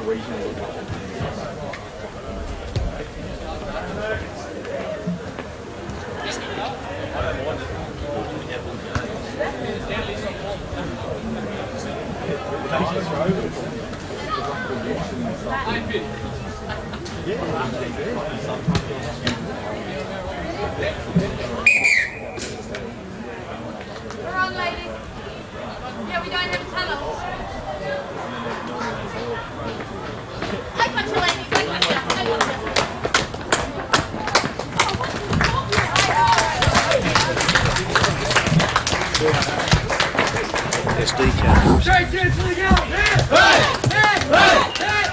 We're on, ladies. Yeah, we don't have tunnels. I got you, ladies. I got you. SD cam. Straight to the go! Hey! Hey! Hey! Hey!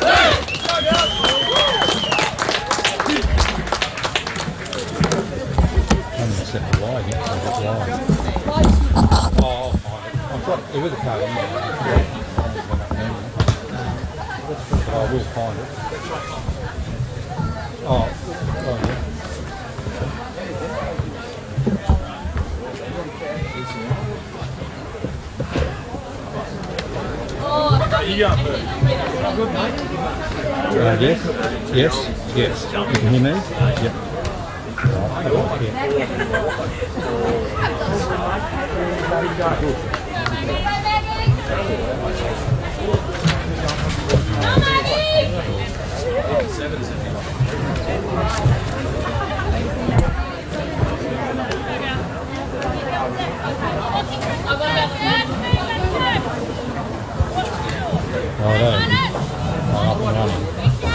I'm going to set the line here, so it's line. Oh, I've got it with a card in there. But I will find it. Oh yeah. Yes. You can hear me? Yep.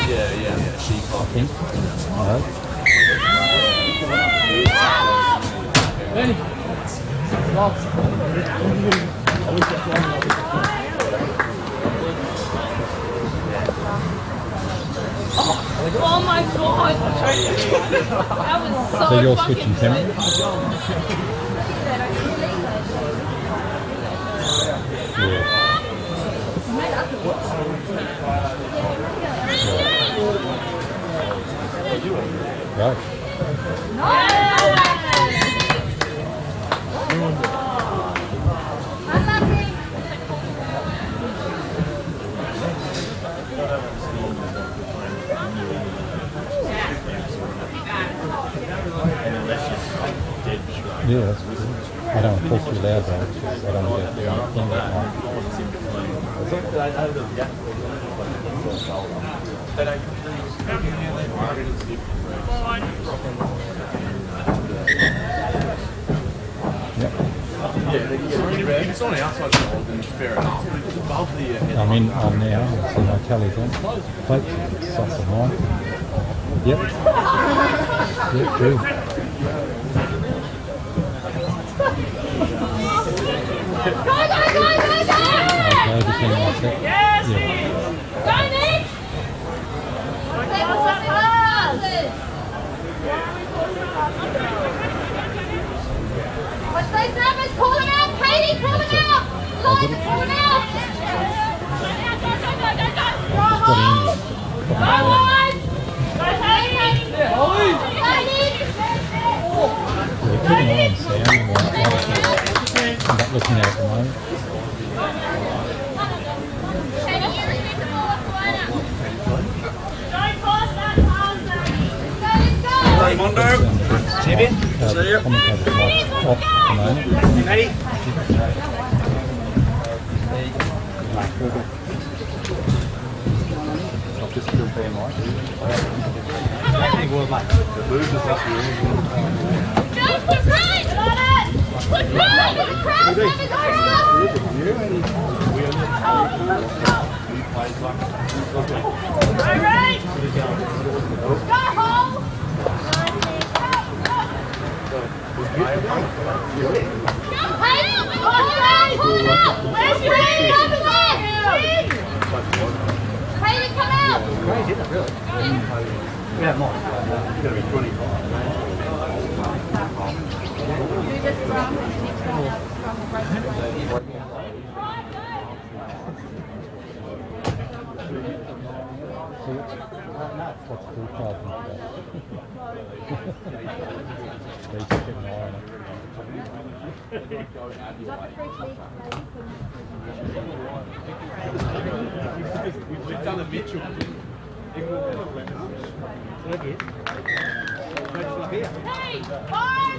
Yeah, she I think. Alright. Oh my god! That was so So you're fucking switching camera? Yeah. Right. Yeah, that's good. I don't talk too loud though, because I don't get the thing that might. It's on the outside shoulder, and fair enough. It's above the head. I'm now, see my tally's on. Folks, it's off the line. Yep. Yep, true. Go! Everything like that. Yes! Yeah. Go, Nick! What's those numbers? Call them out, Katie! Call them out! Call them out! Go on! Go, Katie! We're keeping on sound. I'm not looking at it at the moment. Mondo, Jimmy, see you. Commentator's mic's off at the moment. Ready? I'll just still bear mic. Where's your hand over there? Hayden, come out! Great, isn't it, really? We have mine. It's going to be 25. What's the card from that? He's keeping an eye on it. We've done a Mitchell. Hey, fire!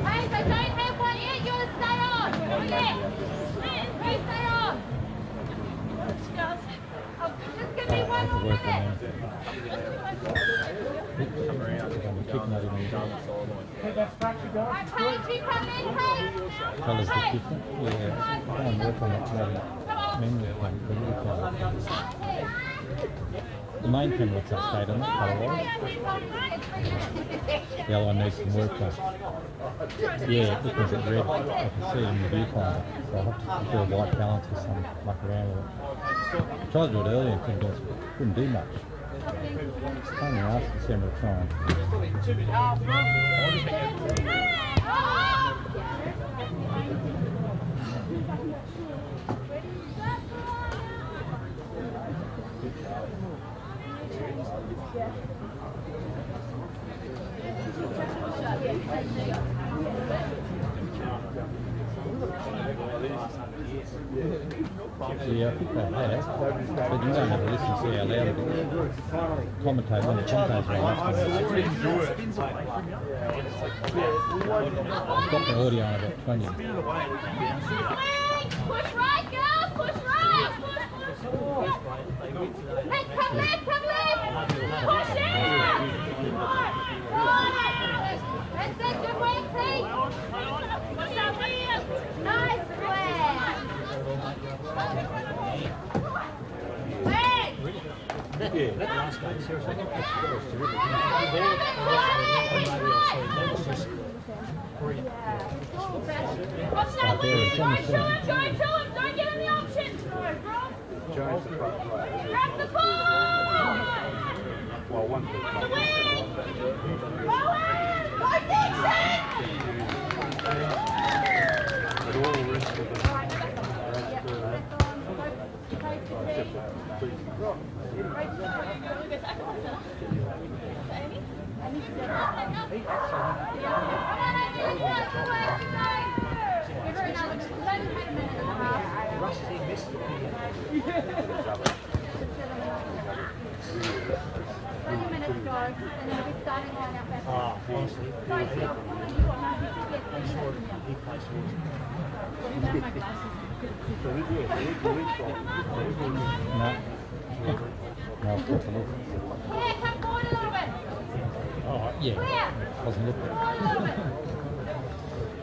Hey, so don't have one yet, you'll stay on. Please stay on. Oh, just give me one more minute. Right, Paige, you come in, Paige. Colours are different. Yeah, try and work on that menu thing. The main pen looks okay, doesn't it, colour-wise? The other one needs some work on. Yeah, it looks a bit red. I can see it in the viewfinder. So I'll have to do a white balance or something, muck around with it. I tried to do it earlier and couldn't do much. It's kind of asked December to try and... Yeah, I think they have, but you don't have to listen to see how loud it is. Commentate when the commentator's on. I've got the audio on about 20. Push right, girls, push right! Hey, come left, come left! Push it! That's it, good work, Pete! Nice square! Hey! Yeah, that last game, seriously. That was terrific. Watch that lead! Go to him! Don't give him the option! Grab the ball! Well, one The wing! Rowan! Go Dixon! but all the rest of them. Honestly, he plays towards me. No. No, I've got to look. Yeah, come forward a little bit. Oh, yeah. Clear. Wasn't looking. Forward a little bit.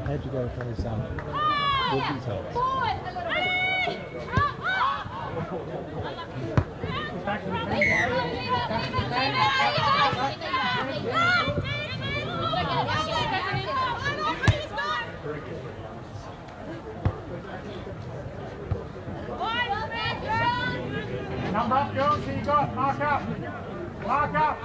How'd you go for his would-be toes? Forward a little bit. Come up, girls. Here you go. Mark up. Mark up.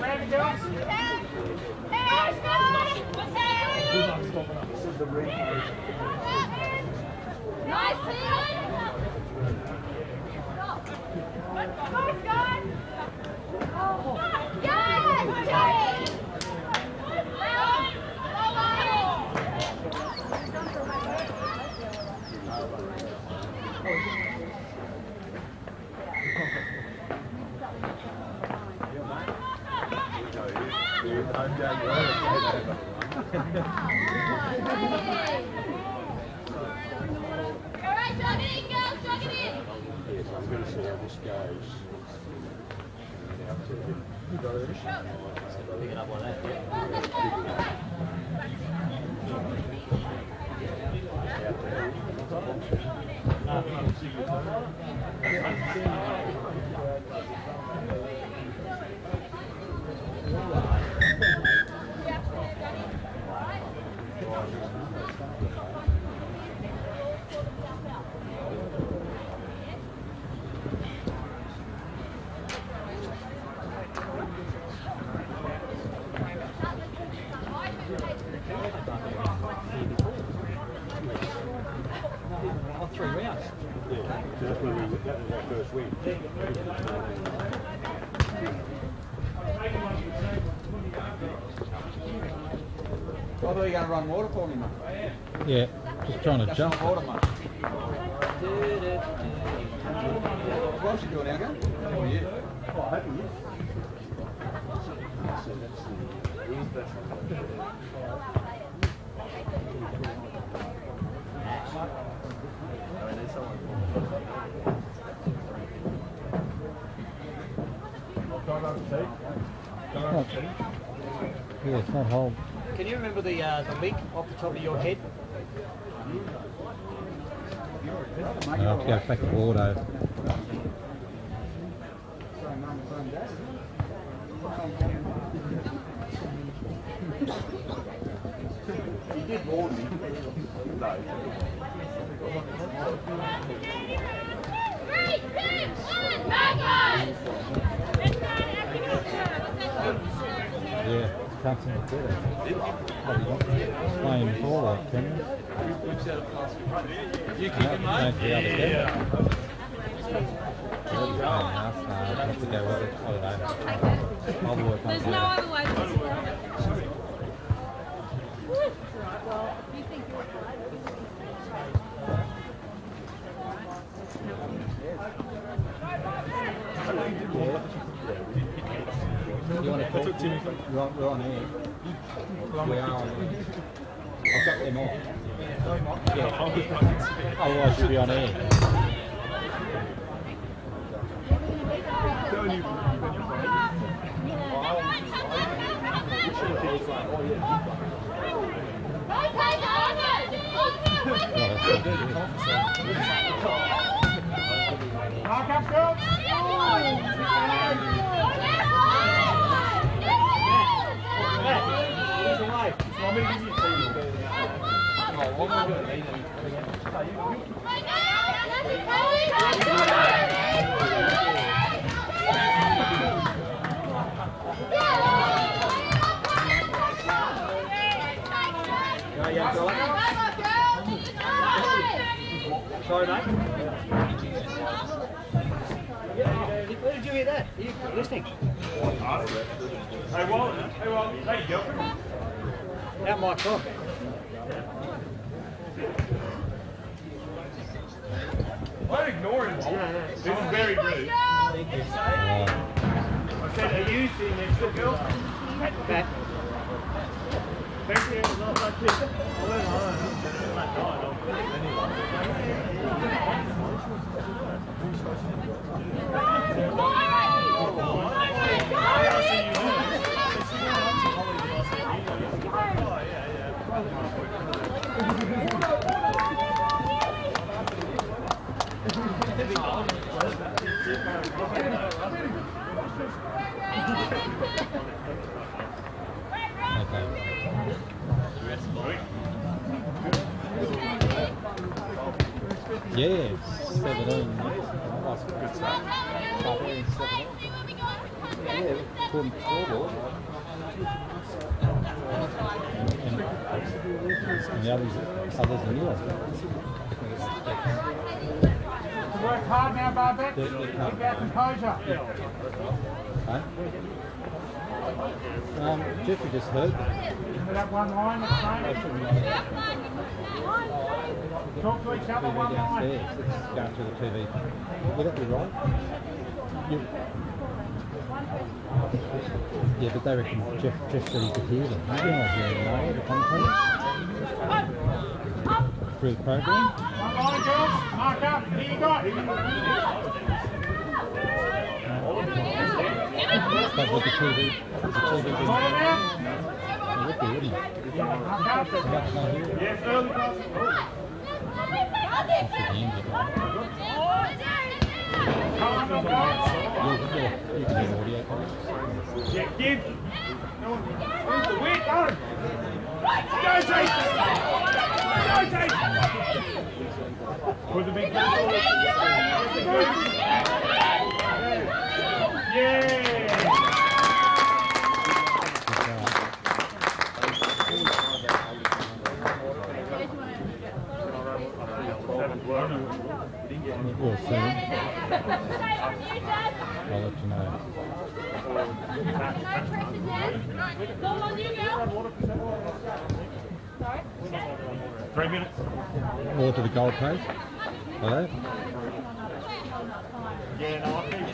Ready, girls? This is the replay. Nice, Peter. Nice, guys. Yes, Jay. Alright, jog it in, girls, jog it in. Yes, I'm going to see how this goes. Pick it up like that. Oh, 3 rounds. So that's when that was our first win. I thought you were going to run water for me, mate. Yeah, just trying to That's jump. not water, mate. What's she doing now, again? Oh, yeah. Oh, I hope he is. Yeah, it's not whole. Can you remember the leak off the top of your head? I'll have to go back to Wardo. He did warn me. No. 3, 2, 1, Magpies! Yeah, can't seem to get it. Probably not playing ball like Cameron. You keep him, mate? Yeah. Have to go with it. I don't know. I'll work on There's it. no other way to do it. Well, you think you're You want to talk? We're on air. We are on air. I've got them off. Yeah. Otherwise you'll be on air. Mark up, girls! Sorry, mate. Where did you hear that? Are you listening? Hey, Walt. There you go. That mic's on. I'm ignoring Walt. This is very rude. I said, are you seeing this good girl? Back. Thank you. Yeah, 17. That's good stuff. Barbarians 17. Yeah, according to scoreboard. And the others are new. Work hard now, Barbet. Keep our composure. Huh? Jeffrey just heard that. Remember that one line that's training? Talk to each other, one line. Downstairs, it's going through the TV. Would that be right? Yeah, but they reckon Jeff said he could hear them. You're not hearing them, the commentators? Through the program? One line, girls. Mark up. Here you go. But with the TV, being Follow now. it would be, wouldn't it? Mark up. Yes, early pass. That's the end of it. Come on, guys. You can do audio comments. Yeah, give. No one. Where's the weight? Go, Jason. Go, Jason. Put the big yeah. We'll soon. I'll let you know. Go on, you go. Sorry? 3 minutes. More to the goal post. Hello? Yeah, no, I think.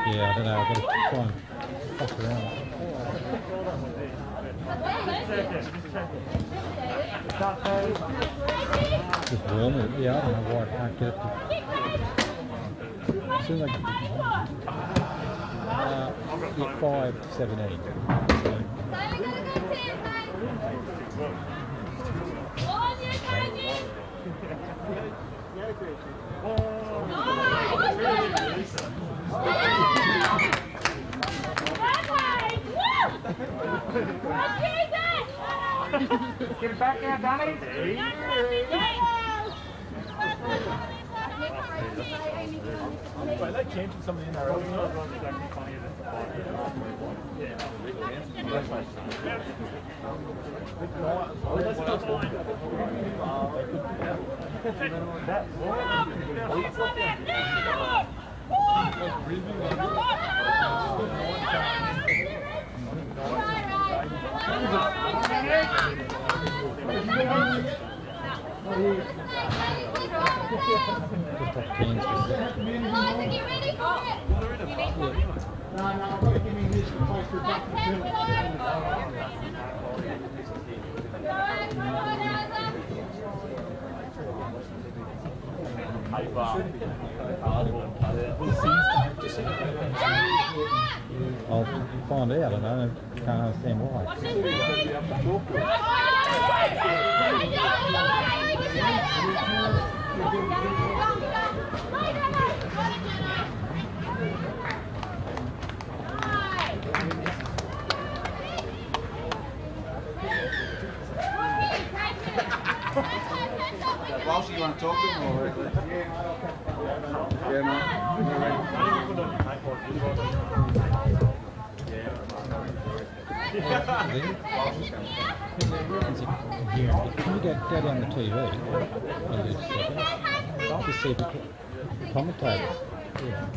Yeah, I don't know. I've got to try and fuck around. Just warm it. Yeah, I don't know why I can't get it to. As soon as I get 5:17. Get it back now, Danny. Wait, they cancelled something in there earlier. Just off cans for a second. Get ready for it. No, I've got to give me this replacement back to Bill. I'll find out. I don't know. Can't understand why. Walsh, you want to talk to him or regularly? Yeah, no. Here, can you go down the TV and just see the commentators? Yeah.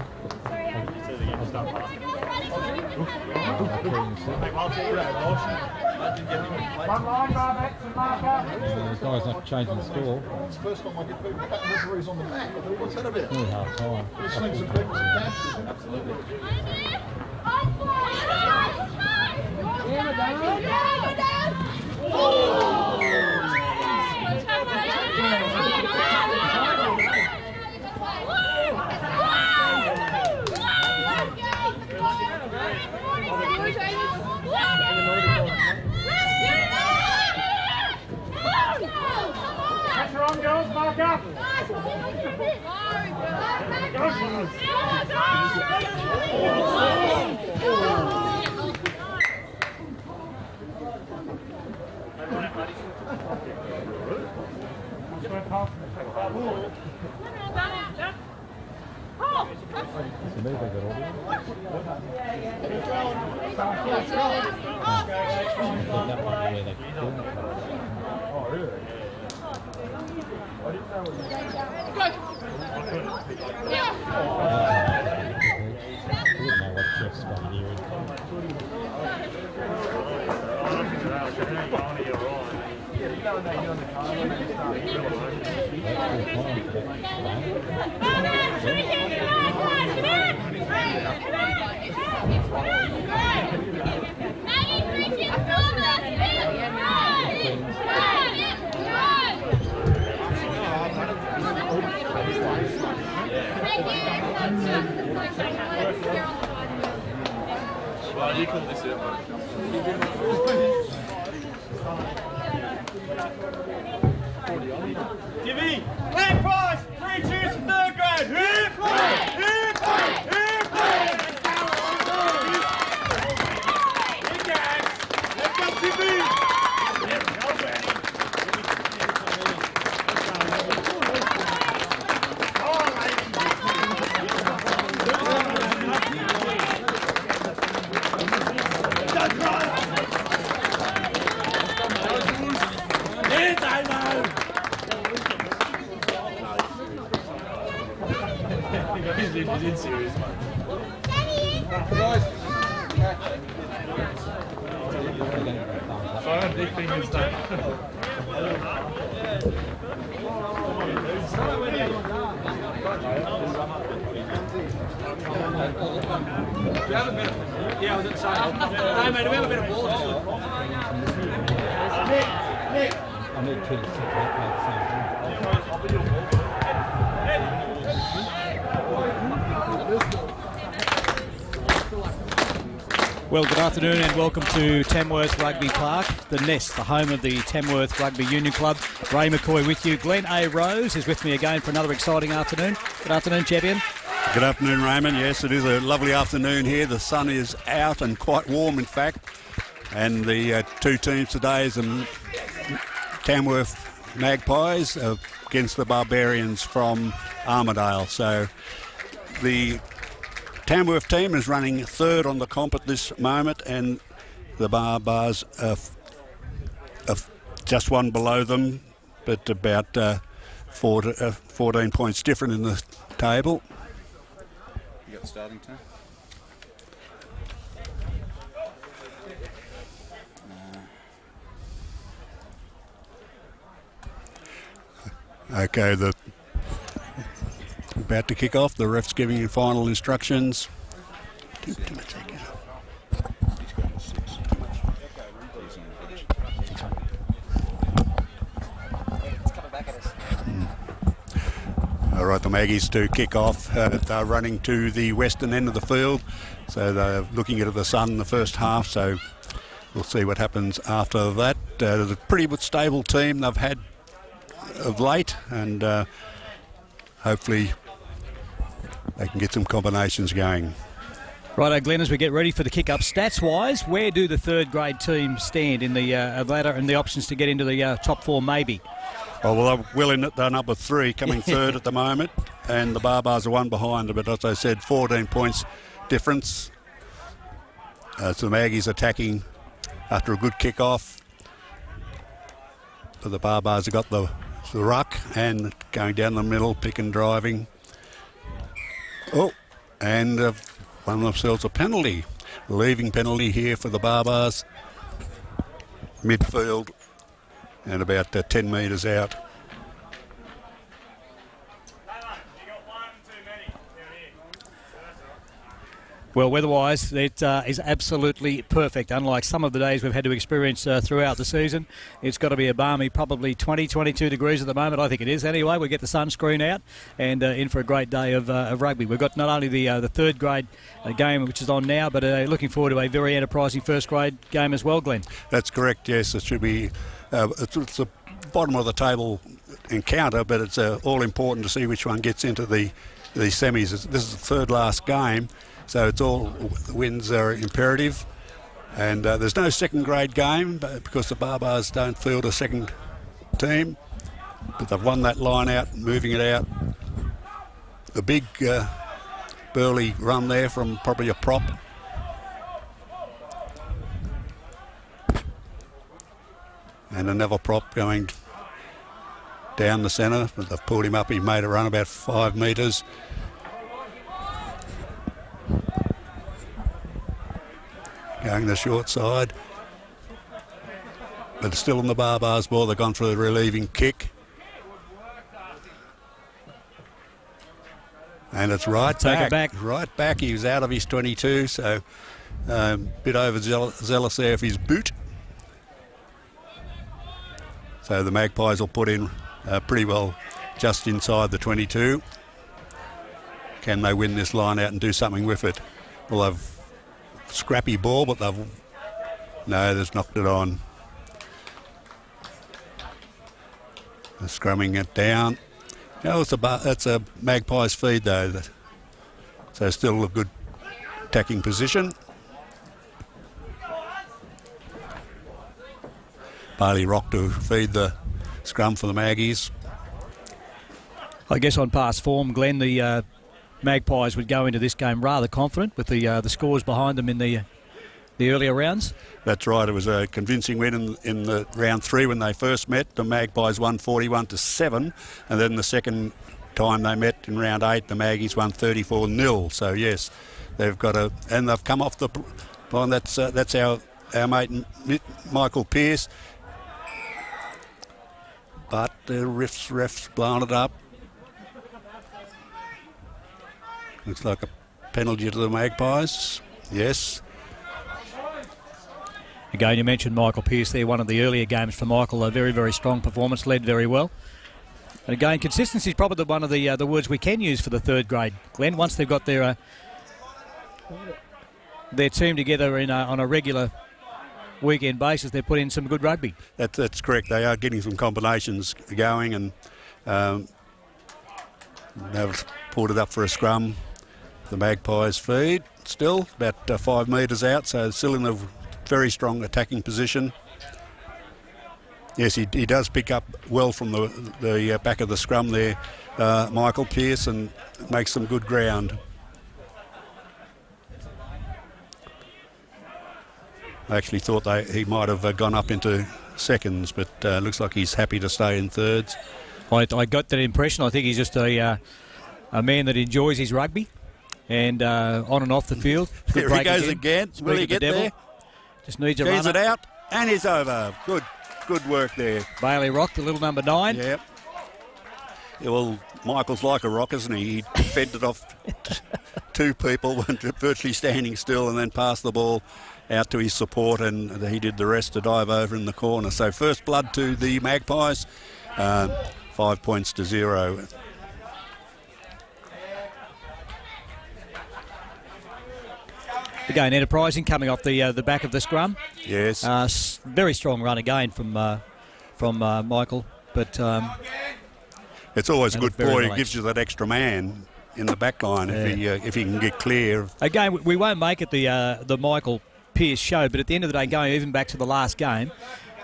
One line, Barbex and marker. The guy's not changing the score. It's the first time I get people patting referees on the back. I thought, what's that about? Nearly half time. Just swings and people and catches. Absolutely. Pressure on, girls, mark up. So maybe they got all that one where they could do it. Oh, really? I wouldn't know what Jeff's got here. Well, you call this it. Jimmy, Magpies, 3 cheers for 3rd grade. Hip, hip, hip, let's go, Jimmy. He's in serious, mate. So I have big fingers done. Yeah, I was inside. No, mate, do we have a bit of ball? I need two to sit back at the same time. Well, good afternoon and welcome to Tamworth Rugby Park, the Nest, the home of the Tamworth Rugby Union Club. Ray McCoy with you. Glenn A. Rose is with me again for another exciting afternoon. Good afternoon, champion. Good afternoon, Raymond. Yes, it is a lovely afternoon here. The sun is out and quite warm, in fact. And the two teams today is the Tamworth Magpies against the Barbarians from Armidale. So the Tamworth team is running third on the comp at this moment, and the Barbars are just one below them, but about 14 points different in the table. You got the starting time? Okay, about to kick off. The ref's giving you final instructions. All right, the Maggies to kick off. They're running to the western end of the field, so they're looking at the sun in the first half, so we'll see what happens after that. It's a pretty stable team they've had of late, and hopefully they can get some combinations going. Righto, Glenn, as we get ready for the kick-up, stats-wise, where do the third-grade teams stand in the ladder and the options to get into the top four, maybe? Oh, well, they're number 3, coming third at the moment, and the Barbars are one behind them, but as I said, 14 points difference. So the Maggies attacking after a good kick-off. But the Barbars have got the ruck and going down the middle, pick and driving. Oh, and won themselves a penalty. Leaving penalty here for the Barbars. Midfield and about 10 metres out. Well, weather-wise, it is absolutely perfect. Unlike some of the days we've had to experience throughout the season, it's got to be a balmy, probably 20, 22 degrees at the moment. I think it is anyway. We get the sunscreen out and in for a great day of rugby. We've got not only the third grade game, which is on now, but looking forward to a very enterprising first grade game as well, Glenn. That's correct, yes. It should be it's a bottom of the table encounter, but it's all important to see which one gets into the semis. This is the third last game. So it's all wins are imperative, and there's no second grade game because the Barbars don't field a second team, but they've won that line out, moving it out. The big burly run there from probably a prop. And another prop going down the centre, but they've pulled him up. He made a run about 5 metres. Going the short side, but still on the Barbars ball. They've gone for the relieving kick, and it's right back. Right back. He was out of his 22, so a bit overzealous there of his boot. So the Magpies will put in pretty well just inside the 22. Can they win this line out and do something with it? Well, they've scrappy ball, but they've knocked it on. They're scrumming it down. No, it's a Magpies feed though, so still a good attacking position. Bailey Rock to feed the scrum for the Maggies. I guess on past form, Glenn, the Magpies would go into this game rather confident with the scores behind them in the earlier rounds. That's right. It was a convincing win in the round 3 when they first met. The Magpies won 41-7, and then the second time they met in round 8, the Maggies won 34-0. So yes, they've come off the line. That's our mate Michael Pearce. But the refs blown it up. Looks like a penalty to the Magpies. Yes. Again, you mentioned Michael Pearce there, one of the earlier games for Michael. A very, very strong performance, led very well. And again, consistency is probably one of the words we can use for the third grade, Glenn. Once they've got their team together on a regular weekend basis, they put in some good rugby. That's correct. They are getting some combinations going, and they've pulled it up for a scrum. The Magpies feed still about 5 metres out, so still in a very strong attacking position. Yes, he does pick up well from the back of the scrum there, Michael Pearce, and makes some good ground. I actually thought he might have gone up into seconds, but looks like he's happy to stay in thirds. I got that impression. I think he's just a man that enjoys his rugby, and on and off the field. There he goes again. Will he get there? Just needs a runner. runner. It out, and he's over. Good work there. Bailey Rock, the little number 9. Yep. Yeah, well, Michael's like a rock, isn't he? He fended it off 2 people, virtually standing still, and then passed the ball out to his support, and he did the rest to dive over in the corner. So first blood to the Magpies, 5 points to 0. Again, enterprising, coming off the back of the scrum. Yes. Very strong run again from Michael, but it's always a good boy. relaxed. It gives you that extra man in the back line if he can get clear. Again, we won't make it the Michael Pearce show, but at the end of the day, going even back to the last game,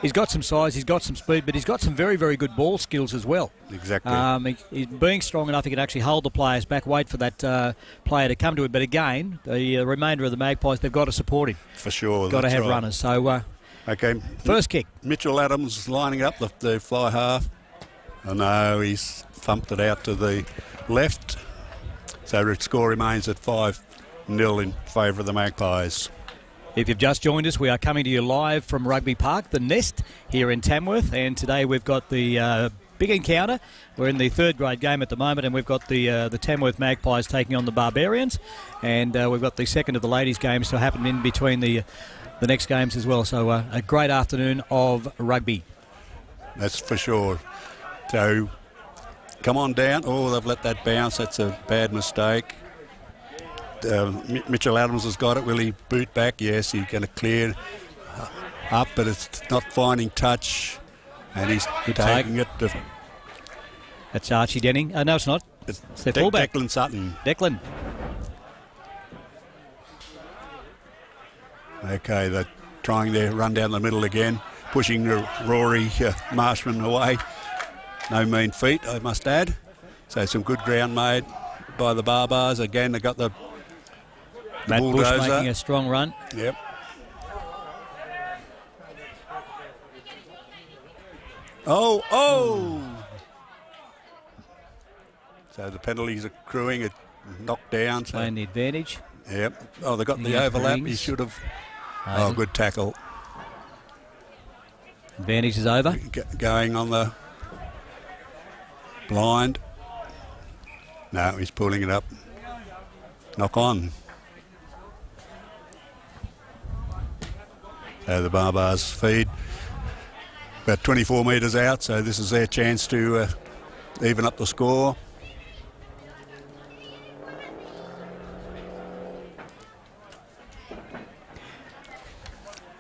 he's got some size, he's got some speed, but he's got some very, very good ball skills as well. Exactly. He's being strong enough, he can actually hold the players back, wait for that player to come to him. But again, the remainder of the Magpies, they've got to support him. For sure. Got to have right. runners. So, okay. First kick. Mitchell Adams lining up the fly half. Oh no, he's thumped it out to the left. So the score remains at 5-0 in favour of the Magpies. If you've just joined us, we are coming to you live from Rugby Park, the Nest, here in Tamworth. And today we've got the big encounter. We're in the third grade game at the moment, and we've got the Tamworth Magpies taking on the Barbarians. And we've got the second of the ladies' games to happen in between the next games as well. So a great afternoon of rugby. That's for sure. So come on down. Oh, they've let that bounce. That's a bad mistake. Mitchell Adams has got it. Will he boot back? Yes, he's going to clear up, but it's not finding touch, and he's taking it. That's Archie Denning. No, it's not. It's their fullback. Declan Sutton. Declan. Okay, they're trying their run down the middle again, pushing Rory Marshman away. No mean feat, I must add. So some good ground made by the Barbars. Again, they got the Matt bulldozer. Bush making a strong run. Yep. Oh! So the penalties accruing, it knocked down. So. Playing the advantage. Yep. Oh, they got the overlap. He should have. Oh, good tackle. Advantage is over. Going on the blind. No, he's pulling it up. Knock on. So the Barbars feed about 24 metres out, so this is their chance to even up the score.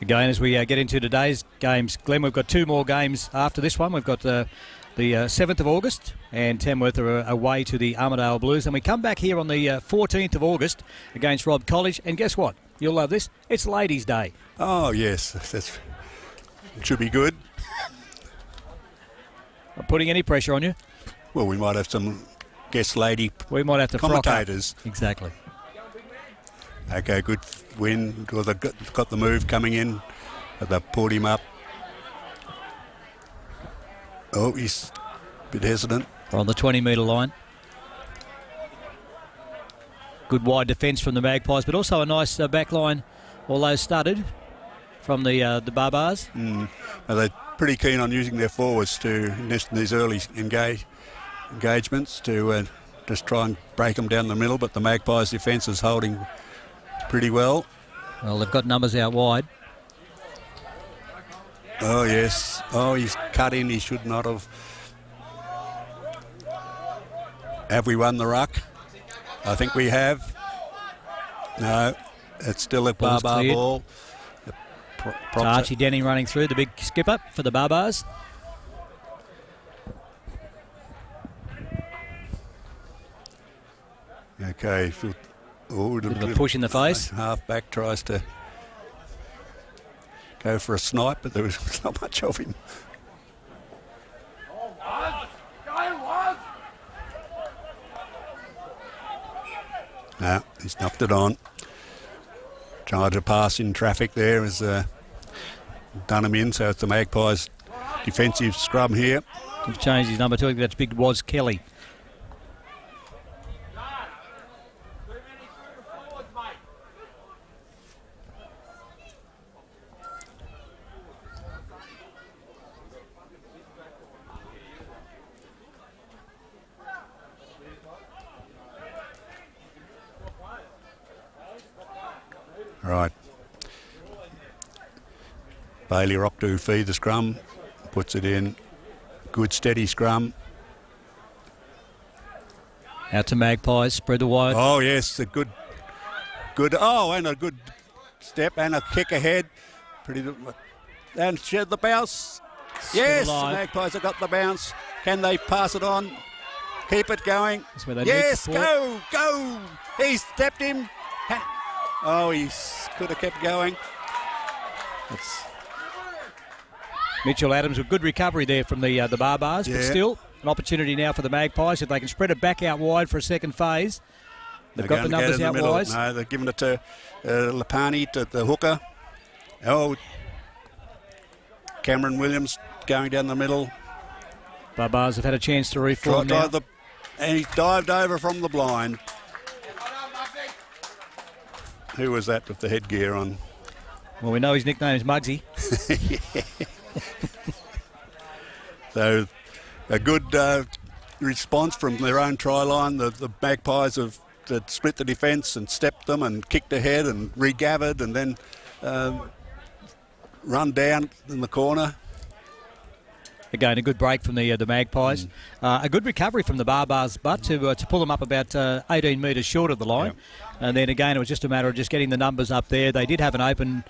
Again, as we get into today's games, Glenn, we've got 2 more games after this one. We've got the 7th of August, and Tamworth are away to the Armidale Blues. And we come back here on the 14th of August against Robb College. And guess what? You'll love this. It's Ladies' Day. Oh, yes. It should be good. Not putting any pressure on you. Well, we might have some guest lady We might have to commentators. Frock up. Exactly. Okay, good win. Well, they've got the move coming in. But they've pulled him up. Oh, he's a bit hesitant. We're on the 20-metre line. Good wide defence from the Magpies, but also a nice back line, although studded, from the Barbars. They're pretty keen on using their forwards to in these early engagements to just try and break them down the middle, but the Magpies' defence is holding pretty well. Well, they've got numbers out wide. Oh, yes. Oh, he's cut in. He should not have. Have we won the ruck? I think we have. No, it's still a Ball's Barbar cleared. ball. So Archie Denning running through, the big skipper for the Barbars. Okay. Oh, Bit of a push in the face. Half-back tries to go for a snipe, but there was not much of him. No, he's knocked it on. Tried to pass in traffic there has done him in, so it's the Magpies' defensive scrum here. He's changed his number to it. That's big Was Kelly. Right. Bailey Rock to feed the scrum, puts it in. Good steady scrum. Out to Magpies, spread the wide. Oh yes, a good. Oh, and a good step and a kick ahead. And shed the bounce. Yes, the alive. Magpies have got the bounce. Can they pass it on? Keep it going. That's where they Yes, need support. go. He stepped him. Oh, he could have kept going. It's Mitchell Adams with good recovery there from the Barbars, but Yeah. still an opportunity now for the Magpies if they can spread it back out wide for a second phase. They've got the going to get numbers in out middle. wide. No, they're giving it to Lapani, to the hooker. Oh, Cameron Williams going down the middle. Barbars have had a chance to reform now. And he dived over from the blind. Who was that with the headgear on? Well, we know his nickname is Muggsy. So a good response from their own try line. The Magpies have split the defence and stepped them and kicked ahead and regathered and then run down in the corner. Again, a good break from the Magpies. A good recovery from the Barbars, but to pull them up about 18 metres short of the line. Yep. And then again, it was just a matter of just getting the numbers up there. They did have an open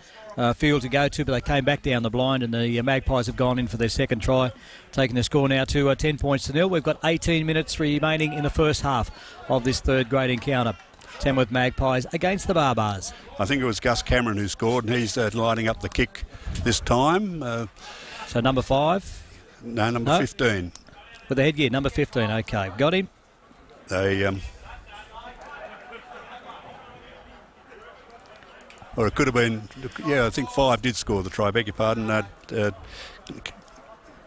field to go to, but they came back down the blind, and the Magpies have gone in for their second try, taking the score now to 10 points to nil. We've got 18 minutes remaining in the first half of this third grade encounter. Tamworth Magpies against the Barbars. I think it was Gus Cameron who scored, and he's lining up the kick this time. So number 5. No, number No. 15. With the headgear, number 15. Okay, got him. They, or it could have been, I think 5 did score the try, beg your pardon.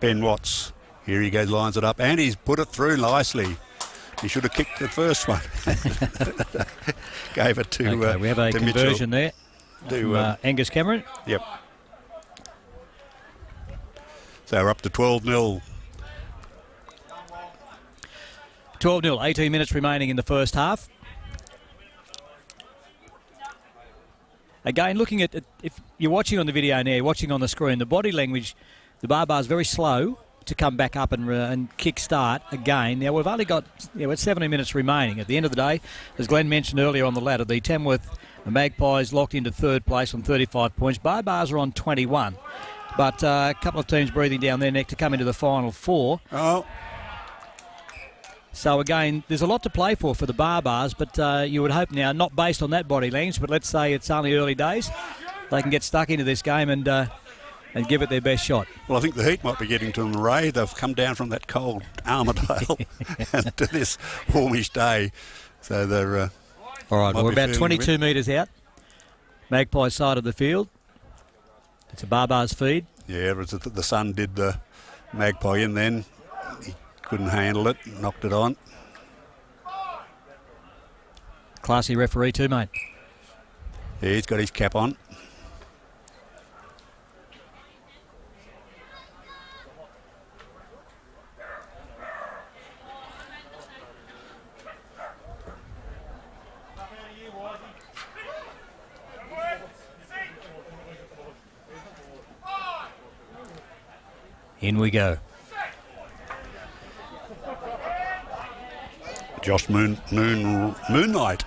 Ben Watts. Here he goes, lines it up, and he's put it through nicely. He should have kicked the first one. Gave it to Okay, we have a to conversion Mitchell. there from Angus Cameron. Yep. So we're up to 12-0. 12-0, 18 minutes remaining in the first half. Again, looking at, if you're watching on the video now, you're watching on the screen, the body language, the Barbars very slow to come back up and kick-start again. Now, we've only got 17 minutes remaining. At the end of the day, as Glenn mentioned earlier on the ladder, the Tamworth Magpies locked into third place on 35 points. Barbars are on 21. But a couple of teams breathing down their neck to come into the final 4. Oh, So again, there's a lot to play for the Barbars, but you would hope now, not based on that body language, but let's say it's only early days, they can get stuck into this game and give it their best shot. well, I think the heat might be getting to them, Ray. They've come down from that cold Armidale to this warmish day. So they're... All right, might we're be about feeling a 22 metres out. Magpie side of the field. It's a Barbars feed. Yeah, it was the sun did the Magpie in then. He couldn't handle it, knocked it on. Classy referee too, mate. Yeah, he's got his cap on. In we go. Josh Moonlight.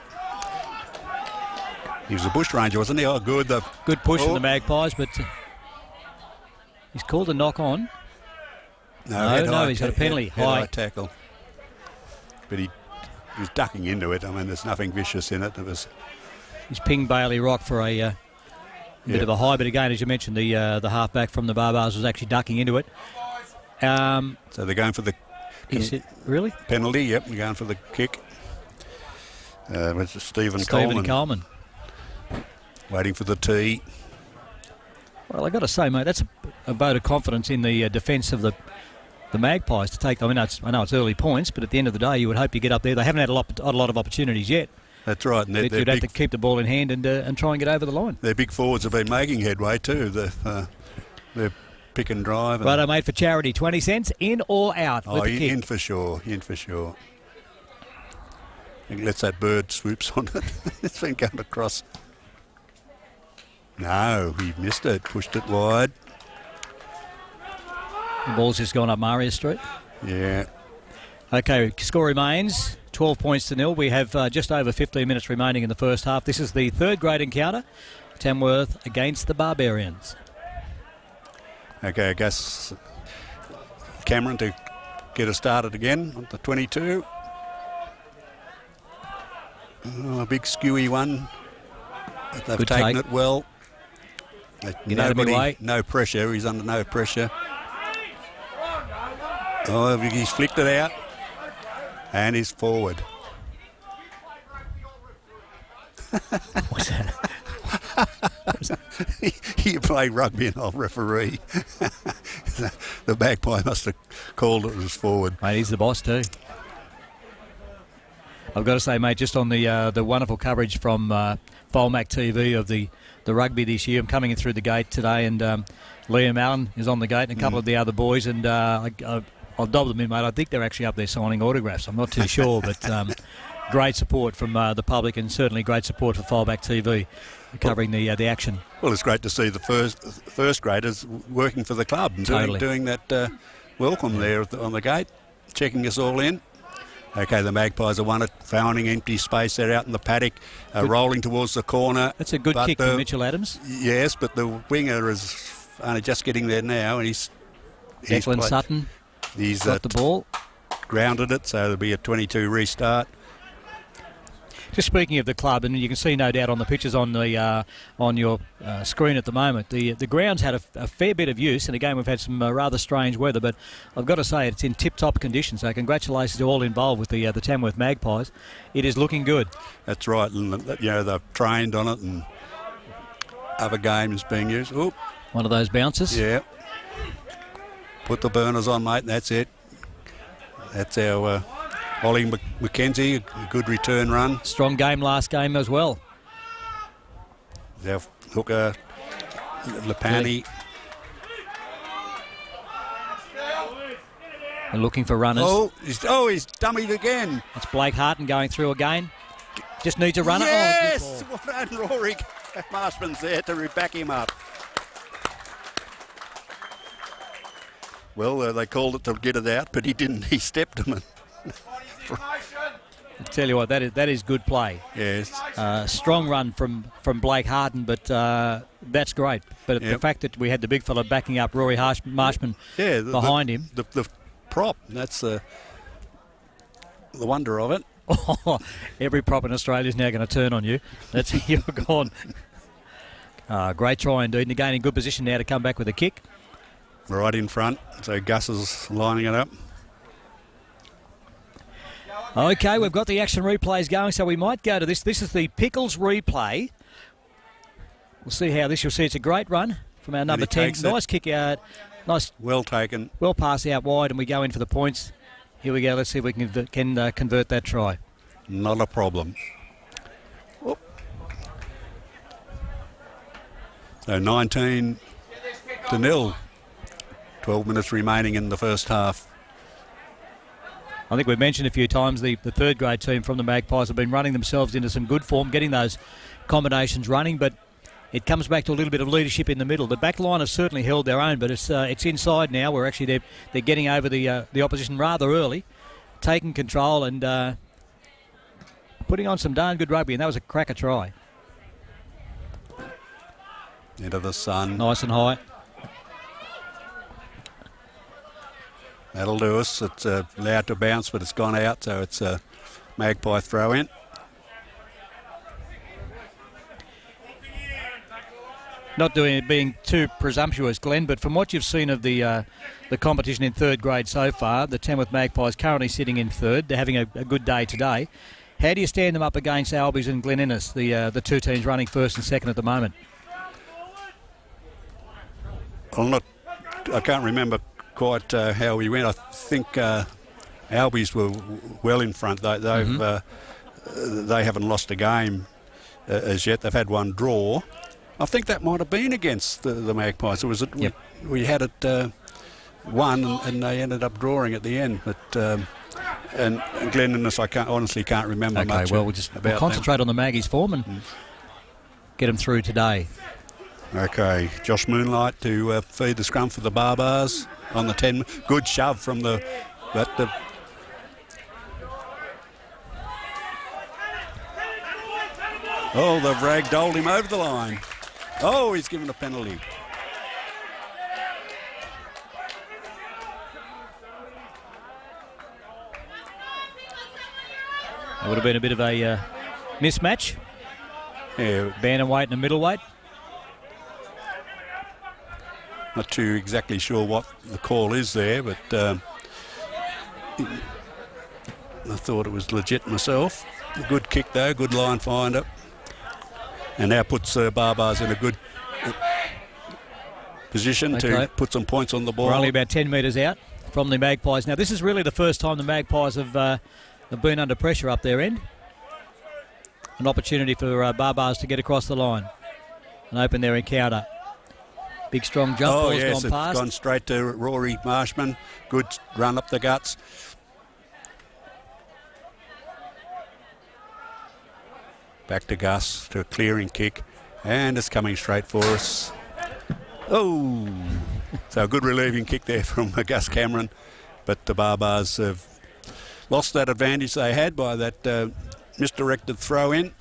He was a bush ranger, wasn't he? Oh, good. Good push from the Magpies, but he's called a knock on. No, he's got a penalty. High tackle. But he was ducking into it. I mean, there's nothing vicious in it. He's pinged Bailey Rock for a bit of a high, but again, as you mentioned, the halfback from the Barbarians was actually ducking into it. So they're going for the really? Penalty, yep, they're going for the kick. It's Stephen Coleman. Waiting for the tee. Well, I've got to say, mate, that's a vote of confidence in the defence of the Magpies to take. I mean, I know it's early points, but at the end of the day, you would hope you get up there. They haven't had a lot of opportunities yet. That's right. And you'd have to keep the ball in hand and try and get over the line. Their big forwards have been making headway too. They're pick and drive. Righto, mate, for charity, 20 cents, in or out with the kick? In for sure, in for sure. It lets that bird swoops on it. It's been going across. No, he missed it, pushed it wide. The ball's just gone up Maria Street. Yeah. Okay, score remains 12 points to 0. We have just over 15 minutes remaining in the first half. This is the third grade encounter, Tamworth against the Barbarians. Okay, I guess Cameron to get us started again on the 22. Oh, a big skewy one. They've Good taken take. it well. Get out of my way. No pressure. He's under no pressure. Oh, he's flicked it out. And he's forward. What's that? You play rugby and I'll referee. The Magpie must have called it as forward. Mate, he's the boss too. I've got to say, mate, just on the wonderful coverage from Folmac TV of the rugby this year. I'm coming in through the gate today, and Liam Allen is on the gate, and a couple of the other boys, and I'll dob them in, mate. I think they're actually up there signing autographs. I'm not too sure, but great support from the public, and certainly great support for Folmac TV covering the action. Well, it's great to see the first graders working for the club and doing that welcome there on the gate, checking us all in. Okay, the Magpies have won it, finding empty space there out in the paddock, rolling towards the corner. That's a good kick from Mitchell Adams. Yes, but the winger is only just getting there now, and he's Declan Sutton. He's got the ball, grounded it, so there'll be a 22 restart. Just speaking of the club, and you can see no doubt on the pictures on your screen at the moment, the ground's had a fair bit of use, and again we've had some rather strange weather, but I've got to say it's in tip-top condition, so congratulations to all involved with the Tamworth Magpies. It is looking good. That's right, and they've trained on it, and other games being used. Oop. One of those bounces. Yeah. Put the burners on, mate, and that's it. That's our Ollie McKenzie, a good return run. Strong game last game as well. Our hooker, Lapani. They're looking for runners. He's dummied again. It's Blake Harton going through again. Just needs a runner. Yes! And Rory Marshman's there to back him up. Well, they called it to get it out, but he didn't. He stepped him. I tell you what, that is good play. Yes. Strong run from Blake Harden, but that's great. But the fact that we had the big fella backing up Rory Marshman behind him. The prop, that's the wonder of it. Every prop in Australia is now going to turn on you. That's you're gone. Great try indeed. And again, in good position now to come back with a kick. Right in front, so Gus is lining it up. Okay, we've got the action replays going, so we might go to this. This is the Pickles replay. We'll see how this. You'll see it's a great run from our number 10. Nice kick out. Nice. Well taken. Well pass out wide, and we go in for the points. Here we go. Let's see if we can convert that try. Not a problem. So 19-0. 12 minutes remaining in the first half. I think we've mentioned a few times the third grade team from the Magpies have been running themselves into some good form, getting those combinations running, but it comes back to a little bit of leadership in the middle. The back line has certainly held their own, but it's inside now where actually they're getting over the opposition rather early, taking control and putting on some darn good rugby, and that was a cracker try. Into the sun. Nice and high. That'll do us. It's allowed to bounce, but it's gone out, so it's a Magpie throw in. Not being too presumptuous, Glenn, but from what you've seen of the competition in third grade so far, the Tamworth Magpies currently sitting in third. They're having a good day today. How do you stand them up against Albies and Glen Innes, the two teams running first and second at the moment? I can't remember quite how we went. I think Albies were well in front. They haven't lost a game as yet. They've had one draw. I think that might have been against the Magpies. It was we had it won and they ended up drawing at the end. But and Glen Innes, I honestly can't remember much. Okay, well we'll concentrate on the Maggies form and get them through today. Okay, Josh Moonlight to feed the scrum for the Barbars on the 10. Good shove from the oh, they've ragdolled him over the line. Oh, he's given a penalty. It would have been a bit of a mismatch. Yeah. Bantamweight and a middleweight. Not too exactly sure what the call is there, but I thought it was legit myself. A good kick though, good line finder. And now puts Barbars in a good position to put some points on the ball. We're only about 10 metres out from the Magpies. Now this is really the first time the Magpies have been under pressure up their end. An opportunity for Barbars to get across the line and open their encounter. Big strong jump, ball's yes, gone past. It's gone straight to Rory Marshman. Good run up the guts. Back to Gus to a clearing kick, and it's coming straight for us. Oh, so a good relieving kick there from Gus Cameron, but the Barbars have lost that advantage they had by that misdirected throw in.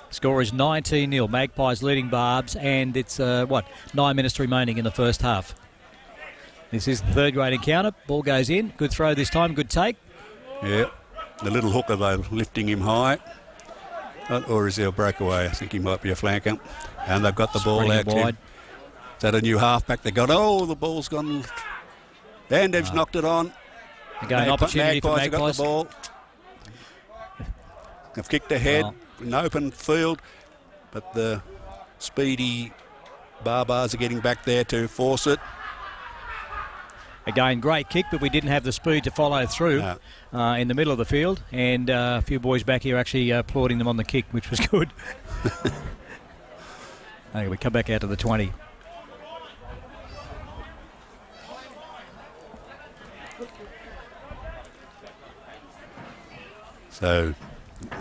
Score is 19-0. Magpies leading Barbs, and it's 9 minutes remaining in the first half. This is the third grade encounter. Ball goes in. Good throw this time. Good take. Yeah, the little hooker though, lifting him high. Or is there a breakaway? I think he might be a flanker. And they've got the ball out wide. Is that a new halfback they got? Oh, the ball's gone. And they've knocked it on. Again, opportunity for Magpies. Got the ball. They've kicked ahead. An open field, but the speedy Barbars are getting back there to force it. Again, great kick, but we didn't have the speed to follow through in the middle of the field, and a few boys back here actually applauding them on the kick, which was good. Okay, we come back out to the 20. So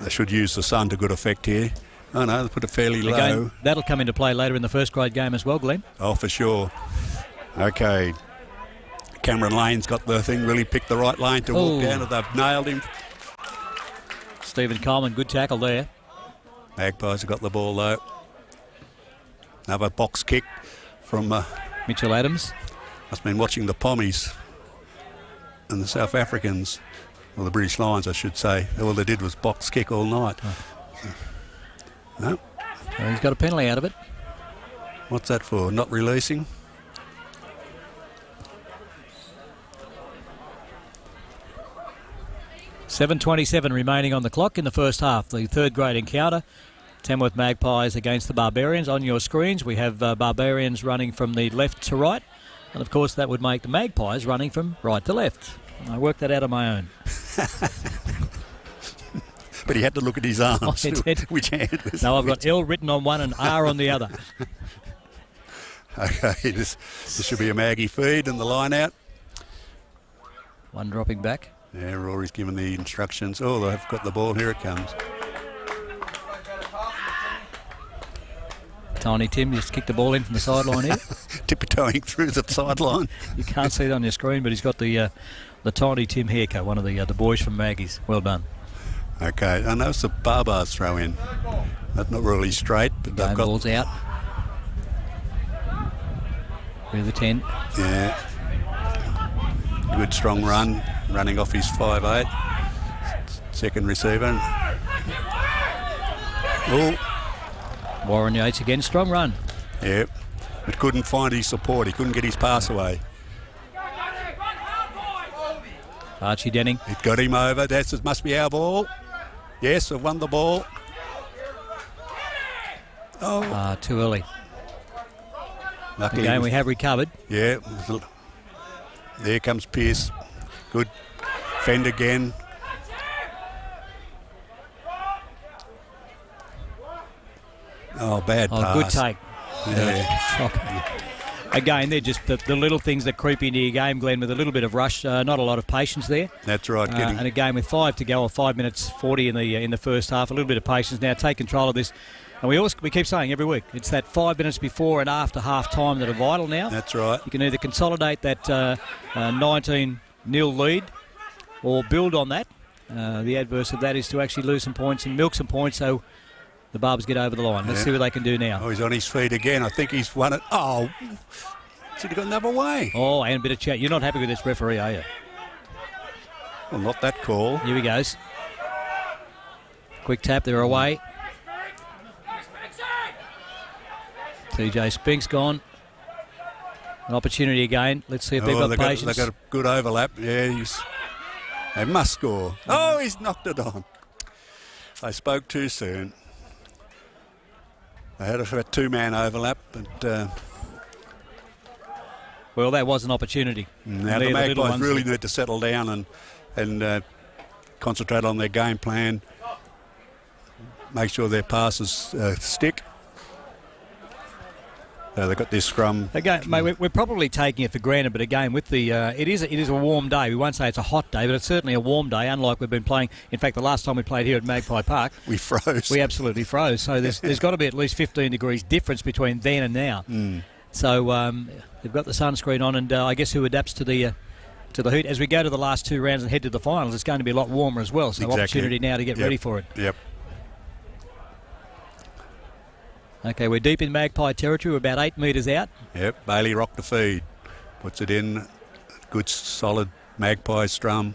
they should use the sun to good effect here. Oh no, they put it fairly low. Again, that'll come into play later in the first grade game as well, Glenn. Oh, for sure. Okay. Cameron Lane's got the thing, really picked the right lane to walk down, and they've nailed him. Stephen Coleman, good tackle there. Magpies have got the ball though. Another box kick from Mitchell Adams. I've been watching the Pommies and the South Africans. Well, the British Lions, I should say. All they did was box kick all night. No. Well, he's got a penalty out of it. What's that for? Not releasing? .7:27 remaining on the clock in the first half. The third grade encounter. Tamworth Magpies against the Barbarians. On your screens, we have Barbarians running from the left to right. And, of course, that would make the Magpies running from right to left. I worked that out on my own. But he had to look at his arms. Which hand? Was no, I've got L written on one and R on the other. Okay, this should be a Maggie feed and the line out. One dropping back. Yeah, Rory's given the instructions. Oh, they've got the ball. Here it comes. Tiny Tim just kicked the ball in from the sideline here. Tippy-toeing through the sideline. You can't see it on your screen, but he's got the Tiny Tim haircut, one of the boys from Maggie's. Well done. Okay, I know it's a Barbars throw in. That's not really straight, but they've got... Ball's out. With the 10. Yeah. Good strong run, running off his 5'8". Second receiver. Oh. Warren Yates again, strong run. Yeah, but couldn't find his support. He couldn't get his pass away. Archie Denning. It got him over. It must be our ball. Yes, we've won the ball. Oh. Too early. Luckily Again, we have recovered. Yeah. There comes Pearce. Good fend again. Oh, bad pass. Good take. Yeah. Again, they're just the little things that creep into your game, Glenn, with a little bit of rush, not a lot of patience there. That's right. And again, with 5 to go, or 5 minutes 40 in the first half, a little bit of patience. Now take control of this. And we keep saying every week, it's that 5 minutes before and after half time that are vital now. That's right. You can either consolidate that 19-0 lead or build on that. The adverse of that is to actually lose some points and milk some points so the Barbs get over the line. Let's see what they can do now. Oh, he's on his feet again. I think he's won it. Oh, should have gone the other way. Oh, and a bit of chat. You're not happy with this referee, are you? Well, not that call. Here he goes. Quick tap, they're away. TJ Spink's gone. An opportunity again. Let's see if they've got patience. They've got a good overlap. Yeah, they must score. Oh, he's knocked it on. They spoke too soon. They had a two-man overlap, but... well, that was an opportunity. Now the Magpies really need to settle down and concentrate on their game plan. Make sure their passes stick. They've got this scrum. Again, mate, we're probably taking it for granted, but again, with the it is a warm day. We won't say it's a hot day, but it's certainly a warm day. Unlike we've been playing. In fact, the last time we played here at Magpie Park, we froze. We absolutely froze. So there's got to be at least 15 degrees difference between then and now. So they've got the sunscreen on, and I guess who adapts to the heat as we go to the last 2 rounds and head to the finals. It's going to be a lot warmer as well. So exactly. Opportunity now to get ready for it. Yep. Okay, we're deep in Magpie territory. We're about 8 metres out. Yep, Bailey rocked the feed. Puts it in. Good, solid Magpie scrum.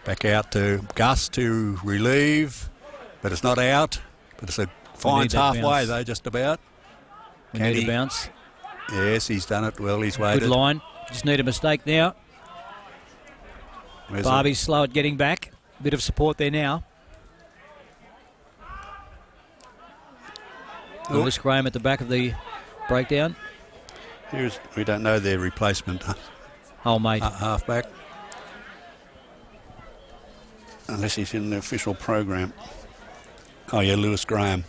Back out to Gus to relieve. But it's not out. But it's a fines halfway, bounce. Though, just about. We need a bounce. Yes, he's done it well. He's waited. Good line. Just need a mistake now. Barbie's slow at getting back. Bit of support there now. Lewis Graham at the back of the breakdown. We don't know their replacement. Oh, mate. Halfback. Unless he's in the official program. Oh, yeah, Lewis Graham.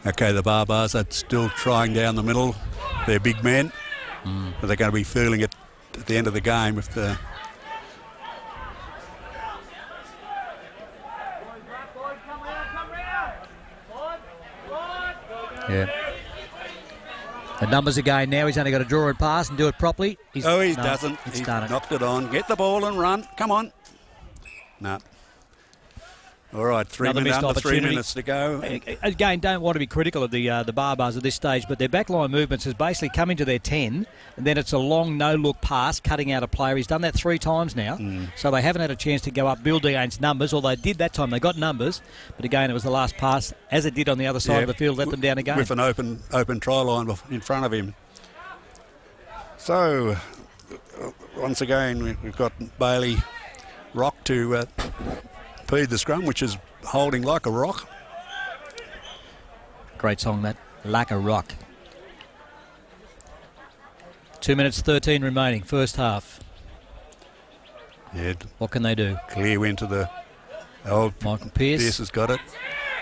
Okay, the Barbars are still trying down the middle. They're big men. But they're going to be feeling it at the end of the game if the... Yeah. The numbers again now. He's only got to draw and pass and do it properly. He doesn't. He's knocked it on. Get the ball and run. Come on. No. All right, 3 minutes to go. Again, don't want to be critical of the Barbars at this stage, but their backline movements has basically come into their 10, and then it's a long no-look pass, cutting out a player. He's done that 3 times now, so they haven't had a chance to go up, build against numbers, although they did that time. They got numbers, but again, it was the last pass, as it did on the other side of the field, let them down again. With an open try line in front of him. So, once again, we've got Bailey Rock to... feed the scrum, which is holding like a rock. Great song, that. Like a rock. 2 minutes 13 remaining, first half. Yeah. What can they do? Clear went to the... Oh, Michael Pearce. Pearce has got it.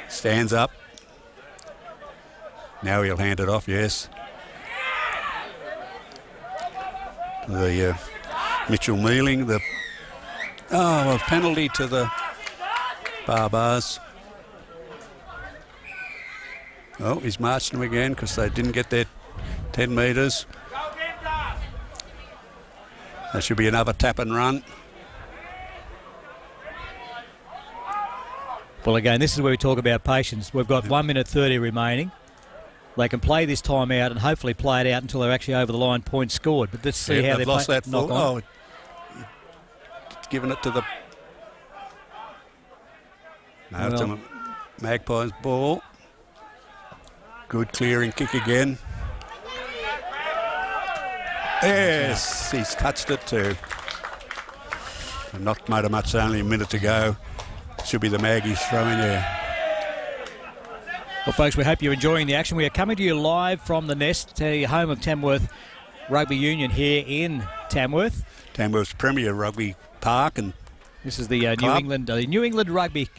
Stands up. Now he'll hand it off, yes. The Mitchell Mealing, the penalty to the Barbars. Oh, he's marched them again because they didn't get their 10 metres. There should be another tap and run. Well, again, this is where we talk about patience. We've got 1 minute 30 remaining. They can play this time out and hopefully play it out until they're actually over the line, points scored. But let's see how they've they lost that knock full. on. Oh, it's given it to the... No, it's a Magpies ball. Good clearing kick again. Yes, he's touched it too. Not made a much, only a minute to go. Should be the Maggies throwing there. Well, folks, we hope you're enjoying the action. We are coming to you live from the Nest, the home of Tamworth Rugby Union here in Tamworth. Tamworth's premier rugby park, and this is the New England Rugby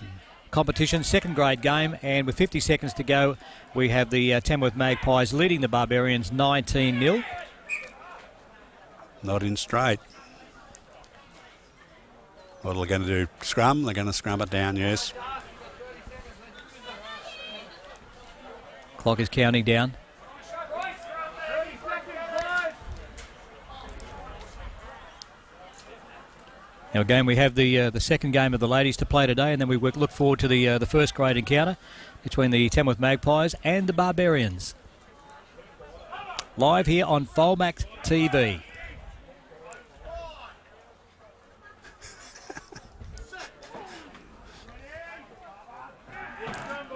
competition, second grade game, and with 50 seconds to go, we have the Tamworth Magpies leading the Barbarians 19-0. Not in straight. What are they going to do? Scrum? They're going to scrum it down, yes. Clock is counting down. Now again, we have the second game of the ladies to play today, and then we look forward to the first grade encounter between the Tamworth Magpies and the Barbarians. Live here on Folmac TV.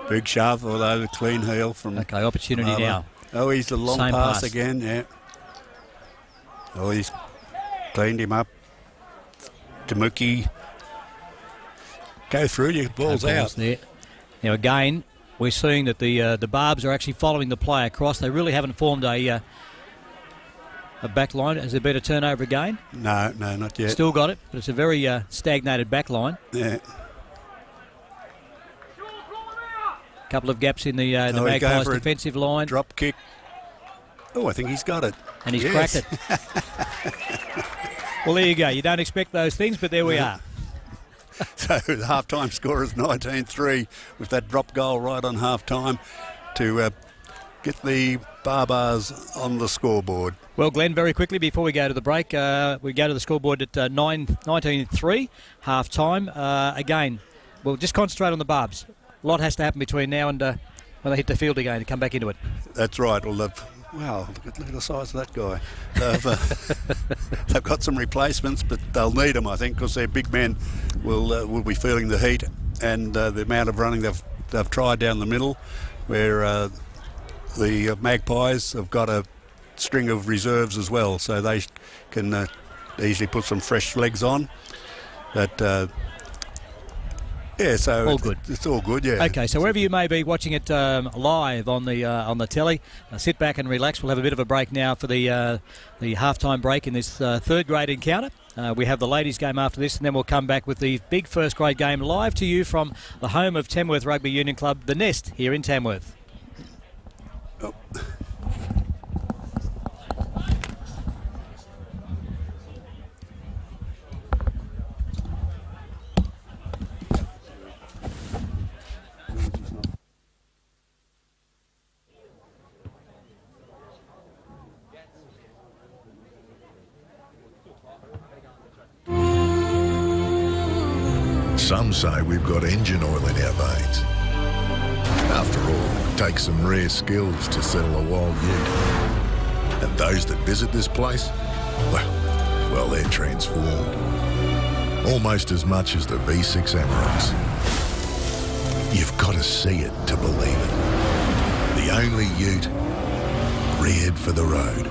Big shove, although the clean heel from... Okay, opportunity now. Oh, he's the long Same pass pass again, yeah. Oh, he's cleaned him up. Tamuki. Go through, your ball's out. There. Now again, we're seeing that the Barbs are actually following the play across. They really haven't formed a back line. Has there been a turnover again? No, not yet. Still got it, but it's a very stagnated back line. Yeah. Couple of gaps in the Magpies defensive line. Drop kick. Oh, I think he's got it. And he's cracked it. Well, there you go. You don't expect those things, but there we are. So the half-time score is 19-3 with that drop goal right on half-time to get the Barbars on the scoreboard. Well, Glenn, very quickly before we go to the break, we go to the scoreboard at 19-3, half-time. Again, we'll just concentrate on the Barbs. A lot has to happen between now and when they hit the field again to come back into it. That's right. Well, wow, look at the size of that guy. They've got some replacements, but they'll need them, I think, because their big men will be feeling the heat and the amount of running they've tried down the middle, where the Magpies have got a string of reserves as well, so they can easily put some fresh legs on. But yeah, so all good. It's all good, yeah. Okay, so wherever you may be watching it live on the telly, sit back and relax. We'll have a bit of a break now for the halftime break in this third grade encounter. We have the ladies' game after this, and then we'll come back with the big first grade game live to you from the home of Tamworth Rugby Union Club, the Nest, here in Tamworth. Oh. Some say we've got engine oil in our veins. After all, it takes some rare skills to settle a wild ute. And those that visit this place, well, they're transformed. Almost as much as the V6 Amarocks. You've got to see it to believe it. The only ute reared for the road.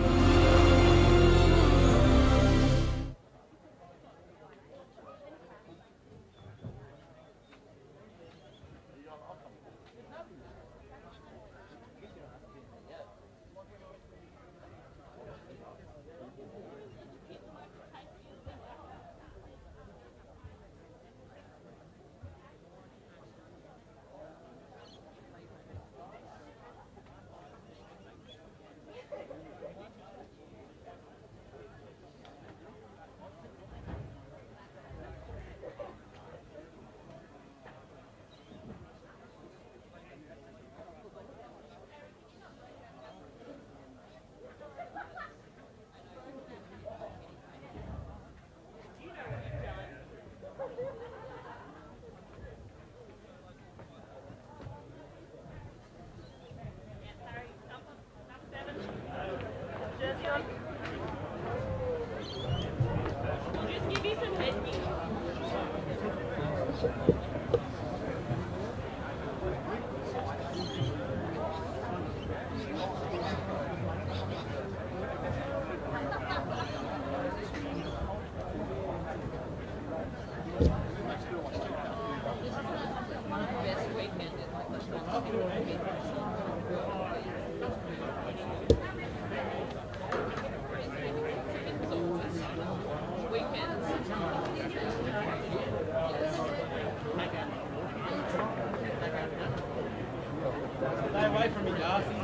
Stay away from me, Darcy.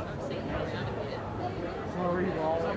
Sorry, Roll.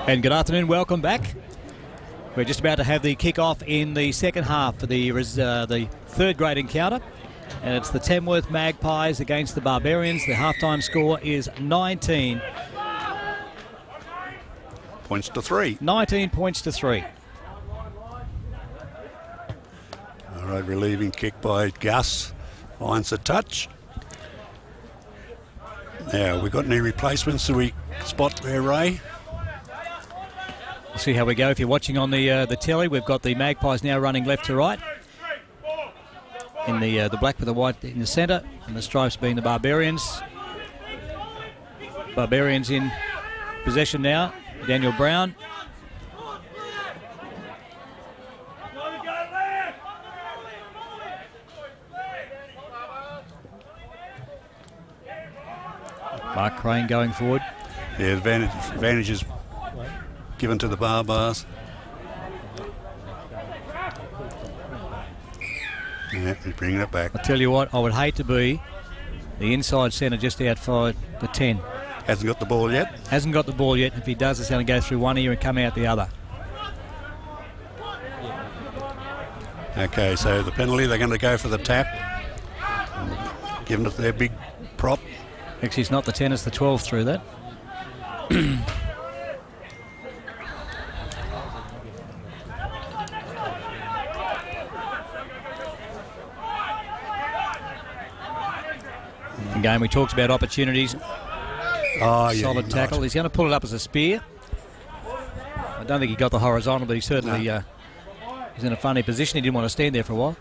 And good afternoon, welcome back. We're just about to have the kick-off in the second half for the third grade encounter. And it's the Tamworth Magpies against the Barbarians. The halftime score is 19 points to 3. 19 points to 3. All right, relieving kick by Gus. Finds the touch. Now, we got any replacements? Do we spot there, Ray? We'll see how we go. If you're watching on the telly, we've got the Magpies now running left to right. In the black with the white in the centre, and the stripes being the Barbarians. Barbarians in possession now. Daniel Brown. Mark Crane going forward. Yeah, advantages given to the Barbars. Yeah, he's bringing it back. I tell you what, I would hate to be the inside centre just outside the 10. Hasn't got the ball yet? Hasn't got the ball yet. If he does, it's going to go through one ear and come out the other. Okay, so the penalty, they're going to go for the tap. Giving it their big prop. Actually, it's not the 10, it's the 12 through that. Again, we talked about opportunities. Oh, yeah, solid tackle. He's going to pull it up as a spear. I don't think he got the horizontal, but he certainly he's in a funny position. He didn't want to stand there for a while.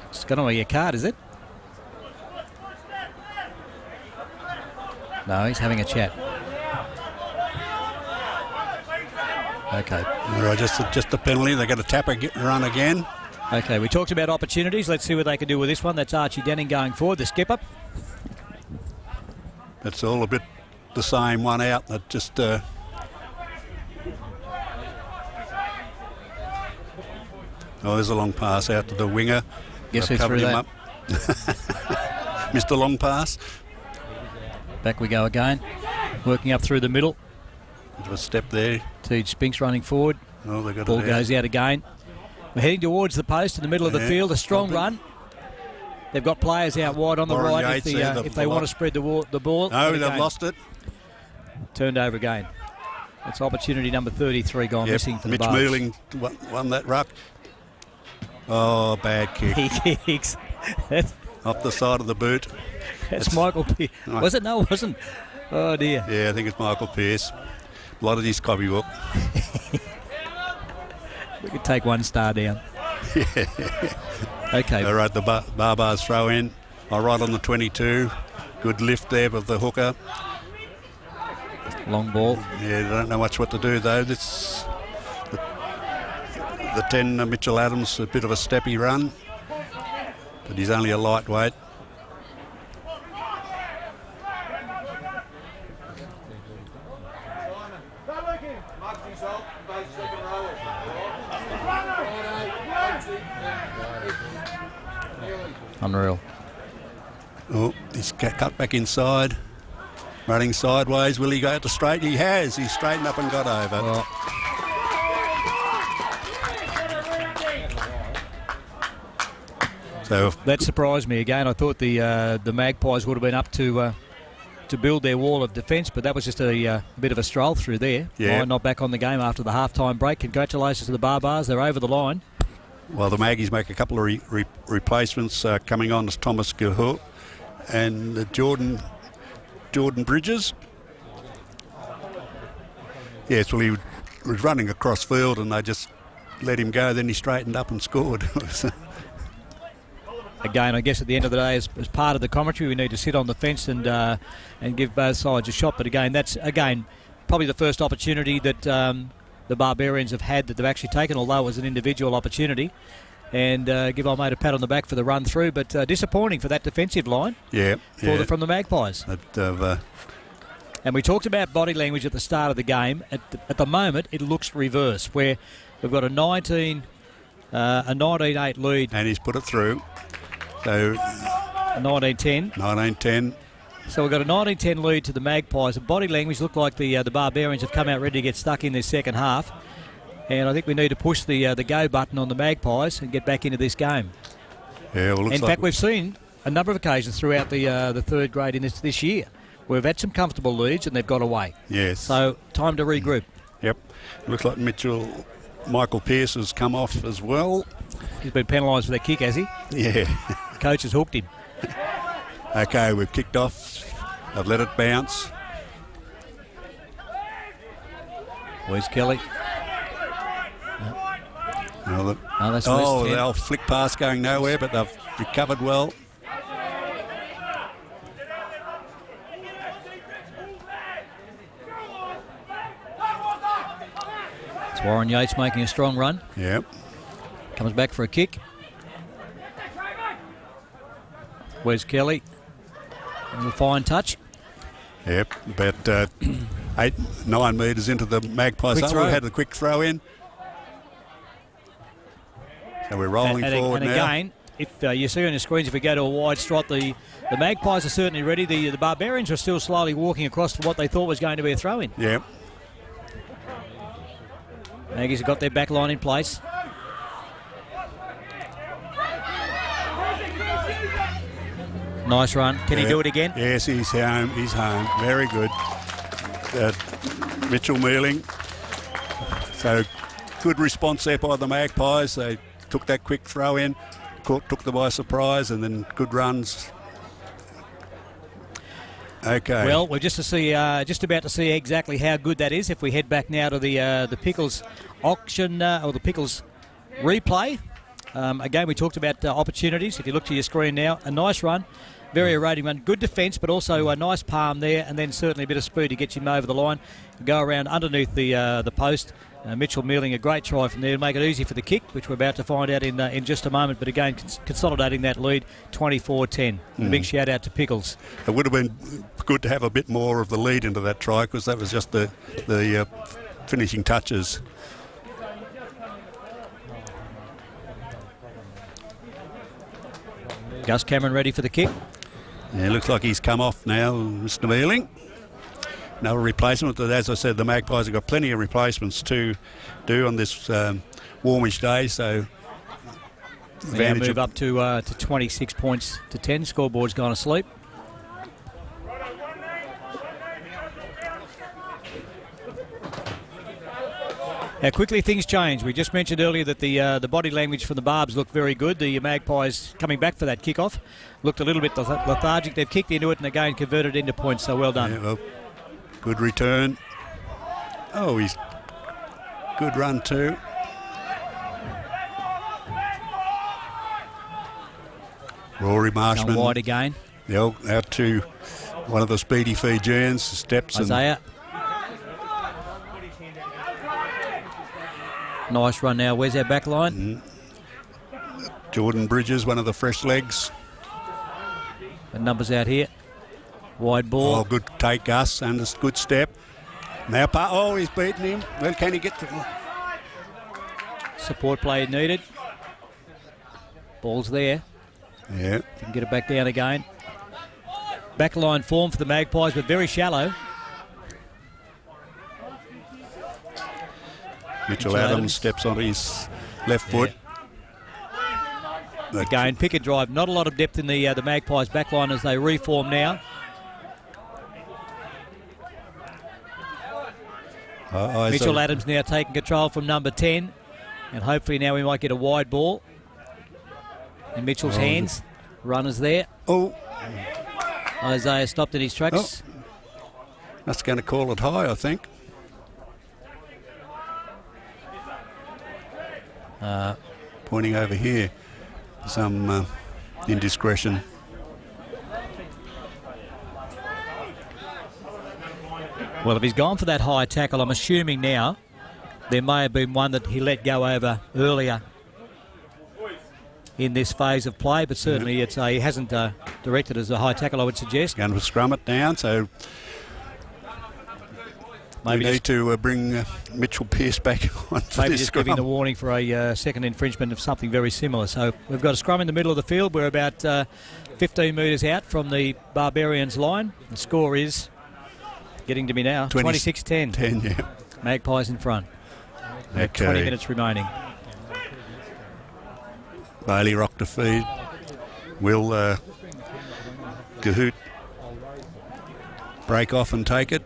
It's got on your card, is it? No, he's having a chat. Okay. All right, just the penalty. They got a tapper run again. Okay, we talked about opportunities. Let's see what they can do with this one. That's Archie Denning going forward, the skipper. It's all a bit the same, one out. That just oh, there's a long pass out to the winger. Guess who covered threw him that? up. Missed a long pass. Back we go again. Working up through the middle. Bit of a step there. Teej Spinks running forward. Oh, they got Ball it goes out again. We're heading towards the post in the middle of the field. A strong run. They've got players out wide on the Warren right Yates if they want to spread the ball. No, they've lost it. Turned over again. It's opportunity number 33 gone missing for Mitch the Barbs. Mooling won that ruck. Oh, bad kick. He kicks. Off the side of the boot. That's Michael Pearce. Was it? No, it wasn't. Oh, dear. Yeah, I think it's Michael Pearce. A lot of his copybook. We could take one star down. Okay. All right, the Barbars throw in. Right on the 22. Good lift there with the hooker. Long ball. Yeah, they don't know much what to do, though. This the 10, Mitchell Adams, a bit of a steppy run. But he's only a lightweight. Unreal. Oh, he's cut back inside. Running sideways. Will he go out to straight? He has. He's straightened up and got over. Well, so that surprised me again. I thought the Magpies would have been up to build their wall of defence, but that was just a bit of a stroll through there. Yeah. Line not back on the game after the half-time break. Congratulations to the Barbars. They're over the line. Well, the Maggies make a couple of replacements coming on as Thomas Gilhook and Jordan Bridges. Yes, well, he was running across field and they just let him go. Then he straightened up and scored. Again, I guess at the end of the day, as part of the commentary, we need to sit on the fence and give both sides a shot. But again, that's probably the first opportunity that the Barbarians have had that they've actually taken, although it was an individual opportunity. And give old mate a pat on the back for the run through, but disappointing for that defensive line. From the Magpies. And we talked about body language at the start of the game. At the moment, it looks reverse, where we've got a 19-8 lead. And he's put it through. So 19-10. 19-10. So we've got a 19-10 lead to the Magpies. The body language looked like the Barbarians have come out ready to get stuck in this second half. And I think we need to push the go button on the Magpies and get back into this game. Yeah, well, in fact, we've seen a number of occasions throughout the third grade in this year where we've had some comfortable leads and they've got away. Yes. So time to regroup. Yep. Looks like Michael Pearce has come off as well. He's been penalised for that kick, has he? Yeah. Coach has hooked him. Okay, we've kicked off. I've let it bounce. Where's Kelly? That's the old flick pass going nowhere, but they've recovered well. It's Warren Yates making a strong run. Yep. Comes back for a kick. Where's Kelly? And a fine touch. Yep, about 8-9 metres into the Magpies. We had the quick throw in. So we're rolling forward now. And again, if you see on your screens, if we go to a wide strike, the Magpies are certainly ready. The Barbarians are still slowly walking across to what they thought was going to be a throw-in. Yep. Maggies have got their back line in place. Nice run. Can he do it again? Yes, he's home. He's home. Very good. Mitchell Mealing. So good response there by the Magpies. They took that quick throw in, took them by surprise, and then good runs. Okay. Well, we're just about to see exactly how good that is. If we head back now to the Pickles auction or the Pickles replay. Again, we talked about opportunities. If you look to your screen now, a nice run. Very rating run. Good defence, but also a nice palm there, and then certainly a bit of speed to get him over the line. Go around underneath the post. Mitchell Mealing, a great try from there to make it easy for the kick, which we're about to find out in just a moment. But again, consolidating that lead, 24-10. A big shout out to Pickles. It would have been good to have a bit more of the lead into that try, because that was just the finishing touches. Gus Cameron ready for the kick. Yeah, looks like he's come off now, Mr. Mealing. Another replacement. As I said, the Magpies have got plenty of replacements to do on this warmish day. So now move up to 26 points to 10. Scoreboard's gone asleep. How quickly things change. We just mentioned earlier that the body language from the Barbs looked very good. The Magpies coming back for that kickoff looked a little bit lethargic. They've kicked into it and again converted into points, so well done. Yeah, well, good return. Oh, he's good run too. Rory Marshman. Wide again. Out to one of the speedy Fijians. Steps. Isaiah. Nice run now. Where's our back line? Jordan Bridges, one of the fresh legs. The numbers out here. Wide ball. Oh, good take, Gus, and a good step. Now, oh, he's beaten him. Well, can he get to... Support play needed. Ball's there. Yeah. Can get it back down again. Backline form for the Magpies, but very shallow. Mitchell Adams steps on his left foot. Again, pick and drive. Not a lot of depth in the Magpies backline as they reform now. Mitchell Adams now taking control from number 10. And hopefully now we might get a wide ball. In Mitchell's hands. Runners there. Oh. Isaiah stopped in his tracks. Oh. That's going to call it high, I think. Pointing over here. Some indiscretion. Well, if he's gone for that high tackle, I'm assuming now there may have been one that he let go over earlier in this phase of play, but certainly it's he hasn't directed as a high tackle, I would suggest. Going to scrum it down, so maybe we need to bring Mitchell Pearce back on for maybe this just scrum. giving the warning for a second infringement of something very similar. So we've got a scrum in the middle of the field. We're about 15 metres out from the Barbarians line. The score is getting to me now, 26-10. 10, yeah. Magpies in front. Okay. 20 minutes remaining. Bailey rocked to feed. Will Gahoot break off and take it?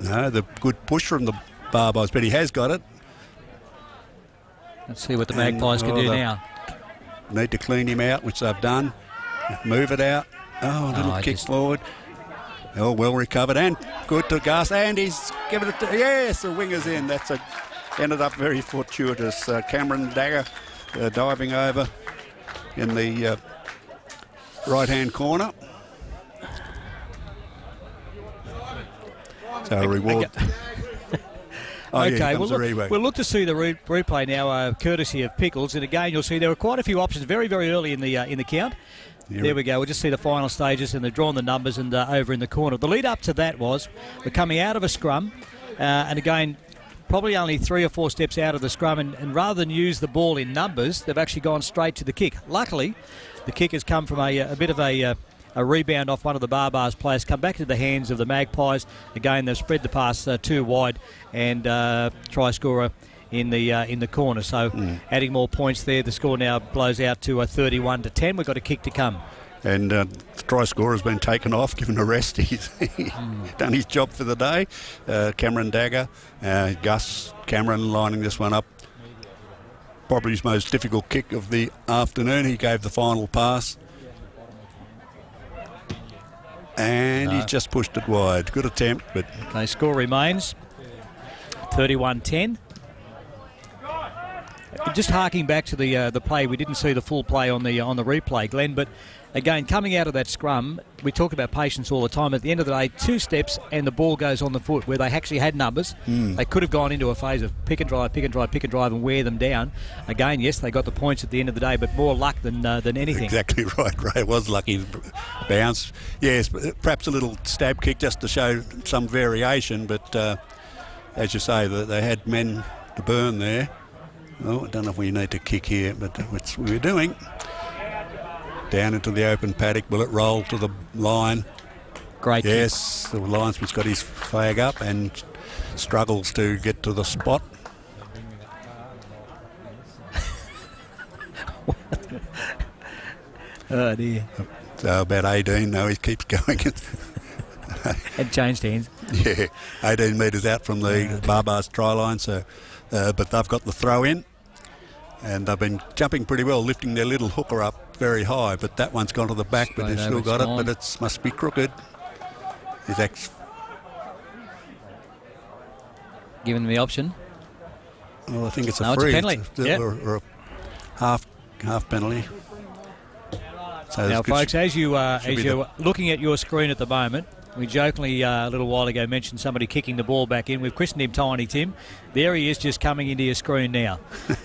No, the good push from the Barbars, but he has got it. Let's see what the Magpies can do now. Need to clean him out, which they've done. Move it out. Oh, a little kick forward. Oh, well recovered and good to Gus, and he's given it to, yes, the winger's in. That's ended up very fortuitous. Cameron Dagger diving over in the right-hand corner. So a reward. Okay, we'll look to see the replay now, courtesy of Pickles. And again, you'll see there were quite a few options very, very early in the count. There we go. We'll just see the final stages, and they've drawn the numbers and over in the corner. The lead up to that was we're coming out of a scrum, and again, probably only 3 or 4 steps out of the scrum, and rather than use the ball in numbers, they've actually gone straight to the kick. Luckily, the kick has come from a bit of a rebound off one of the Barbars players, come back to the hands of the Magpies. Again, they've spread the pass too wide, and try scorer in the corner. So adding more points there, the score now blows out to 31-10. We've got a kick to come. And the try scorer has been taken off, given a rest. He's done his job for the day. Cameron Dagger, Gus Cameron lining this one up. Probably his most difficult kick of the afternoon. He gave the final pass. And he's just pushed it wide. Good attempt, but... Okay, score remains 31-10. Just harking back to the play, we didn't see the full play on the replay, Glenn, but again, coming out of that scrum, we talk about patience all the time. At the end of the day, 2 steps and the ball goes on the foot, where they actually had numbers. They could have gone into a phase of pick and drive, and wear them down. Again, yes, they got the points at the end of the day, but more luck than anything. Exactly right, Ray. It was lucky bounce. Yes, perhaps a little stab kick just to show some variation, but as you say, they had men to burn there. Oh, I don't know if we need to kick here, but that's what we're doing. Down into the open paddock. Will it roll to the line? Great. Yes, the linesman's got his flag up and struggles to get to the spot. Oh, dear. So about 18, no, he keeps going. And changed hands. Yeah, 18 metres out from the Barbars try line, so... but they've got the throw in, and they've been jumping pretty well, lifting their little hooker up very high, but that one's gone to the back, but they've still got it, but it must be crooked. Given the option. Well, I think it's a free. It's a penalty. Or a half penalty. So now, folks, as you're looking at your screen at the moment, we jokingly a little while ago mentioned somebody kicking the ball back in. We've christened him Tiny Tim. There he is, just coming into your screen now.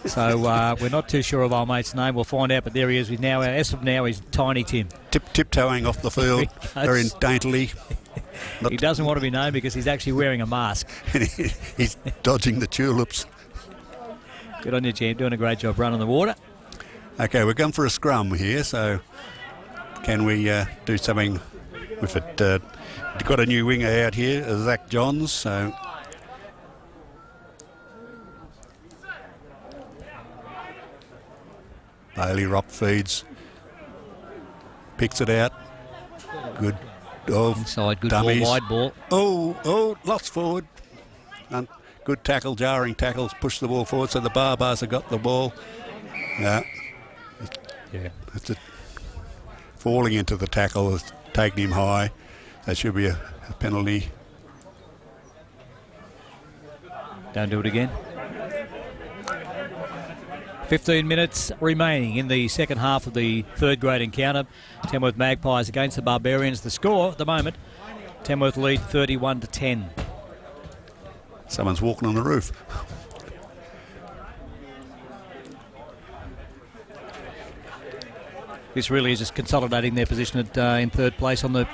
So we're not too sure of our mate's name. We'll find out, but there he is. As of now, he's Tiny Tim. Tiptoeing off the field very daintily. He doesn't want to be known because he's actually wearing a mask. He's dodging the tulips. Good on you, champ. Doing a great job running the water. Okay, we're going for a scrum here, so can we do something with it? We've got a new winger out here, Zach Johns, so... Bailey Rock feeds, picks it out. Good. Oh, inside, good dummies. ball, wide ball. Oh, lots forward. And good tackle, jarring tackles, push the ball forward, so the Barbars have got the ball. Yeah. It's falling into the tackle, has taken him high. That should be a penalty. Don't do it again. 15 minutes remaining in the second half of the third grade encounter. Tamworth Magpies against the Barbarians. The score at the moment, Tamworth lead 31-10. Someone's walking on the roof. This really is just consolidating their position at, in third place on the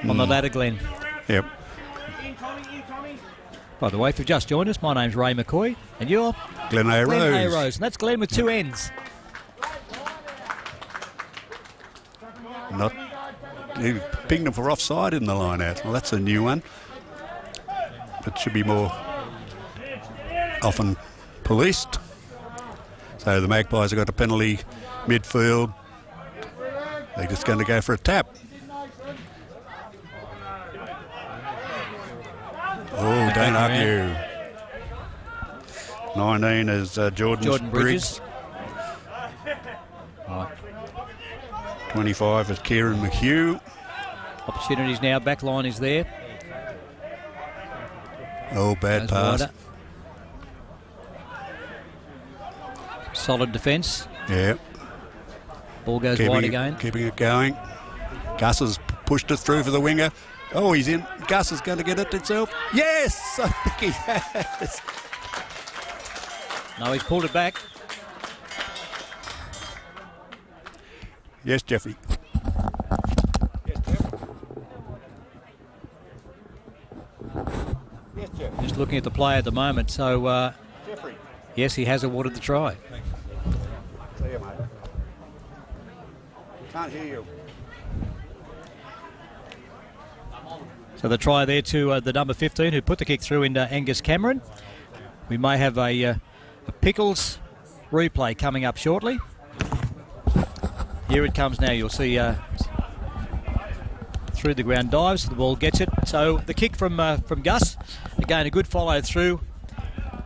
ladder, Glenn. Yep. By the way, if you've just joined us, my name's Ray McCoy, and you're Glenn A. Rose. And that's Glenn with two N's. He pinged him for offside in the line out. Well, that's a new one. It should be more often policed. So the Magpies have got a penalty midfield. They're just going to go for a tap. Oh, don't argue. 19 is Jordan Briggs. Right. 25 is Kieran McHugh. Opportunities now. Back line is there. Oh, bad pass. Wider. Solid defence. Yeah. Ball goes wide again. Keeping it going. Gus has pushed it through for the winger. Oh, he's in. Gus is going to get it himself. Yes, I think he has. No, he's pulled it back. Yes, Jeffrey. Just looking at the play at the moment. So, yes, he has awarded the try. See you, mate. Can't hear you. So the try there to the number 15 who put the kick through into Angus Cameron. We may have a Pickles replay coming up shortly. Here it comes now. You'll see through the ground dives. The ball gets it. So the kick from Gus. Again, a good follow through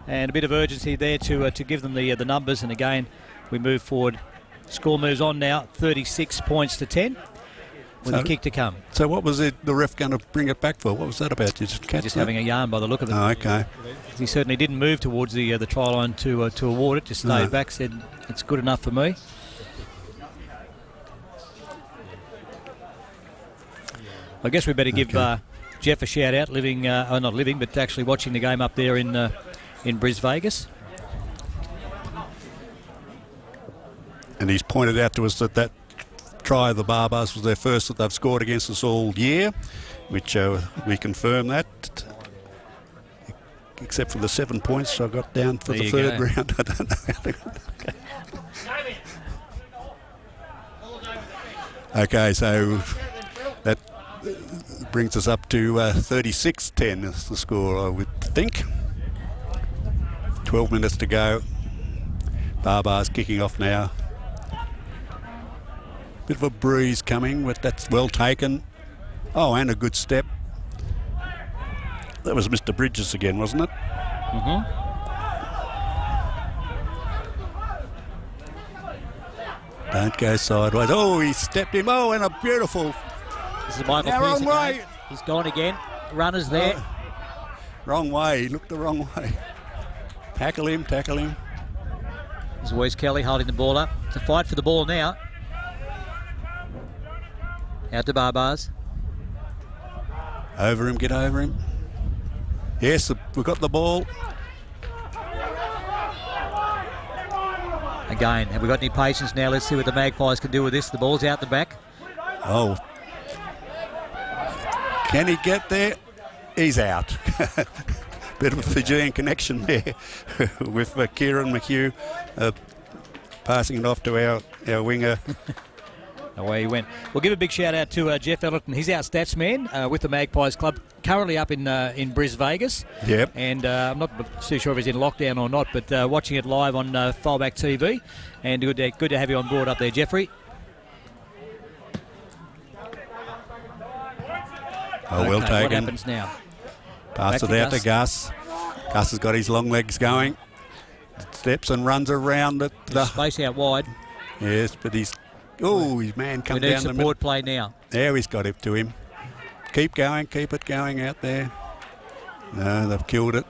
and a bit of urgency there to give them the numbers. And again, we move forward. Score moves on now, 36 points to 10. With a kick to come. So what was the ref going to bring it back for? What was that about? You just having a yarn by the look of it. Oh, okay. He certainly didn't move towards the try line to award it. Just stayed back, said it's good enough for me. I guess we better give Jeff a shout out, not living, but actually watching the game up there in Bris Vegas. And he's pointed out to us that try of the Barbars was their first that they've scored against us all year, which we confirm that, except for the 7 points I got down for the third round. I don't know how they got Okay, so that brings us up to 36-10 is the score, I would think. 12 minutes to go. Barbars kicking off now. Bit of a breeze coming, but that's well taken. Oh, and a good step. That was Mr. Bridges again, wasn't it? Mm-hmm. Don't go sideways. Oh, he stepped him. Oh, and a beautiful. This is Michael Wrong Pearce way. again. He's gone again. Runners there. Wrong way. He looked the wrong way. Tackle him. There's Wes Kelly holding the ball up. It's a fight for the ball now. Out to Barbars. Over him, get over him. Yes, we've got the ball. Again, have we got any patience now? Let's see what the Magpies can do with this. The ball's out the back. Oh. Can he get there? He's out. Bit of a Fijian connection there with Kieran McHugh passing it off to our winger. Away he went. We'll give a big shout out to Jeff Ellerton. He's our stats man with the Magpies Club, currently up in Bris Vegas. Yep. And I'm not too sure if he's in lockdown or not, but watching it live on Fileback TV. And good to have you on board up there, Jeffrey. Oh, well taken. What happens now? Pass it out to Gus. Gus has got his long legs going. Steps and runs around it. Space out wide. Yes, but his man come down the middle. We need support play now. There, he's got it to him. Keep going, keep it going out there. No, they've killed it.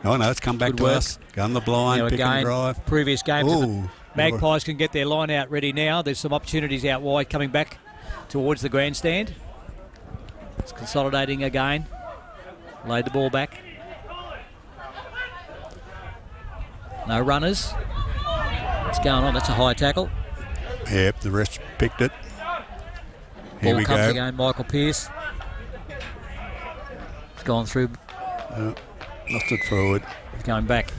Oh, no, it's come back to us. Gun the blind, pick and drive. Previous games, the Magpies can get their line out ready now. There's some opportunities out wide coming back towards the grandstand. It's consolidating again. Laid the ball back. No runners. What's going on? That's a high tackle. Yep, the rest picked it. Here Ball we comes go. again, Michael Pearce. It's gone through. Lost it forward. He's going back.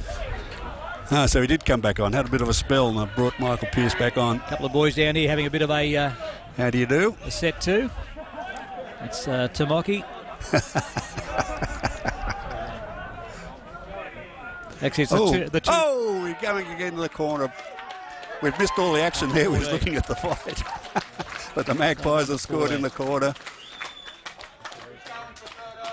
So he did come back on. Had a bit of a spell and I brought Michael Pearce back on. A couple of boys down here having a bit of a... How do you do? A set two. It's Tamaki. Actually, it's the two. Oh, we're going again to the corner. We've missed all the action there. We're looking at the fight. But the Magpies have scored in the corner.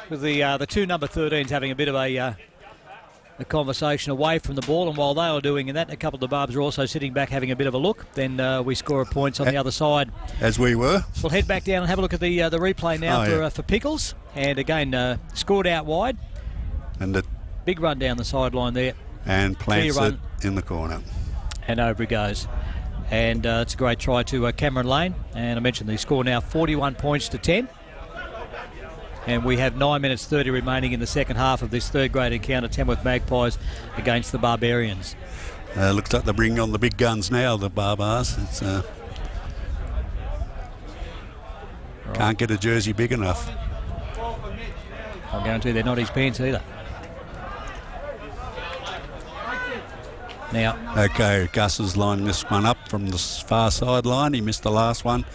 With the two number 13s having a bit of a conversation away from the ball, and while they were doing that, a couple of the Barbs are also sitting back having a bit of a look. Then we score points on the other side. As we were. We'll head back down and have a look at the replay now for Pickles. And again, scored out wide. And the big run down the sideline there. And plants it in the corner. And over he goes. And it's a great try to Cameron Lane. And I mentioned the score now 41 points to 10. And we have 9 minutes 30 remaining in the second half of this third grade encounter, Tamworth Magpies against the Barbarians. Looks like they're bringing on the big guns now, the Barbars. It's, can't get a jersey big enough. I'll guarantee they're not his pants either. Now. Okay, Gus is lining this one up from the far sideline. He missed the last one.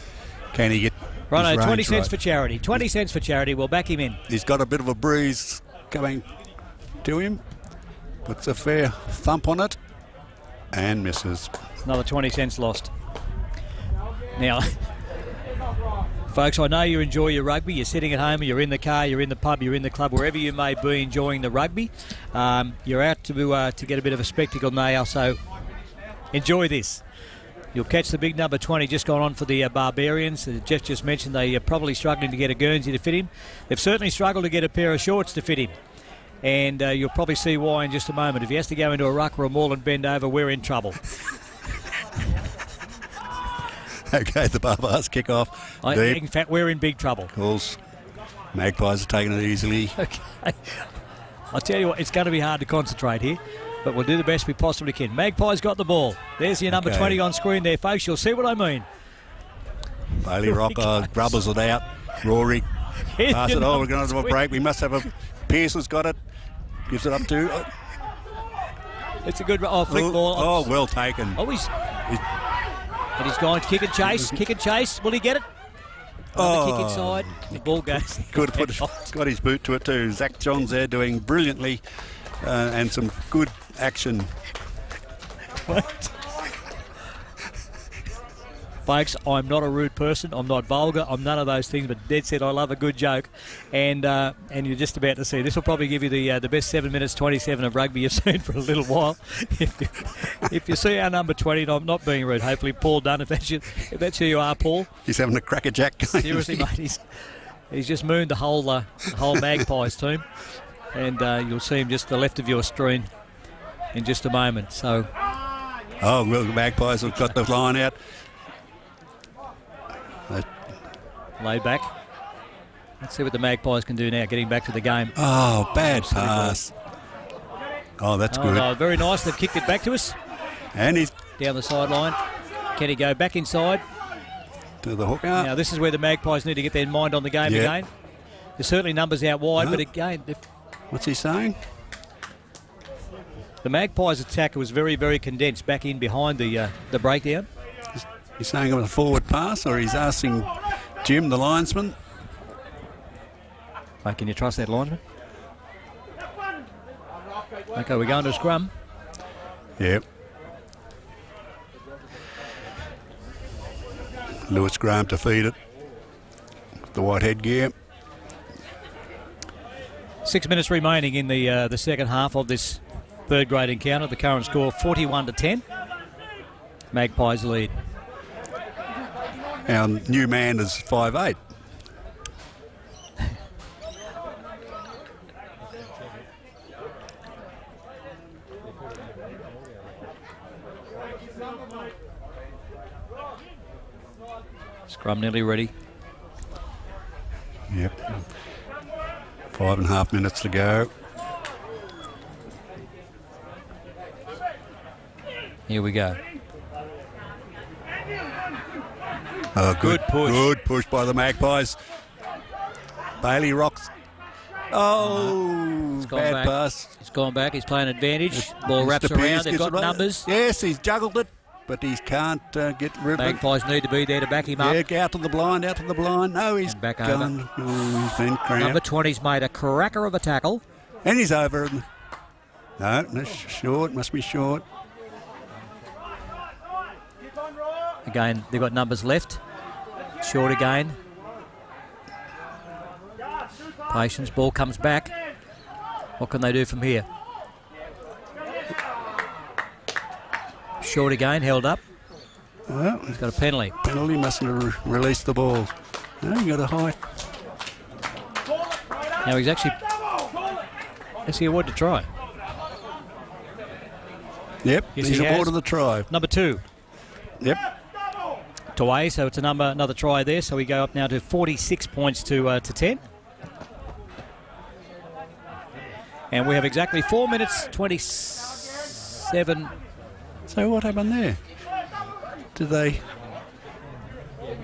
Can he get... Righto, 20 cents for charity. 20 cents for charity. We'll back him in. He's got a bit of a breeze coming to him. Puts a fair thump on it and misses. Another 20 cents lost. Now, folks, I know you enjoy your rugby. You're sitting at home, you're in the car, you're in the pub, you're in the club, wherever you may be enjoying the rugby. You're out to get a bit of a spectacle now, so enjoy this. You'll catch the big number 20 just gone on for the Barbarians. Jeff just mentioned they are probably struggling to get a Guernsey to fit him. They've certainly struggled to get a pair of shorts to fit him. And you'll probably see why in just a moment. If he has to go into a ruck or a maul and bend over, we're in trouble. Okay, the Barbars kick off. In fact, we're in big trouble. Of course, Magpies are taking it easily. Okay. I'll tell you what, it's going to be hard to concentrate here. But we'll do the best we possibly can. Magpies got the ball. There's your number 20 on screen there, folks. You'll see what I mean. Bailey Rocker rubbers it out. Rory pass it over. We're going to have a break. We must have a... Pearce has got it. Gives it up to... It's a good... flick ball. Oh, well taken. Oh, he's gone. Kick and chase. Kick and chase. Will he get it? Kick inside. The ball goes. Good. Got his boot to it too. Zach Johns there doing brilliantly. And some good action. What? Folks, I'm not a rude person. I'm not vulgar. I'm none of those things. But dead set, I love a good joke. And you're just about to see. This will probably give you the best 7 minutes 27 of rugby you've seen for a little while. If you see our number 20, and I'm not being rude. Hopefully, Paul Dunn. If that's who you are, Paul. He's having a crackerjack. Seriously, mate. He's just mooned the whole Magpies team. And you'll see him just to the left of your screen in just a moment. So, well, the Magpies have got the line out. Laid back. Let's see what the Magpies can do now, getting back to the game. Oh, bad pass. Oh, that's good. No, very nice. They've kicked it back to us. And he's down the sideline. Can he go back inside? to the hooker. Now, this is where the Magpies need to get their mind on the game again. There's certainly numbers out wide, but again... What's he saying? The Magpies' attack was very, very condensed back in behind the breakdown. He's saying it was a forward pass, or he's asking Jim, the linesman. Mate, can you trust that linesman? Okay, we're going to a scrum. Yep. Lewis Graham to feed it. The white headgear. 6 minutes remaining in the second half of this third grade encounter. The current score 41-10. Magpies lead. Our new man is 5'8". Scrum nearly ready. Yep. 5.5 minutes to go. Here we go. Oh, good push. Good push by the Magpies. Bailey rocks. Oh, bad back. pass. He's gone back. He's playing advantage. Ball wraps Mr. Pearce around. They've gets got it right. numbers. Yes, he's juggled it, but he can't get rid of it. Magpies need to be there to back him up. Yeah, out to the blind, out to the blind. No, he's back gone. over. Oh, he's been cramped. Number 20's made a cracker of a tackle. And he's over. No, that's short. Must be short. Again, they've got numbers left. Short again. Patience. Ball comes back. What can they do from here? Short again. Held up. Well, he's got a penalty. Penalty. Mustn't have released the ball. No, he got a high. Now he's actually... Is he awarded a try? Yep, Yes, he's he has. awarded the try. Number 2. Yep. Away, so it's another try there. So we go up now to 46 points to 10. And we have exactly 4 minutes 27. So what happened there? Did they...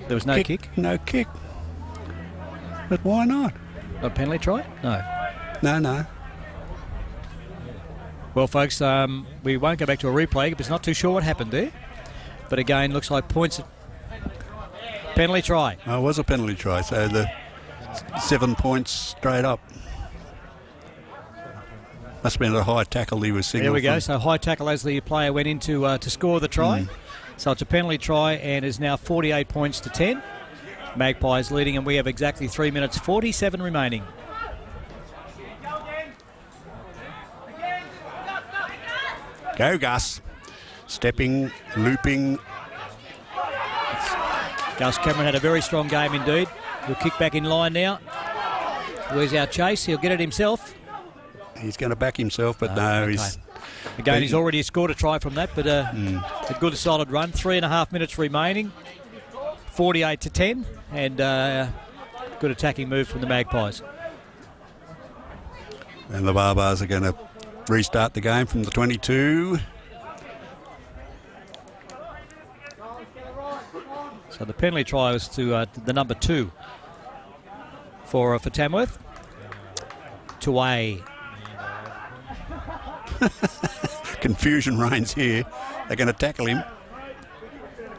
There was no kick? No kick. But why not? A penalty try? No. No. Well, folks, we won't go back to a replay because not too sure what happened there. But again, looks like points... Penalty try. Oh, it was a penalty try, so the 7 points straight up. Must have been a high tackle he was signaling. There we go. So high tackle as the player went in to score the try. So it's a penalty try and is now 48 points to 10. Magpies leading, and we have exactly 3 minutes 47 remaining. Go, Gus. Stepping, looping. Gus Cameron had a very strong game indeed. He'll kick back in line now. Where's our chase? He'll get it himself. He's going to back himself, but no, okay. He's already scored a try from that, but a good solid run. 3.5 minutes remaining. 48 to 10, and good attacking move from the Magpies. And the Barbars are going to restart the game from the 22. So the penalty try was to the number 2 for Tamworth. Tuay. Confusion reigns here. They're going to tackle him.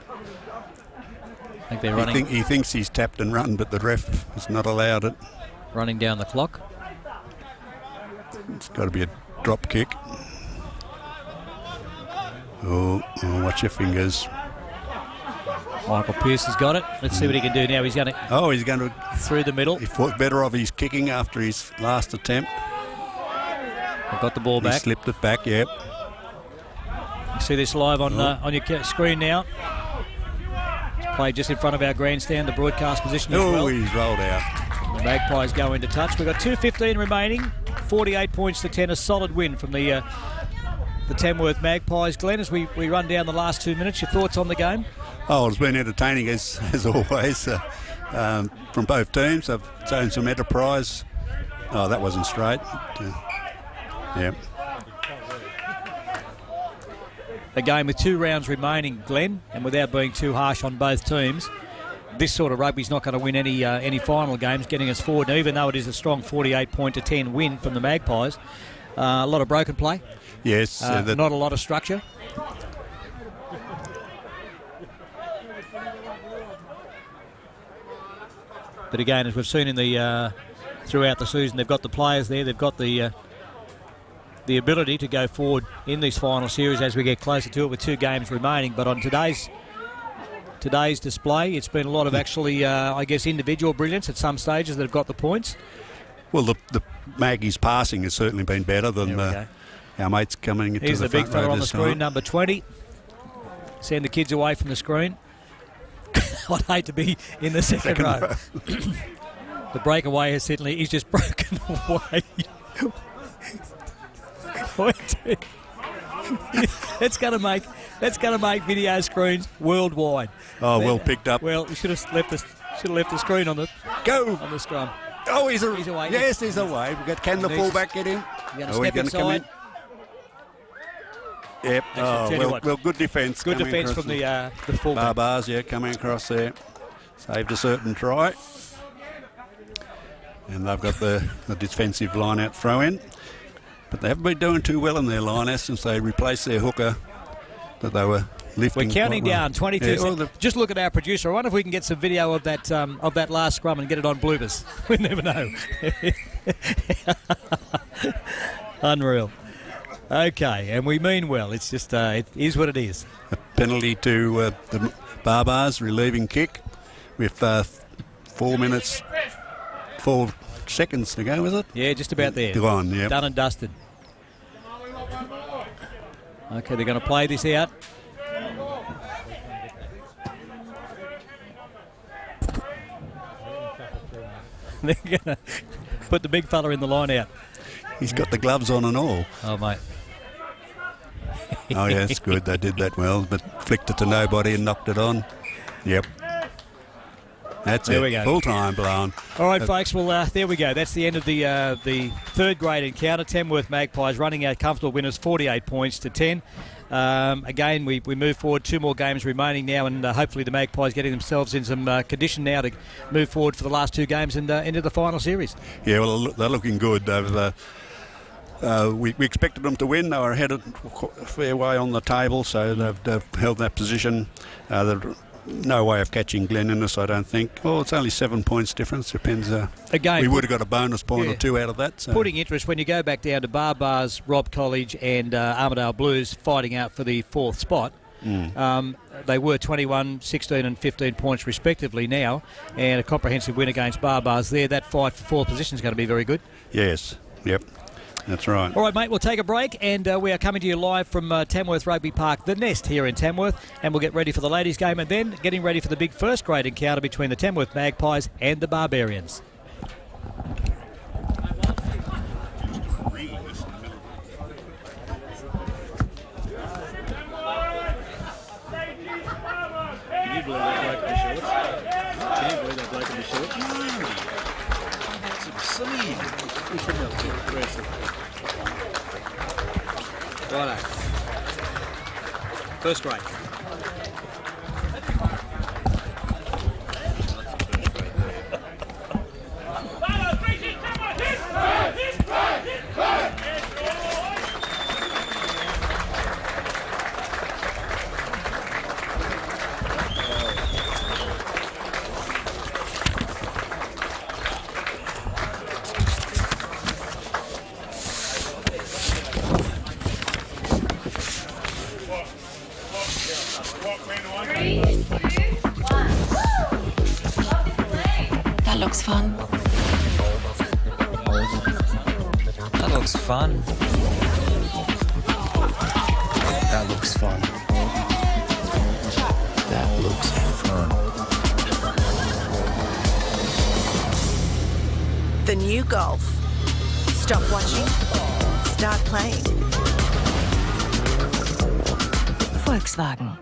I think they're running. He thinks he's tapped and run, but the ref has not allowed it. Running down the clock. It's got to be a drop kick. Oh, watch your fingers. Michael Pearce has got it. Let's see what he can do now. He's going to... he's going to... Through the middle. He thought better of his kicking after his last attempt. I've got the ball back. He slipped it back, yep. You see this live on your screen now. It's played just in front of our grandstand, the broadcast position as well. He's rolled out. The Magpies go into touch. We've got 2:15 remaining. 48 points to 10. A solid win from the Tamworth Magpies. Glenn, as we run down the last 2 minutes, your thoughts on the game? Oh, it's been entertaining as always from both teams. I've shown some enterprise. Oh, that wasn't straight. Yeah. A game with 2 rounds remaining, Glenn, and without being too harsh on both teams, this sort of rugby's not going to win any final games, getting us forward. Now, even though it is a strong 48-10 win from the Magpies, a lot of broken play. Yes. Not a lot of structure. But again, as we've seen in the throughout the season, they've got the players there. They've got the ability to go forward in this final series as we get closer to it with 2 games remaining. But on today's display, it's been a lot of actually, I guess, individual brilliance at some stages that have got the points. Well, the Maggies' passing has certainly been better than our mates coming into the front. Here's the big fella on the screen, number 20. Send the kids away from the screen. I'd hate to be in the second row. The breakaway has certainly, he's just broken away. That's going to make video screens worldwide. Oh, well picked up. Well, we should have left the screen on the scrum. Oh, he's away. Yes, he's Yes. away. Can the fullback get him? You're going to step inside. Yep. Well, good defence. Good defence from the fullback. Barbars, coming across there. Saved a certain try. And they've got the defensive line-out throw-in. But they haven't been doing too well in their line-out since they replaced their hooker that they were lifting. We're counting down, 22 seconds. Just look at our producer. I wonder if we can get some video of that last scrum and get it on bloopers. We never know. Unreal. Okay, and we mean well. It's just, it is what it is. A penalty to the Barbars, relieving kick with 4 minutes, 4 seconds to go, is it? Yeah, just about there. Gone, yeah. Done and dusted. Okay, they're going to play this out. They're going to put the big fella in the line out. He's got the gloves on and all. Oh, mate. Oh, yeah, it's good. They did that well, but flicked it to nobody and knocked it on. Yep. That's there it. We go. Full time blown. All right, folks. Well, there we go. That's the end of the third grade encounter. Tamworth Magpies running out comfortable winners, 48 points to 10. Again, we move forward. 2 more games remaining now, and hopefully the Magpies getting themselves in some condition now to move forward for the last 2 games and into the final series. Yeah, well, they're looking good. We expected them to win. They were ahead a fair way on the table, so they've held that position. There's no way of catching Glen in this, I don't think. Well, it's only 7 points difference. Depends. Again, we would have got a bonus point or 2 out of that. So. Putting interest when you go back down to Barbars, Robb College and Armidale Blues fighting out for the 4th spot. They were 21, 16 and 15 points respectively now, and a comprehensive win against Barbars there. That fight for 4th position is going to be very good. Yes, yep. That's right. All right, mate, we'll take a break, and we are coming to you live from Tamworth Rugby Park, the Nest here in Tamworth, and we'll get ready for the ladies' game and then getting ready for the big first grade encounter between the Tamworth Magpies and the Barbarians. Can you believe that bloke in the shorts? Can you believe that bloke in the shorts? It's obscene. We shouldn't have too aggressive. Righto. First grade. That looks fun. That looks fun. That looks fun. That looks fun. The new Golf. Stop watching. Start playing. Volkswagen.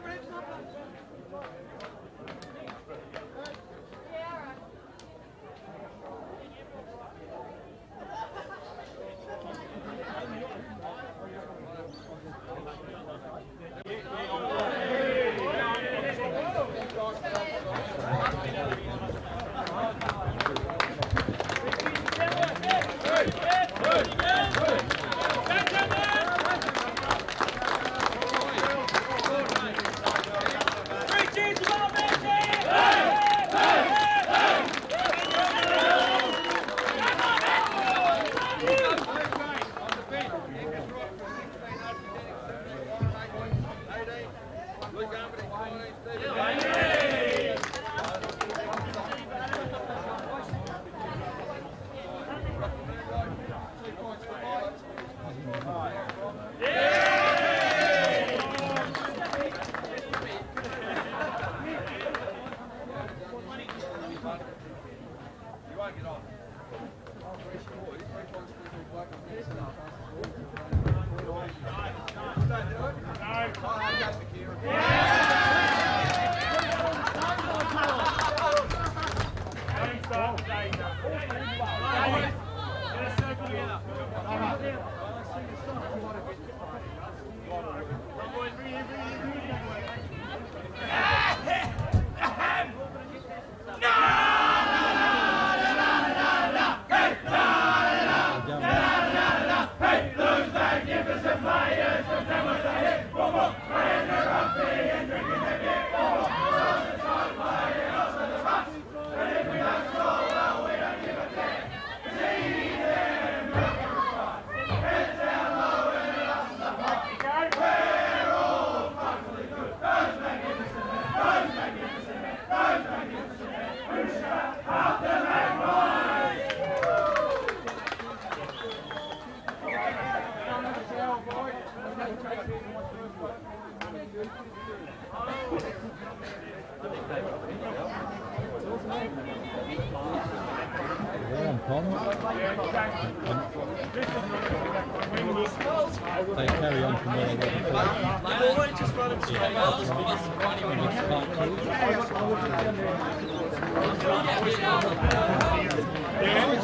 They carry on from where they were before. Just run them straight up.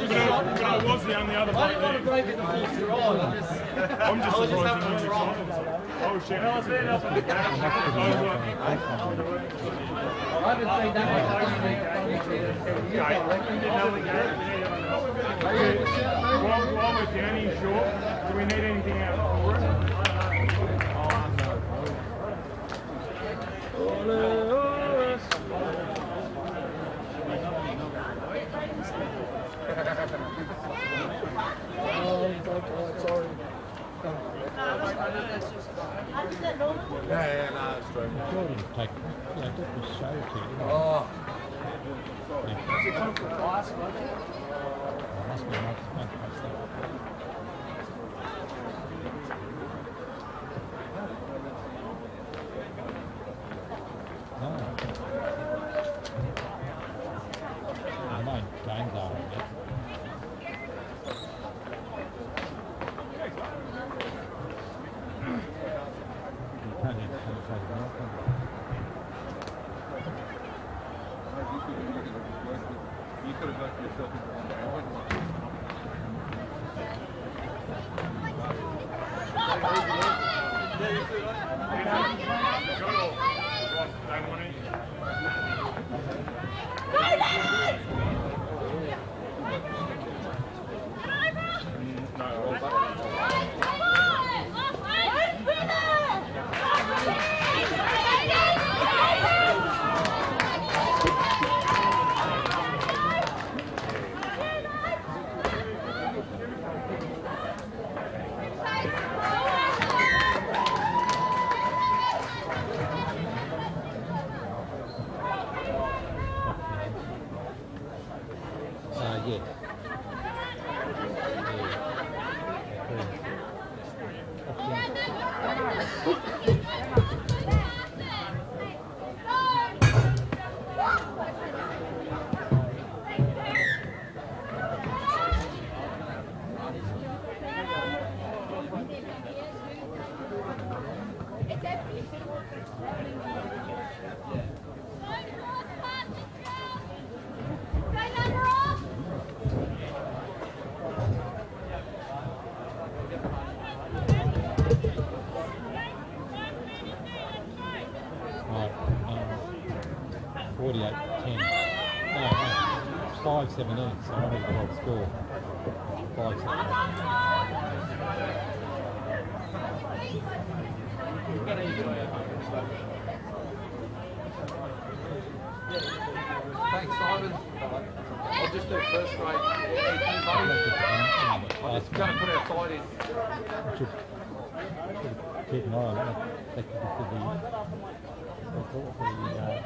Yeah, but I was the only other bloke there. I'm just surprised no one's excited. Oh shit. I was there up at the gate. I haven't seen that one. While we're down here short, do we need anything out for it? Sorry. Yeah, no, it's true. Jordan take, took the show to you. Oh. Yeah. Must be nice stuff. No. The main games are, I guess. You could have got yourself into So I need to hold score. 5-17. Thanks, Simon. I'll just do first grade. I'm just going to put our side in. I should keep an eye on that. That could be for the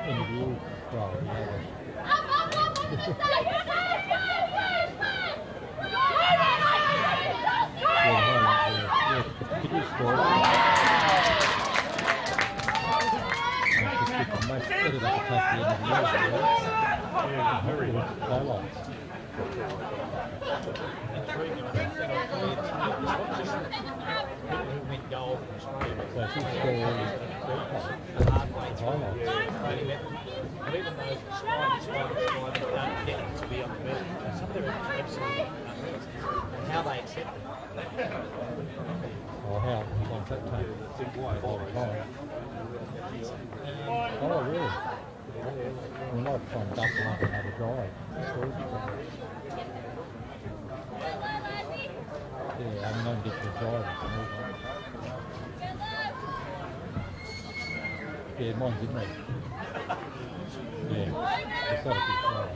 interview role. So she's still But even those spider don't get to be on the bed. Some of them are absolutely and how they accept it. Oh, how long's that take? Oh, really? We might try and dump them up and have a drive. Yeah, I mean, I can get to a drive. Yeah, mine didn't it? Yeah, it's not a big drive.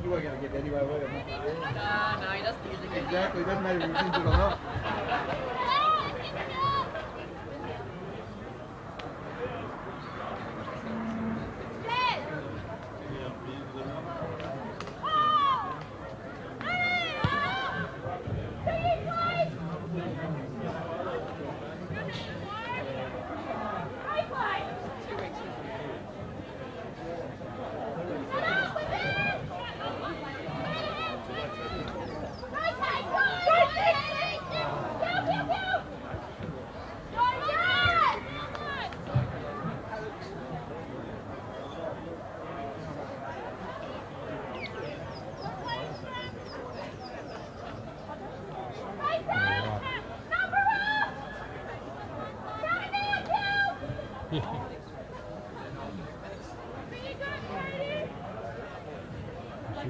You weren't going to get anywhere, were you? No, he doesn't usually get Exactly, doesn't matter if he's injured or not. She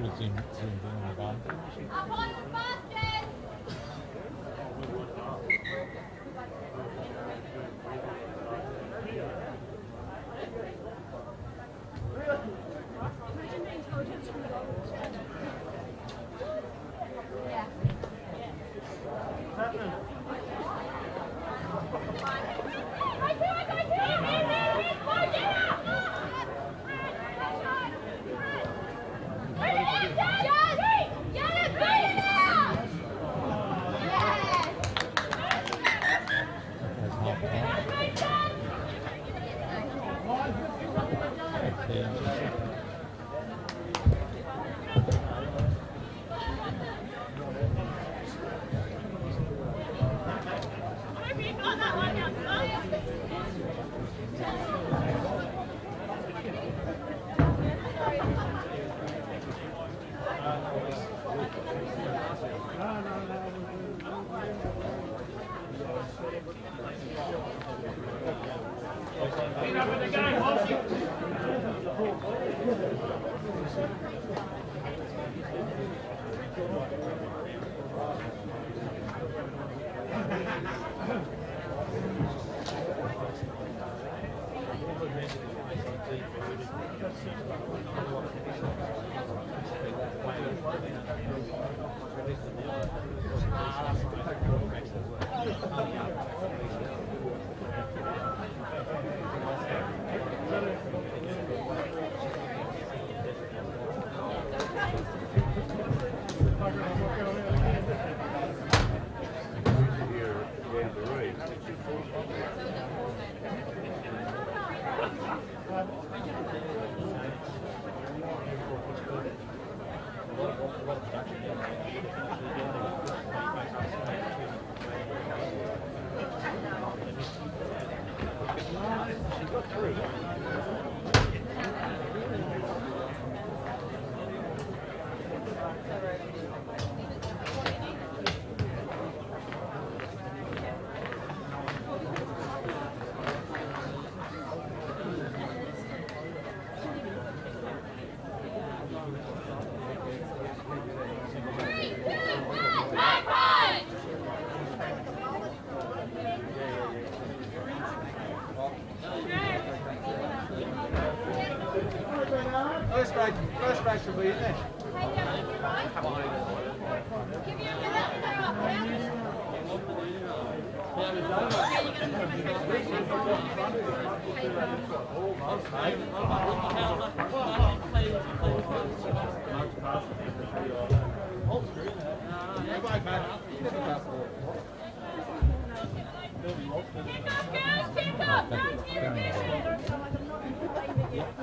was in the bum. Up on the basket! First race will be in there. Yeah.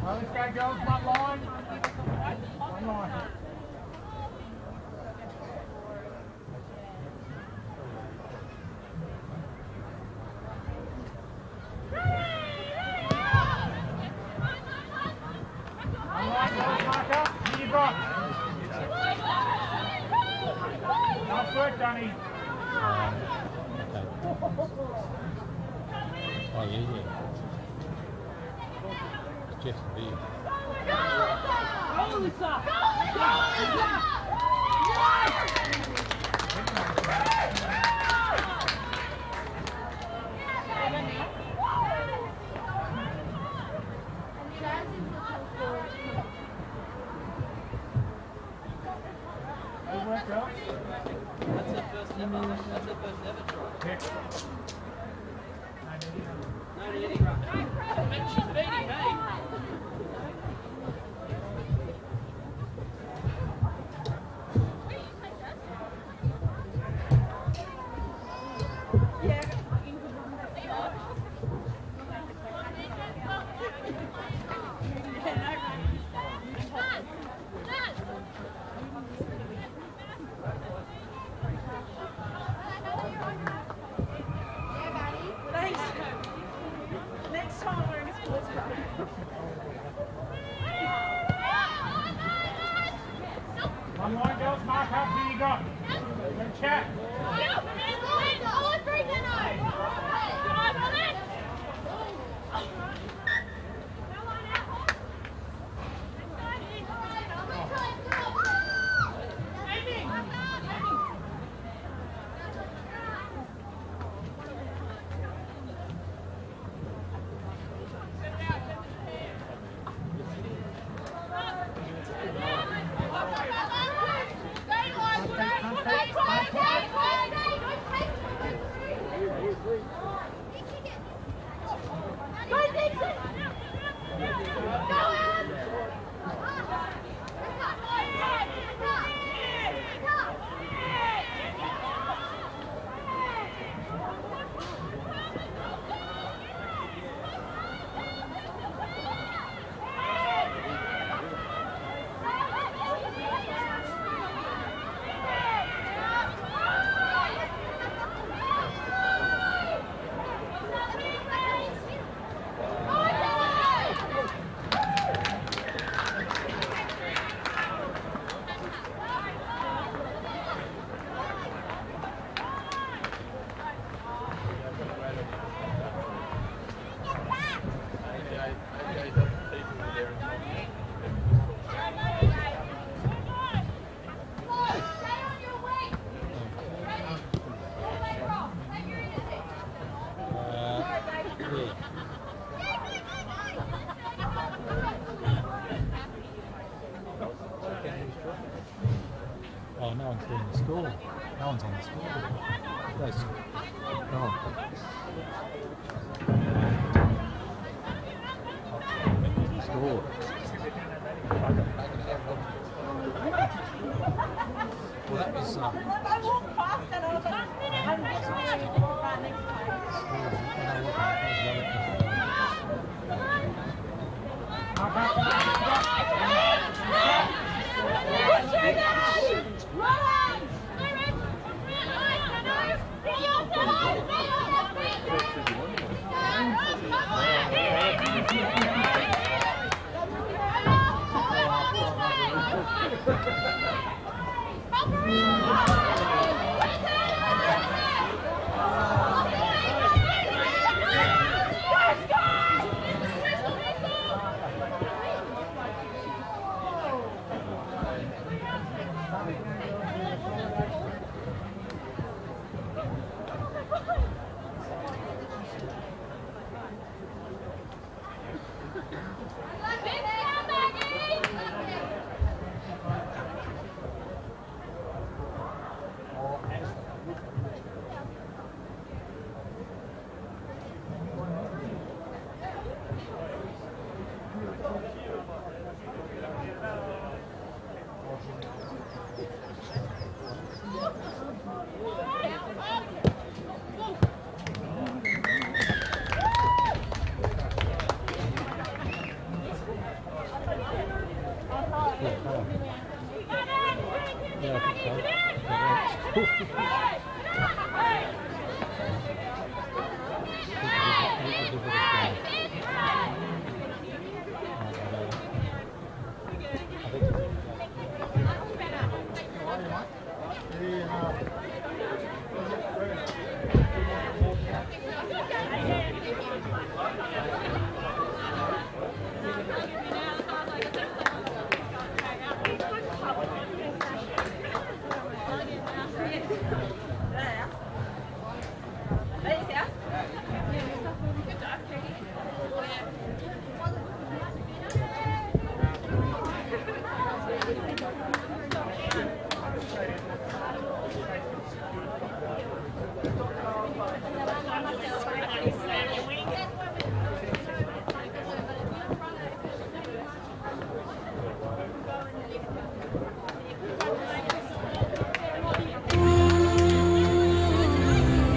Well, this guy goes one line. One line. Nice work, Danny. Oh, yeah. It's just a bit. Go, Lisa! Good work, girls. That's her first ever try. She's beating me. Thanks. Next time we're in a sports car. Score. Well, that was.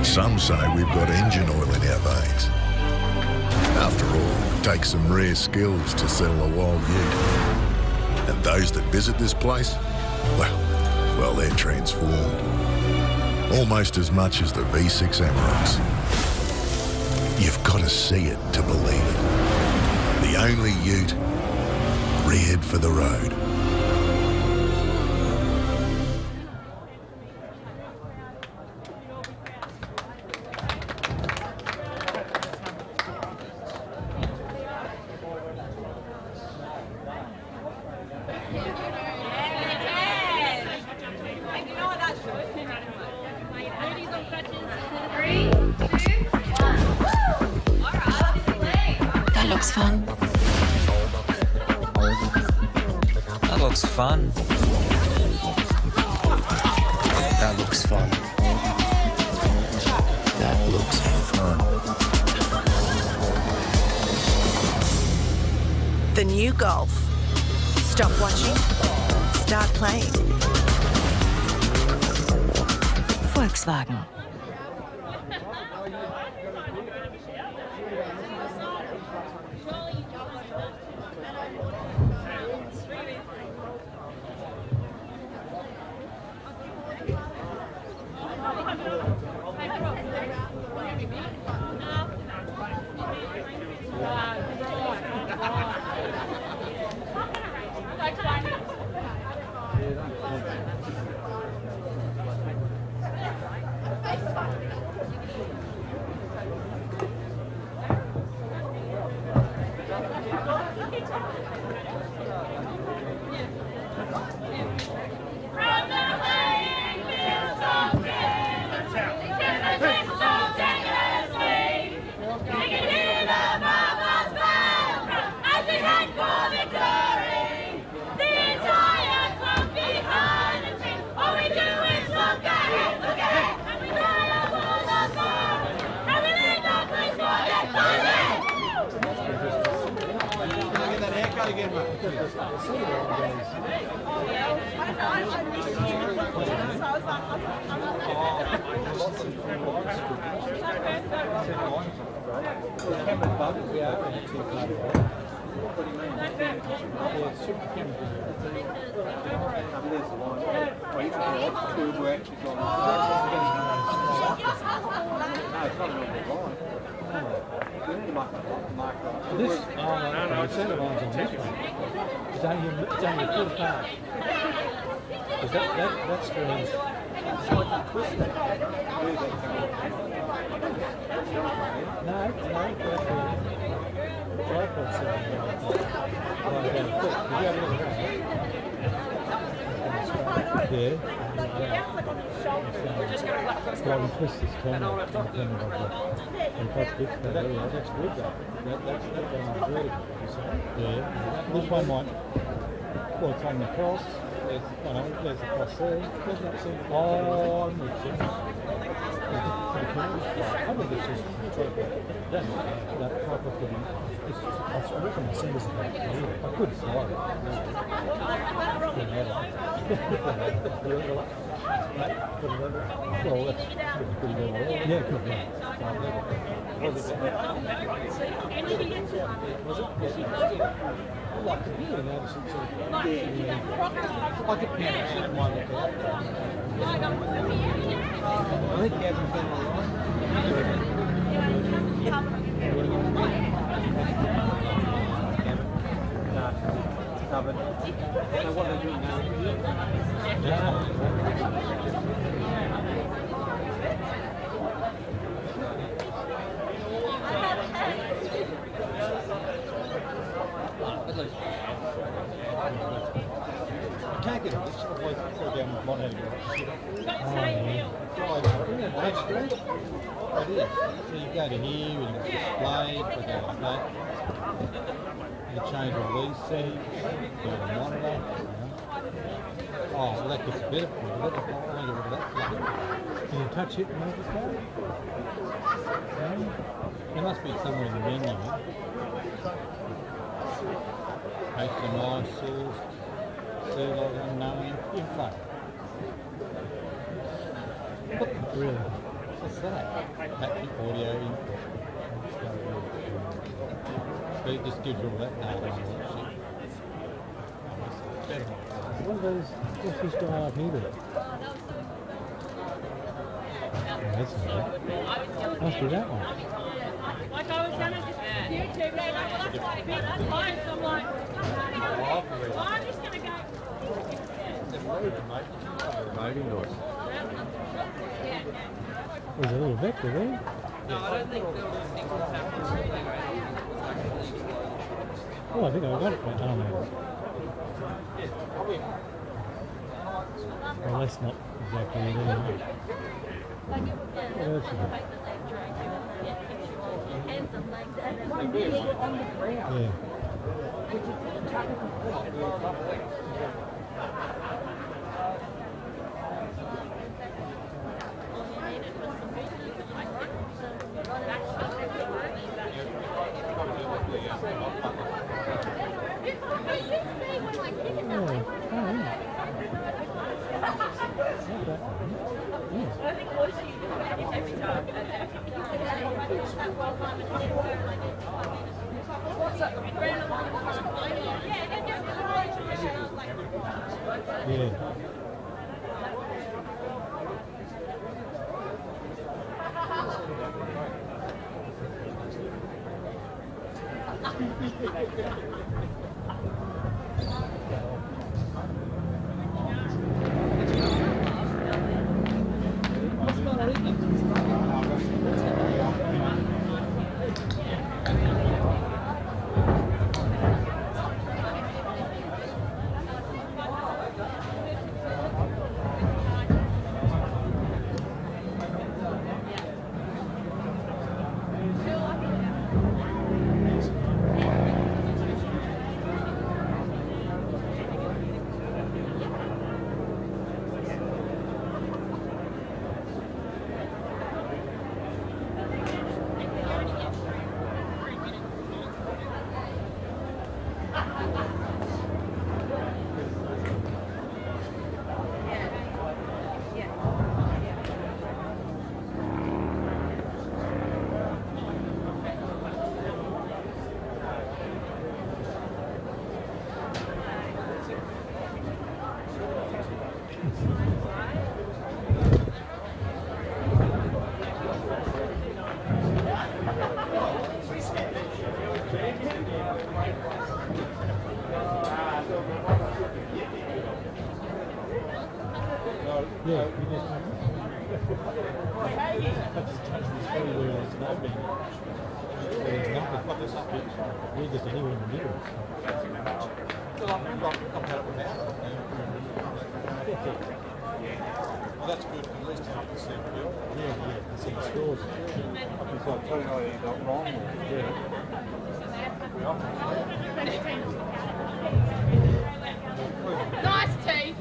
Some say we've got engine oil in our veins. After all, it takes some rare skills to settle a wild ute. And those that visit this place, well, they're transformed. Almost as much as the V6 Amaroks. You've got to see it to believe it. The only ute reared for the road. That looks fun. That looks fun. That looks fun. That looks fun. The new Golf. Stop watching. Start playing. Volkswagen. again, mate. This, the centre line's on this one. It's only a foot apart. Because that screen's slightly twisted. No, tripod's about a foot. Did you have a look at that? Yeah. Well, we twist this camera. That's good. That's good though. That's vertical. Yeah. This one might. Well, it's on the cross. There's the cross there. There's that thing. Oh, I'm with you. I think it's just that tripod could be. I reckon the centre's about here. I could slide it. Well, that's pretty good. Yeah, it could be. Was it? Like the beer, now it's like a beer. I think Gavin's been all right. Covered. So what are they doing now? Can't get it. It's sort of like down the bottom. That's great. It is. So you go to here and display, we go like that. You change all these settings, go to the monitor. Oh, well that gets better for you. Let the bottom get rid of that plug. Can you touch it and make it go? There must be somewhere in the menu. HDMI source, serial unknown, info. Really? What's that? Haptic audio input. But it just gives you all that data and all that shit. What are those? What's this guy up here doing? Oh, that's not it. Must be that one. Like I was going to just YouTube, that's like a bit close. I'm like, I'm just going to go. Remoting noise. There's a little vector there. No, I don't think there was things happening. Oh, I think I got it. Oh, no. Well, that's not exactly it anyway. What else is it? Yeah. We're just anywhere in the middle. Well, that's good. At least you can see the bill. Yeah, see the scores. It's like telling you you got wrong. Nice tea.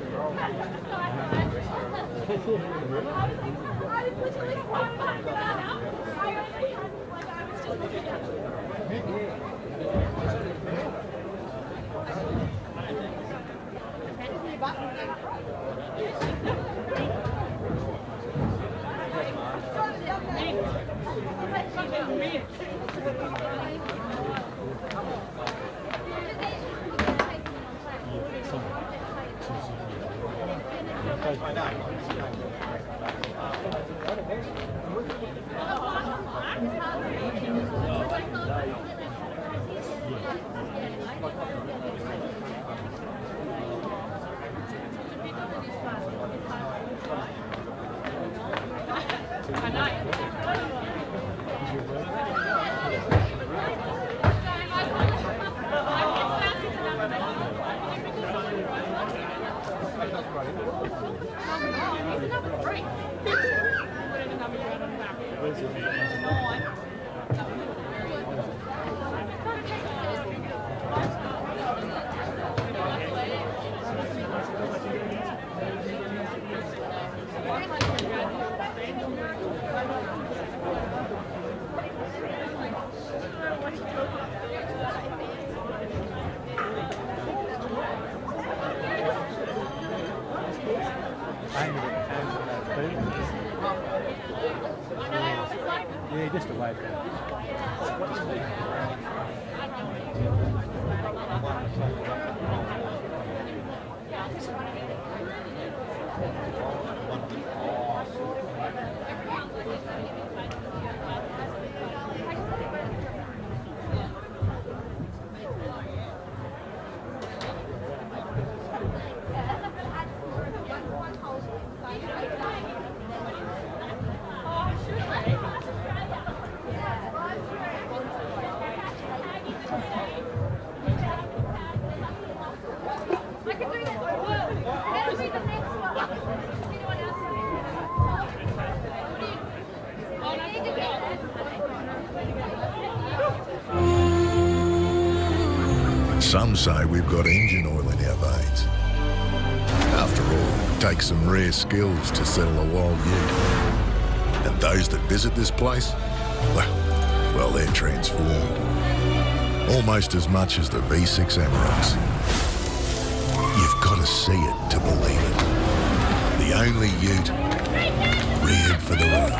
Yeah, just away from Some say we've got engine oil in our veins. After all, it takes some rare skills to settle a wild ute. And those that visit this place, well, they're transformed. Almost as much as the V6 Amaroks. You've got to see it to believe it. The only ute reared for the road.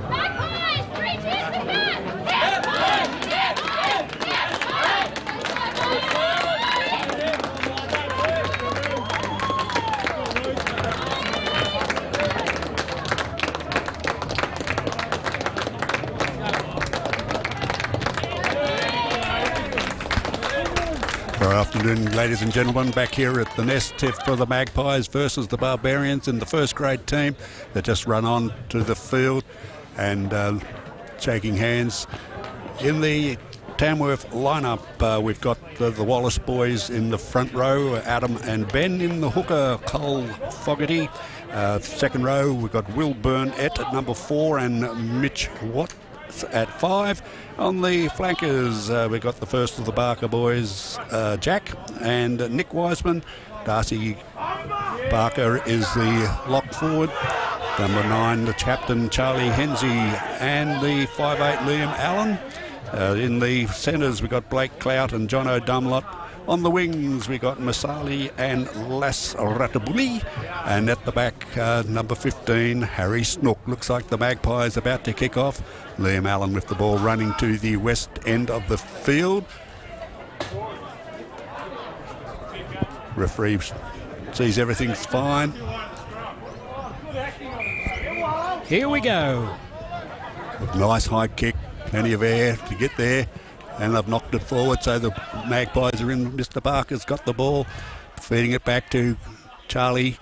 Magpies, 3 cheers to them! Good afternoon, ladies and gentlemen. Back here at the Nest for the Magpies versus the Barbarians in the first grade team. They just run on to the field and shaking hands. In the Tamworth lineup, we've got the Wallace boys in the front row, Adam and Ben in the hooker, Cole Fogarty. Second row, we've got Will Burnett at number 4 and Mitch Watt at 5. On the flankers, we've got the first of the Barker boys, Jack and Nick Wiseman. Darcy Barker is the lock forward. Number 9, the captain, Charlie Henzy, and the 5'8", Liam Allen. In the centres, we've got Blake Clout and John O'Dumlott. On the wings, we got Masali and Las Ratabuli. And at the back, number 15, Harry Snook. Looks like the Magpies about to kick off. Liam Allen with the ball running to the west end of the field. Referee sees everything's fine. Here we go. Nice high kick, plenty of air to get there. And they've knocked it forward, so the Magpies are in. Mr. Barker's got the ball, feeding it back to Charlie.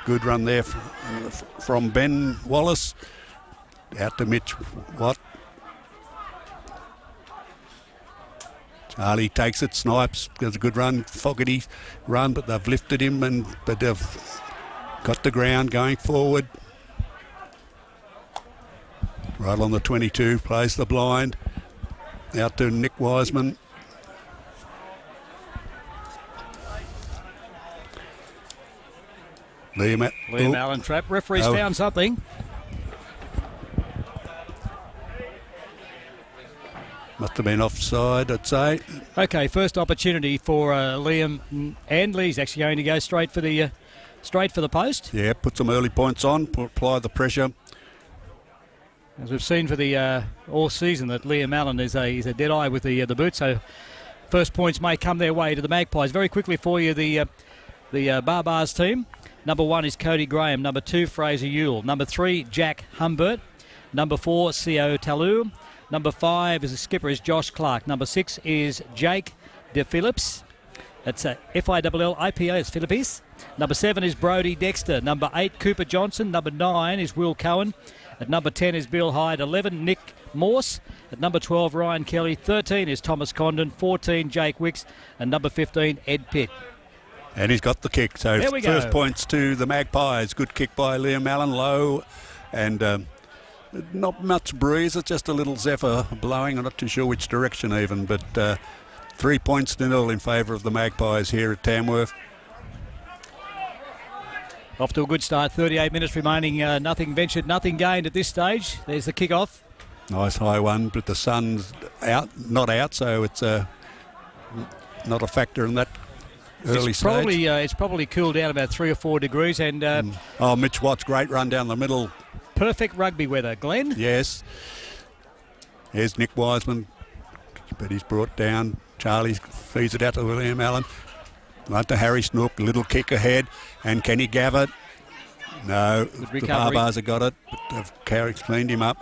Good run there from Ben Wallace. Out to Mitch Watt. Charlie takes it, snipes, does a good run, Fogarty run, but they've lifted him, but they've got the ground going forward. Right on the 22, plays the blind. Out to Nick Wiseman. Liam Allen trap. Referee's found something. Must have been offside, I'd say. Okay, first opportunity for Liam Andley. He's actually going to go straight for the post. Yeah, put some early points on, apply the pressure. As we've seen for the all season, that Liam Allen is a dead eye with the boot, so first points may come their way to the Magpies. Very quickly for you, the Barbars team. Number 1 is Cody Graham. Number 2, Fraser Yule. Number 3, Jack Humbert. Number 4, Co Talou. Number 5 is the skipper is Josh Clark. Number 6 is Jake De Phillips. That's F-I-L-L-I-P-O, it's Philippines. Number 7 is Brodie Dexter. Number 8, Cooper Johnson. Number 9 is Will Cohen. At number 10 is Bill Hyde. 11, Nick Morse. At number 12, Ryan Kelly. 13 is Thomas Condon. 14, Jake Wicks. And number 15, Ed Pitt. And he's got the kick. So first points to the Magpies. Good kick by Liam Allen, low. And not much breeze. It's just a little zephyr blowing. I'm not too sure which direction even. But 3 points to 0 in favour of the Magpies here at Tamworth. Off to a good start, 38 minutes remaining, nothing ventured, nothing gained at this stage. There's the kick-off. Nice high one, but the sun's not out, so it's not a factor in that early stage. It's probably cooled down about 3 or 4 degrees. And Mitch Watt's great run down the middle. Perfect rugby weather, Glenn. Yes. Here's Nick Wiseman, but he's brought down. Charlie feeds it out to William Allen. Right to Harry Snook, little kick ahead, and Kenny Gavitt. No, the Barbars have got it, but they've cleaned him up.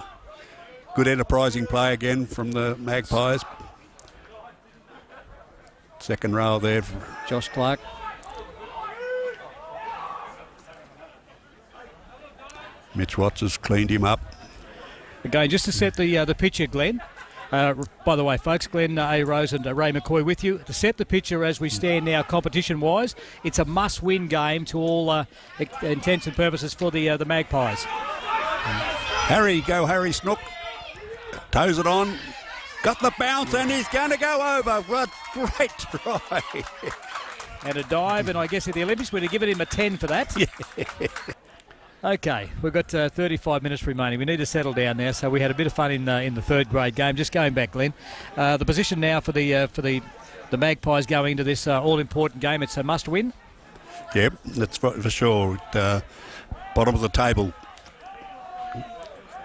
Good enterprising play again from the Magpies. Second row there for Josh Clark. Mitch Watts has cleaned him up. Again, just to set the picture, Glenn. By the way, folks, Glenn A. Rose and Ray McCoy with you. To set the picture as we stand now, competition-wise, it's a must-win game to all intents and purposes for the Magpies. Harry Snook. Toes it on. Got the bounce, and he's going to go over. What great try. And a dive, and I guess at the Olympics we'd have given him a 10 for that. Yeah. Okay, we've got 35 minutes remaining. We need to settle down now. So we had a bit of fun in the third grade game. Just going back, Glenn. The position now for the Magpies going into this all-important game. It's a must-win. Yep, that's for sure. Bottom of the table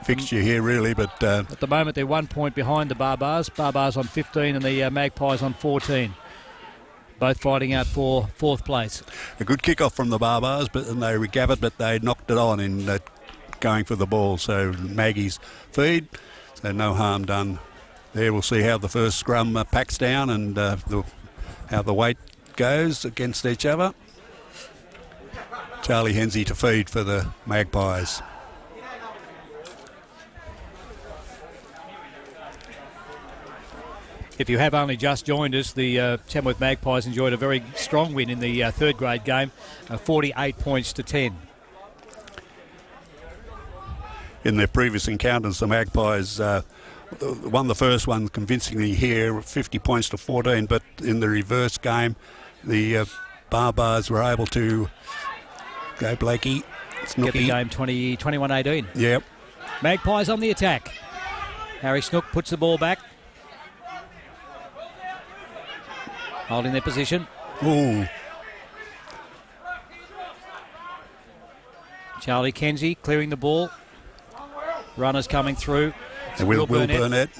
fixture here, really. But at the moment, they're 1 point behind the Barbars. Barbars on 15 and the Magpies on 14. Both fighting out for fourth place. A good kick-off from the Barbars, and they recovered, but they knocked it on in going for the ball. So Maggie's feed, so no harm done. There we'll see how the first scrum packs down and how the weight goes against each other. Charlie Hensey to feed for the Magpies. If you have only just joined us, the Tamworth Magpies enjoyed a very strong win in the third grade game, 48 points to 10. In their previous encounters, the Magpies won the first one convincingly here, 50 points to 14, but in the reverse game, the Barbars were able to go Blakey. Get the game 21-18. Yep. Magpies on the attack. Harry Snook puts the ball back. Holding their position. Ooh. Charlie Kenzie clearing the ball. Runners coming through. It's And Will Burnett.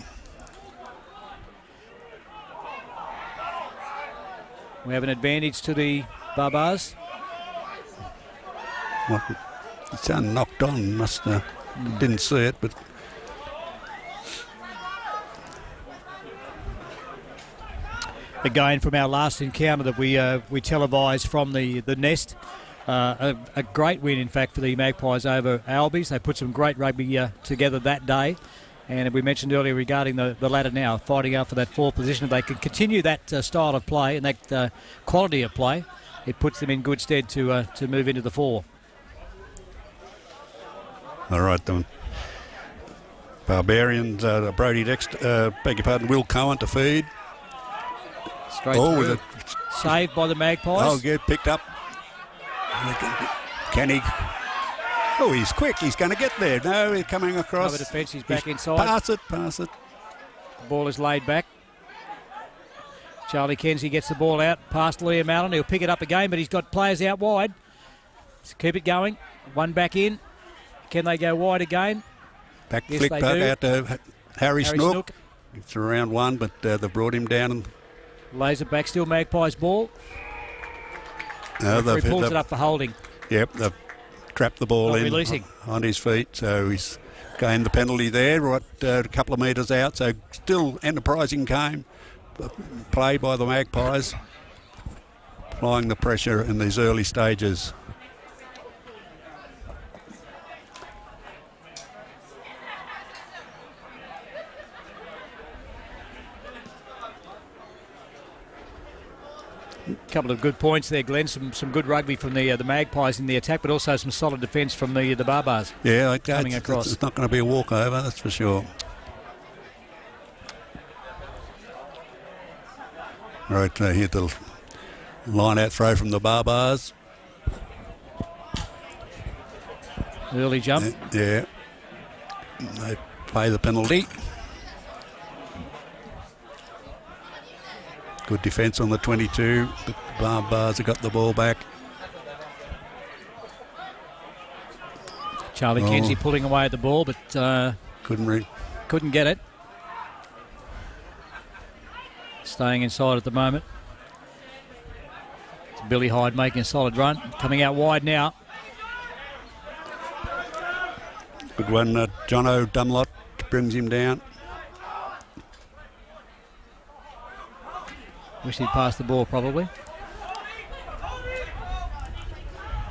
We have an advantage to the Barbars. It's knocked on. Didn't see it, but again from our last encounter that we televised from the nest. A great win, in fact, for the Magpies over Albies. They put some great rugby together that day. And we mentioned earlier regarding the ladder now, fighting out for that 4th position. If they can continue that style of play and that quality of play, it puts them in good stead to move into the 4. all right, the Barbarians, Brody Dexter, beg your pardon, Will Cohen to feed. Straight through. Saved by the Magpies. Oh, good, picked up. Can he? Oh, he's quick. He's going to get there. No, he's coming across. Cover defence. He's back inside. Pass it. The ball is laid back. Charlie Kenzie gets the ball out past Liam Allen. He'll pick it up again, but he's got players out wide. Let's keep it going. One back in. Can they go wide again? Back yes, flick they back do. out to Harry Snook. It's around one, but they've brought him down. And lays it back. Still Magpies ball. no, He pulls it up for holding. Yep, they've trapped the ball Not in releasing. on his feet, so he's gained the penalty there, right a couple of metres out. So still enterprising game, play by the Magpies, applying the pressure in these early stages. Couple of good points there, Glenn. Some good rugby from the Magpies in the attack, but also some solid defence from the Barbars. Yeah, coming across. It's not going to be a walkover, that's for sure. Right, here the line out throw from the Barbars. Early jump. Yeah. They pay the penalty. Good defence on the 22. The Barbars have got the ball back. Charlie Kenzie pulling away at the ball, but couldn't get it. Staying inside at the moment. It's Billy Hyde making a solid run. Coming out wide now. Good one, Jono Dunlop brings him down. Wish he'd passed the ball probably.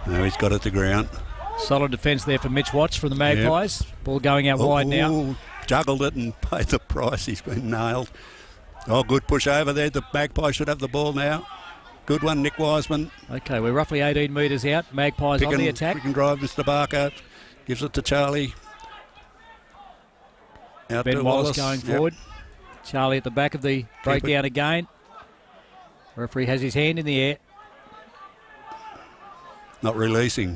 No, he's got it to ground. Solid defence there for Mitch Watts from the Magpies. Yep. Ball going out wide now. Juggled it and paid the price. He's been nailed. Oh, good push over there. The Magpies should have the ball now. Good one, Nick Wiseman. Okay, we're roughly 18 metres out. Magpies on the attack. We can drive Mr. Barker. Gives it to Charlie. Out Ben to Wallace going forward. Charlie at the back of the breakdown again. Referee has his hand in the air. Not releasing.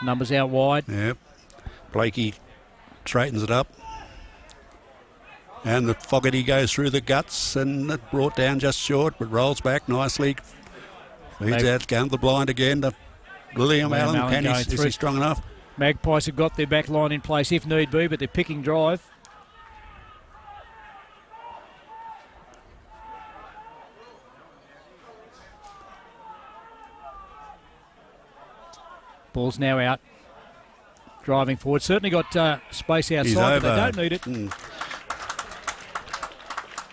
Numbers out wide. Yep. Blakey straightens it up. And the Fogarty goes through the guts and it brought down just short, but rolls back nicely. Feeds out, going to the blind again. Liam Allen, is he strong enough? Magpies have got their back line in place if need be, but they're picking drive. Ball's now out. Driving forward. Certainly got space outside, but they don't need it.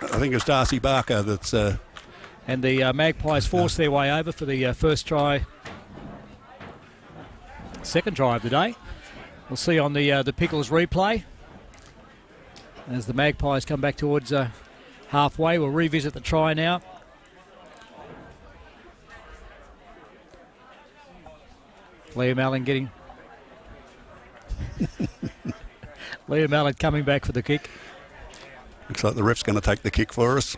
I think it's Darcy Barker that's... and the Magpies force their way over for the first try. Second try of the day. We'll see on the Pickles replay. As the Magpies come back towards halfway, we'll revisit the try now. Liam Allen getting... Liam Allen coming back for the kick. Looks like the ref's going to take the kick for us.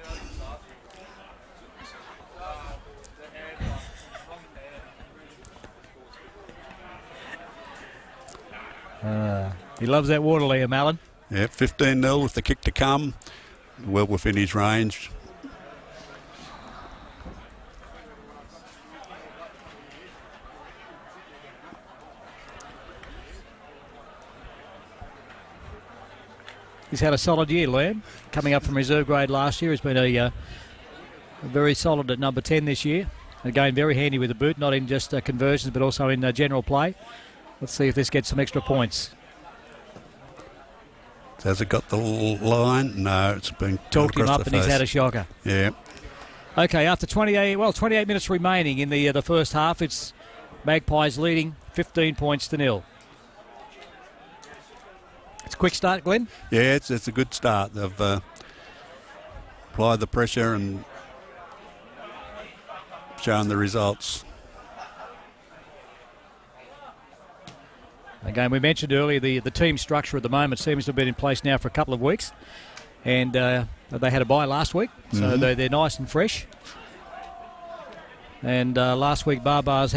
He loves that water, Liam Allen. Yeah, 15-0 with the kick to come. Well within his range. He's had a solid year, Liam. Coming up from reserve grade last year. He's been a very solid at number 10 this year. Again, very handy with the boot, not in just conversions, but also in general play. Let's see if this gets some extra points. Has it got the line? No, it's been talked him up and he's had a shocker. Yeah. Okay, after 28 minutes remaining in the first half, it's Magpies leading 15 points to 0. It's a quick start, Glenn. Yeah, it's a good start. They've applied the pressure and shown the results. Again, we mentioned earlier the team structure at the moment seems to have been in place now for a couple of weeks. And they had a bye last week, so they're nice and fresh. And last week, Barbars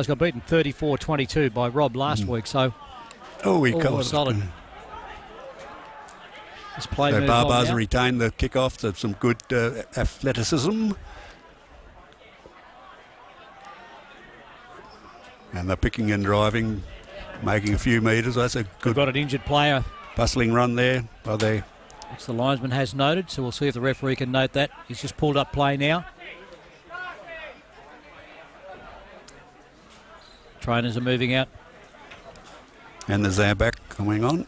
got beaten 34-22 by Rob last week. So, he called solid. This play so moves on Barbars now. retained the kickoff. So some good athleticism. And they're picking and driving, making a few metres. That's a good. We've got an injured player. Bustling run there by there. Which the linesman has noted, so we'll see if the referee can note that. He's just pulled up play now. Trainers are moving out. And the Zamback coming on.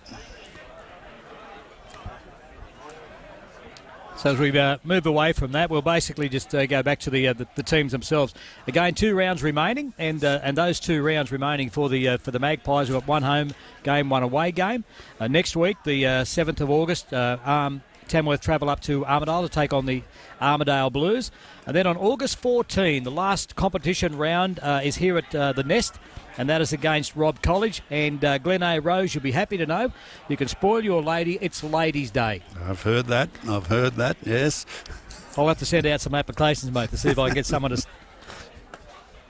So as we move away from that, we'll basically just go back to the teams themselves. Again, 2 rounds remaining, and those 2 rounds remaining for the Magpies. We've got 1 home game, 1 away game. Next week, the 7th of August, Tamworth travel up to Armidale to take on the Armidale Blues. And then on August 14, the last competition round is here at the Nest, and that is against Robb College. And Glen A. Rose, you'll be happy to know, you can spoil your lady, it's Ladies' Day. I've heard that, yes. I'll have to send out some applications, mate, to see if I can get someone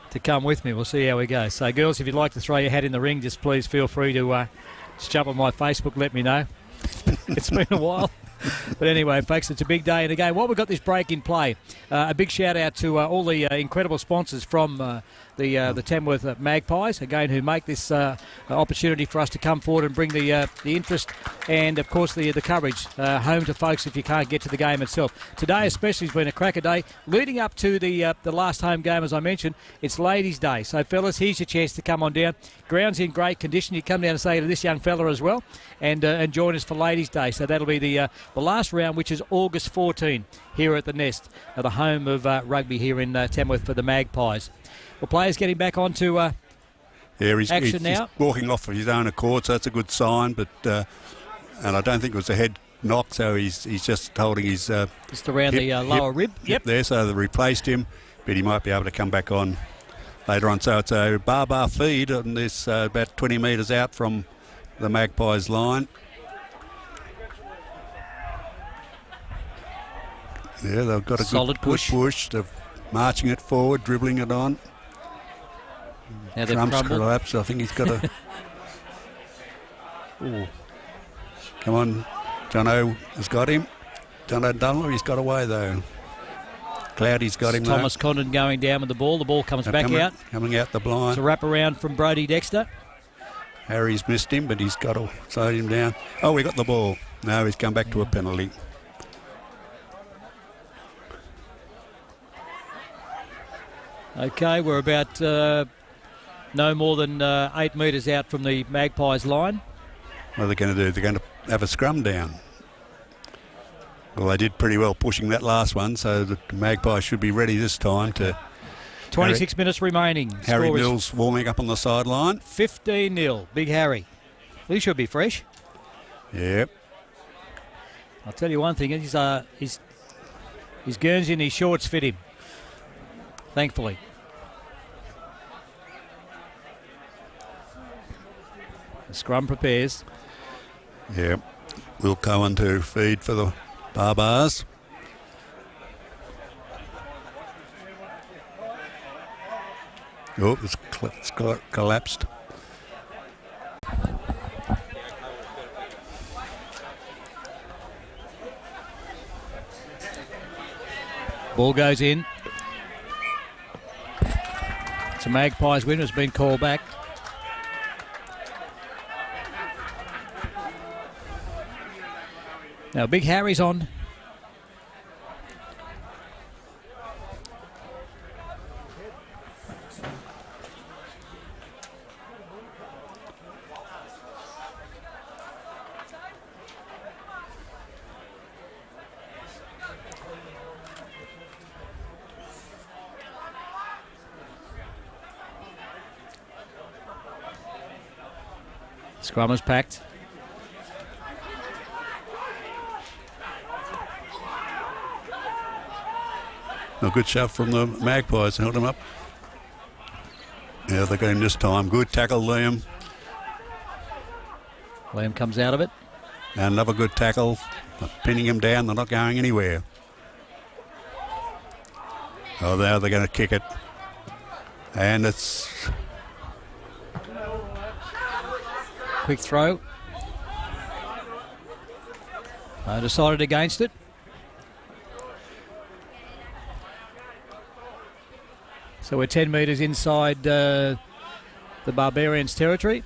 to come with me. We'll see how we go. So, girls, if you'd like to throw your hat in the ring, just please feel free to just jump on my Facebook, let me know. It's been a while. But anyway, folks, it's a big day. And again, while we've got this break in play, a big shout out to all the incredible sponsors from the Tamworth Magpies, again, who make this opportunity for us to come forward and bring the interest and, of course, the coverage home to folks if you can't get to the game itself. Today especially has been a cracker day. Leading up to the last home game, as I mentioned, it's Ladies' Day. So, fellas, here's your chance to come on down. Ground's in great condition. You come down and say to this young fella as well and join us for Ladies' Day. So that'll be the last round, which is August 14 here at the Nest, the home of rugby here in Tamworth for the Magpies. Well, players getting back onto action now. He's walking off of his own accord, so that's a good sign. But and I don't think it was a head knock, so he's just holding his just around the lower rib. Yep, there. So they replaced him, but he might be able to come back on later on. So it's a bar feed on this about 20 metres out from the Magpies line. Yeah, they've got a solid good push. They're marching it forward, dribbling it on. Now they've Trump's collapsed. I think he's got a... Ooh. Come on. Jono has got him. Jono Dunlop, he's got away though. Cloudy's got him Thomas Condon going down with the ball. The ball comes back out. Coming out the blind. It's a wrap around from Brody Dexter. Harry's missed him, but he's got to slow him down. Oh, we got the ball. No, he's come back to a penalty. Okay, we're about no more than 8 metres out from the Magpies line. What are they going to do? They're going to have a scrum down. Well, they did pretty well pushing that last one, so the Magpies should be ready this time to... 26 minutes remaining. Harry Score Mills warming up on the sideline. 15-0. Big Harry. He should be fresh. Yep. I'll tell you one thing. His Guernsey and his shorts fit him. Thankfully. The scrum prepares. Yep. Will Cohen to feed for the Barbars. Oh, it's collapsed. Ball goes in. It's a Magpies win. Has been called back. Now Big Harry's on. Scrum is packed. A good shove from the Magpies, held him up. Yeah, they got him this time. Good tackle, Liam. Liam comes out of it. And another good tackle, pinning him down. They're not going anywhere. Oh, now they're going to kick it. And it's... Quick throw. Decided against it. So we're 10 metres inside the Barbarians' territory.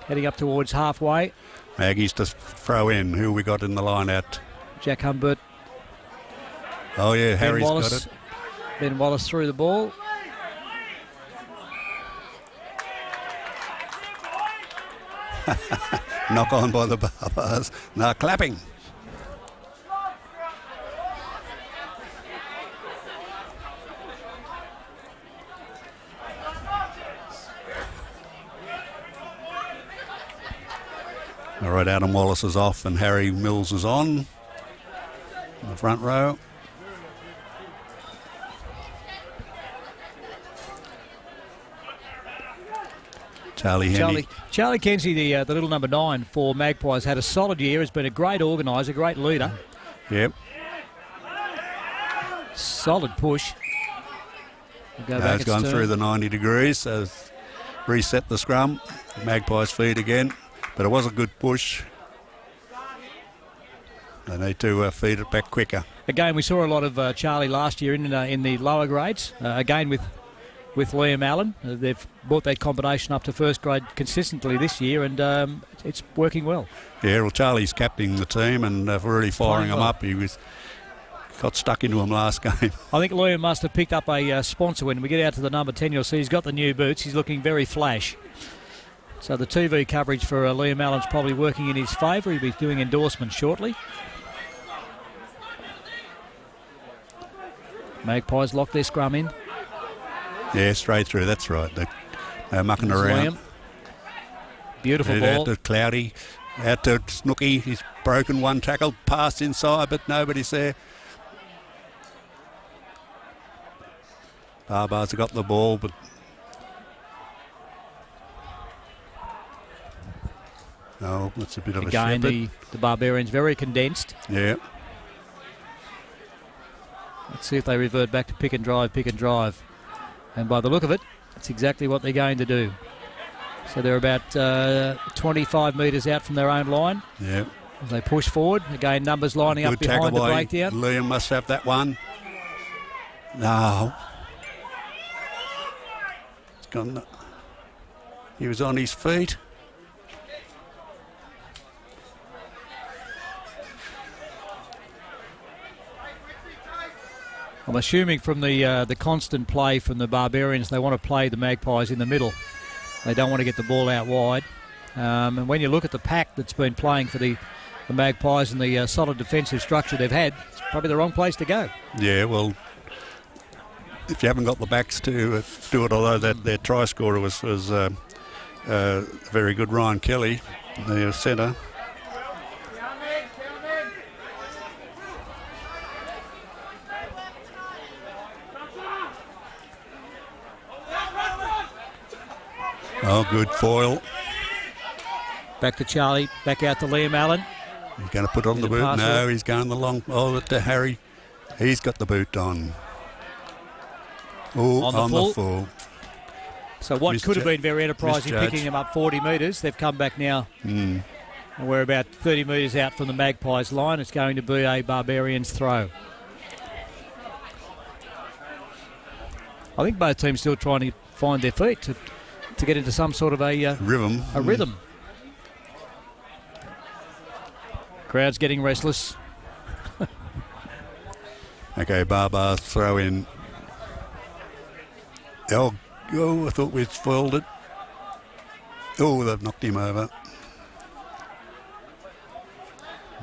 Heading up towards halfway. Maggies to throw in. Who we got in the line at? Jack Humbert. Oh, yeah, Harry's got it. Ben Wallace threw the ball. Knock on by the Barbars. Now clapping. All right, Adam Wallace is off and Harry Mills is on. In the front row. Charlie Kenzie, the little number 9 for Magpies, had a solid year. Has been a great organiser, great leader. Yep. Solid push. It's gone through the 90 degrees, so reset the scrum. Magpies feed again, but it was a good push. They need to feed it back quicker. Again, we saw a lot of Charlie last year in the lower grades. Again with Liam Allen. They've brought that combination up to first grade consistently this year, and it's working well. Yeah, well, Charlie's captaining the team and really firing him up. He got stuck into him last game. I think Liam must have picked up a sponsor. When we get out to the number 10, you'll see he's got the new boots. He's looking very flash. So the TV coverage for Liam Allen's probably working in his favour. He'll be doing endorsements shortly. Magpies lock their scrum in. Yeah, straight through, that's right. They're mucking There's around. Liam. Beautiful ball. Out to Cloudy, out to Snooky. He's broken one tackle, passed inside, but nobody's there. Barbars have got the ball, but... Oh, that's a bit of a shepherd. Again, the Barbarians very condensed. Yeah. Let's see if they revert back to pick and drive. And by the look of it, that's exactly what they're going to do. So they're about 25 metres out from their own line. Yeah. As they push forward, again, numbers lining up behind the breakdown. Liam must have that one. No. It's gone. He was on his feet. I'm assuming from the constant play from the Barbarians, they want to play the Magpies in the middle. They don't want to get the ball out wide. And when you look at the pack that's been playing for the Magpies and the solid defensive structure they've had, it's probably the wrong place to go. Yeah, well, if you haven't got the backs to do it, although their try scorer was very good, Ryan Kelly, the centre. Oh, good foil. Back to Charlie, back out to Liam Allen. He's going to put on the boot. No, he's going the long. Oh, to Harry. He's got the boot on. Oh, on the full. So what could have been very enterprising, picking them up 40 metres, they've come back now. And we're about 30 metres out from the Magpies line. It's going to be a Barbarians throw. I think both teams still trying to find their feet to get into some sort of a rhythm. A rhythm. Crowd's getting restless. Okay, Barbars throw in. Oh, I thought we'd spoiled it. Oh, they've knocked him over.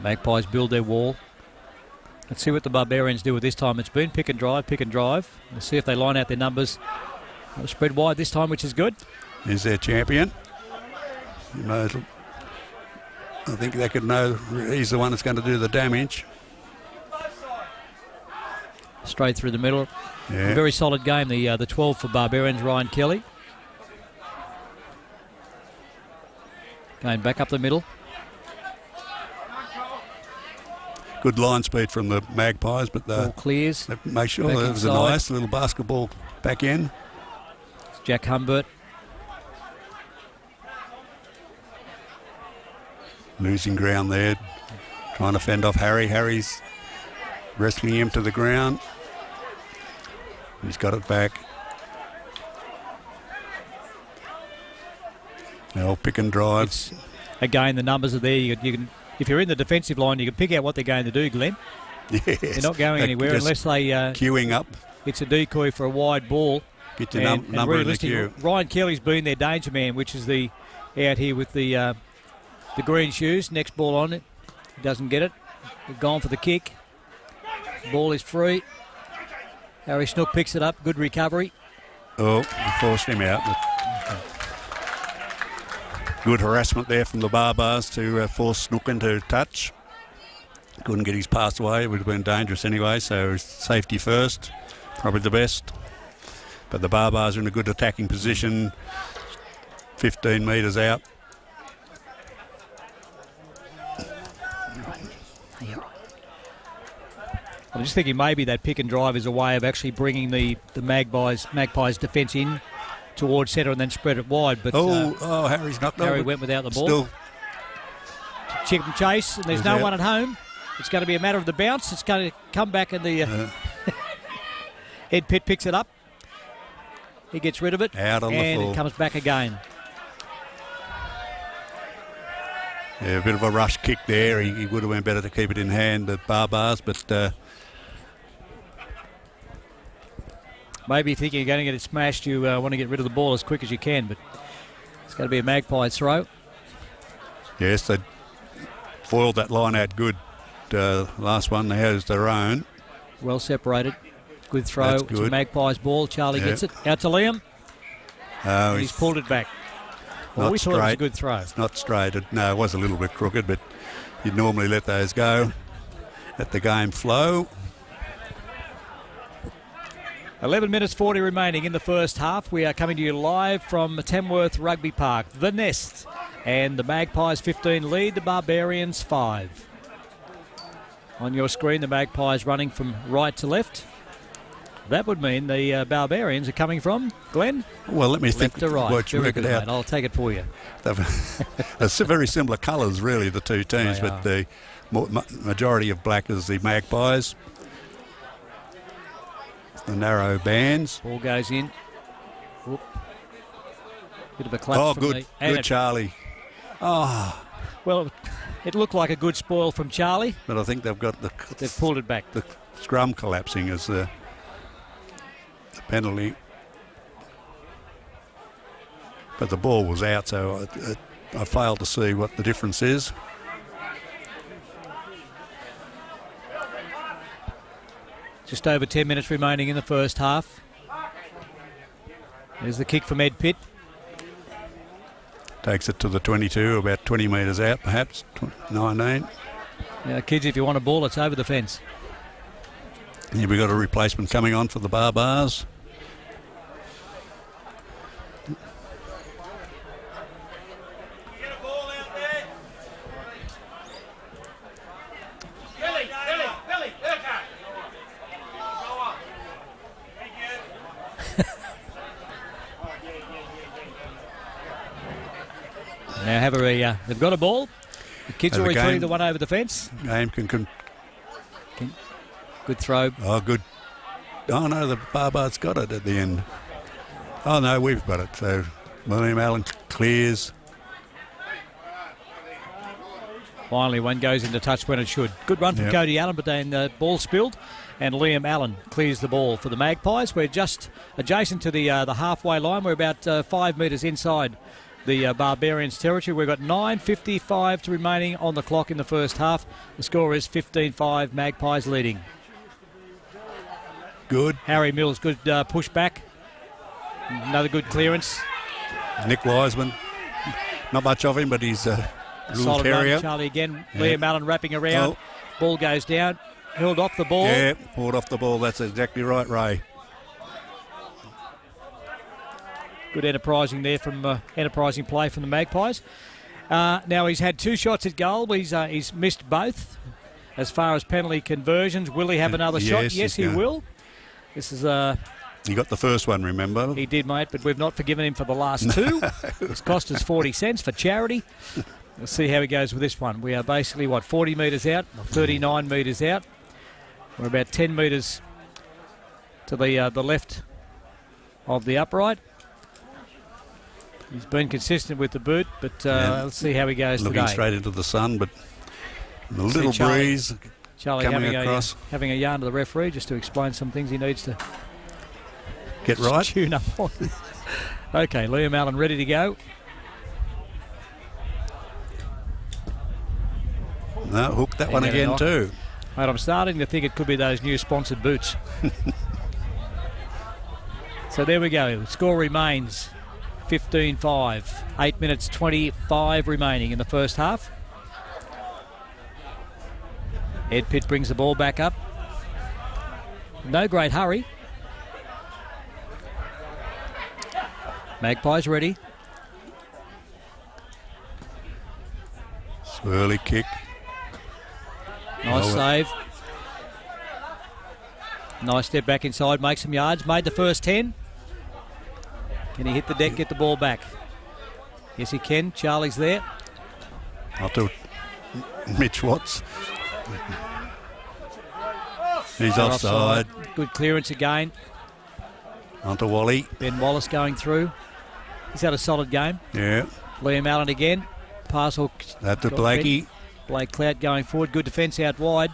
Magpies build their wall. Let's see what the Barbarians do with this time. It's been pick and drive, pick and drive. Let's see if they line out their numbers. They'll spread wide this time, which is good. He's their champion. He knows, I think they could know he's the one that's going to do the damage. Straight through the middle. Yeah. A very solid game, the 12 for Barbarians, Ryan Kelly. Going back up the middle. Good line speed from the Magpies, but Ball clears. they make sure Back there's a inside. nice little basketball back in. It's Jack Humbert. Losing ground there, trying to fend off Harry. Harry's wrestling him to the ground. He's got it back. Now pick and drive. Again, the numbers are there. You can, if you're in the defensive line, you can pick out what they're going to do, Glenn. Yes. They're not going anywhere just unless they... queuing up. It's a decoy for a wide ball. Get your number in the queue. Ryan Kelly's been their danger man, which is the out here with the green shoes. Next ball on it. He doesn't get it. They've gone for the kick. Ball is free. Harry Snook picks it up. Good recovery. Oh, he forced him out. Good harassment there from the Barbars to force Snook into touch. Couldn't get his pass away. It would have been dangerous anyway, so safety first. Probably the best. But the Barbars are in a good attacking position. 15 metres out. I'm just thinking maybe that pick and drive is a way of actually bringing the Magpies defence in towards centre and then spread it wide. But Harry's knocked over. Harry went without the ball. Still. Chip and chase, and there's no one at home. It's going to be a matter of the bounce. It's going to come back, and the Ed Pitt picks it up. He gets rid of it, out on the and full. It comes back again. Yeah, a bit of a rush kick there. He would have been better to keep it in hand, the Barbars, but maybe if you think you're going to get it smashed, you want to get rid of the ball as quick as you can, but it's going to be a Magpie throw. Yes, they foiled that line out good. Last one, they has their own. Well separated. Good throw. That's good. It's a Magpies ball. Charlie gets it. Out to Liam. Oh, He's pulled it back. Well, we thought it was a good throw. It's not straight. No, it was a little bit crooked, but you'd normally let those go. Let the game flow. 11 minutes 40 remaining in the first half. We are coming to you live from Tamworth Rugby Park. The Nest. And the Magpies 15 lead, the Barbarians 5. On your screen, the Magpies running from right to left. That would mean the Barbarians are coming from, Glenn? Well, let me think. Left to right. Work Very it good, out. mate. I'll take it for you. They're very similar colours, really, the two teams, They but are. the majority of black is the Magpies. The narrow bands. Ball goes in. Whoop. Bit of a clap from good. me. And Good, Charlie. Oh, well, it looked like a good spoil from Charlie. but I think they've got They've pulled it back. the scrum collapsing as the penalty. But the ball was out, so I failed to see what the difference is. Just over 10 minutes remaining in the first half. There's the kick from Ed Pitt. Takes it to the 22, about 20 metres out, perhaps 19. Now, kids, if you want a ball, it's over the fence. Here we got a replacement coming on for the Barbars. Now have they've got a ball. The kids And will the retrieve game- the one over the fence. Game can Good throw. oh, good. Oh, no, the Barbars got it at the end. Oh, no, we've got it. So William Allen clears. Finally, one goes into touch when it should. Good run from Cody Allen, but then the ball spilled, and Liam Allen clears the ball for the Magpies. We're just adjacent to the halfway line. We're about 5 metres inside the Barbarians' territory. We've got 9:55 remaining on the clock in the first half. The score is 15-5, Magpies leading. Good. Harry Mills, good push back. Another good clearance. Nick Wiseman, not much of him, but he's a little solid terrier. Run, Charlie again. Liam Allen wrapping around. Ball goes down. Held off the ball. Yeah, pulled off the ball. That's exactly right, Ray. Good enterprising there from enterprising play from the Magpies. Now he's had 2 shots at goal. He's missed both. As far as penalty conversions, will he have another shot? Yes, he will. This is He got the first one, remember? He did, mate, but we've not forgiven him for the last 2. It's cost us 40 cents for charity. We'll see how he goes with this one. We are basically, 40 metres out, 39 metres out. We're about 10 metres to the left of the upright. He's been consistent with the boot, but let's see how he goes looking today. Straight into the sun, but a little breeze Charlie coming across. Having a yarn to the referee just to explain some things he needs to get right. Tune up on. Okay, Liam Allen ready to go. No, hooked that one again too. Mate, I'm starting to think it could be those new sponsored boots. So there we go. The score remains 15-5. 8 minutes 25 remaining in the first half. Ed Pitt brings the ball back up. No great hurry. Magpies ready. Swirly kick. Nice save. Nice step back inside, make some yards. Made the first 10. Can he hit the deck, get the ball back? Yes, he can. Charlie's there. After Mitch Watts. He's offside. Good clearance again. Onto Wally. Ben Wallace going through. He's had a solid game. Yeah. Liam Allen again. Pass hook. That to Blakey. Blake Clout going forward. Good defence out wide.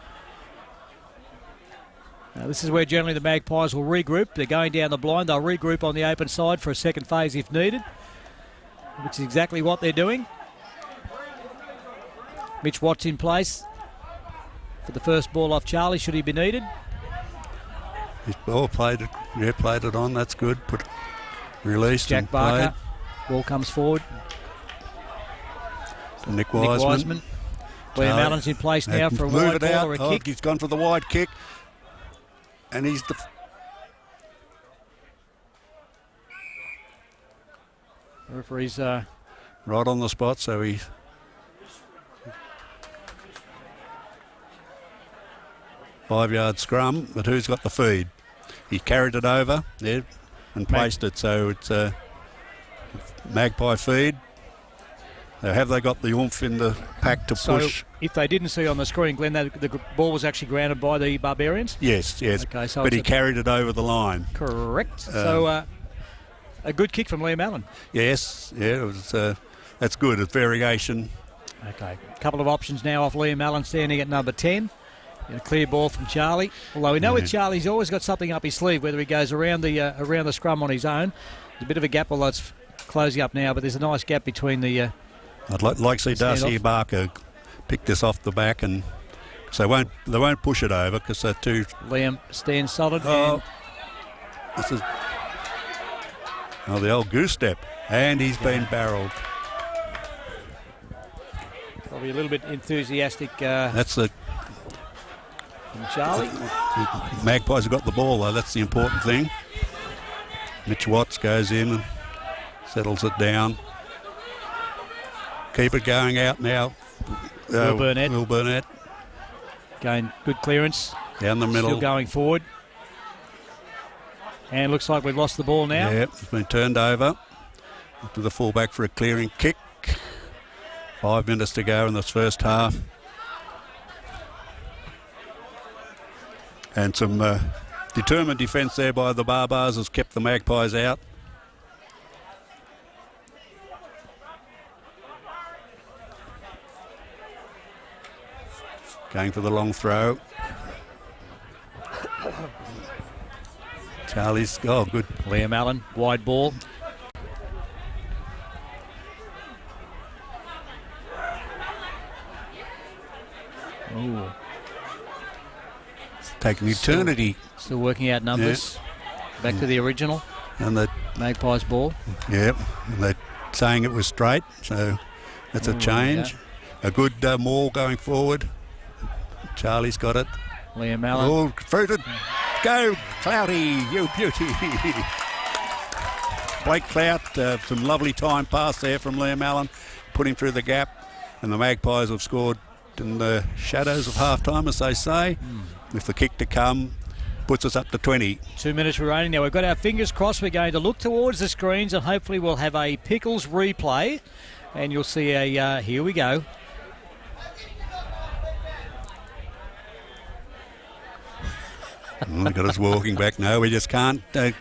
Now this is where generally the Magpies will regroup. They're going down the blind. They'll regroup on the open side for a second phase if needed, which is exactly what they're doing. Mitch Watts in place for the first ball off Charlie, should he be needed. He's played it on. That's good. Released Jack and Barker. played. Ball comes forward. Nick Wiseman. Liam Allen's in place now for a wide ball or a kick. He's gone for the wide kick. And he's the... Referee's... right on the spot, so he... Five-yard scrum, but who's got the feed? He carried it over there and placed it, so it's a Magpie feed. So have they got the oomph in the pack to push? So if they didn't see on the screen, Glenn, the ball was actually grounded by the Barbarians? Yes. Okay, so but he carried it over the line. Correct. So a good kick from Liam Allen. Yes, it was. That's good. It's variation. Okay, a couple of options now off Liam Allen standing at number 10. And a clear ball from Charlie. Although we know with Charlie, he's always got something up his sleeve, whether he goes around the scrum on his own. There's a bit of a gap, although it's closing up now, but there's a nice gap between the... I'd like to see Darcy Barker pick this off the back, and so they won't push it over because they're too. Liam stands solid. This is the old goose step, and he's been barreled. Probably a little bit enthusiastic. That's the. From Charlie. Magpies have got the ball though. That's the important thing. Mitch Watts goes in and settles it down. Keep it going out now. Will Burnett. Will Burnett. Going good clearance. Down the middle. Still going forward. And looks like we've lost the ball now. Yeah, it's been turned over. To the fullback for a clearing kick. 5 minutes to go in this first half. And some determined defence there by the Barbars has kept the Magpies out. Going for the long throw. Charlie's, oh, good. Liam Allen, wide ball. Ooh. It's taking eternity. Still working out numbers. Yeah. Back to the original. And the Magpies ball. Yep. And they're saying it was straight, so that's a change. A good maul going forward. Charlie's got it. Liam Allen. Oh, fruited. Go, Clouty, you beauty. Blake Clout, some lovely time pass there from Liam Allen, put him through the gap, and the Magpies have scored in the shadows of half-time, as they say. With the kick to come, puts us up to 20. 2 minutes remaining. Now we've got our fingers crossed. We're going to look towards the screens and hopefully we'll have a Pickles replay. And you'll see a, here we go. Got us walking back. No, we just can't take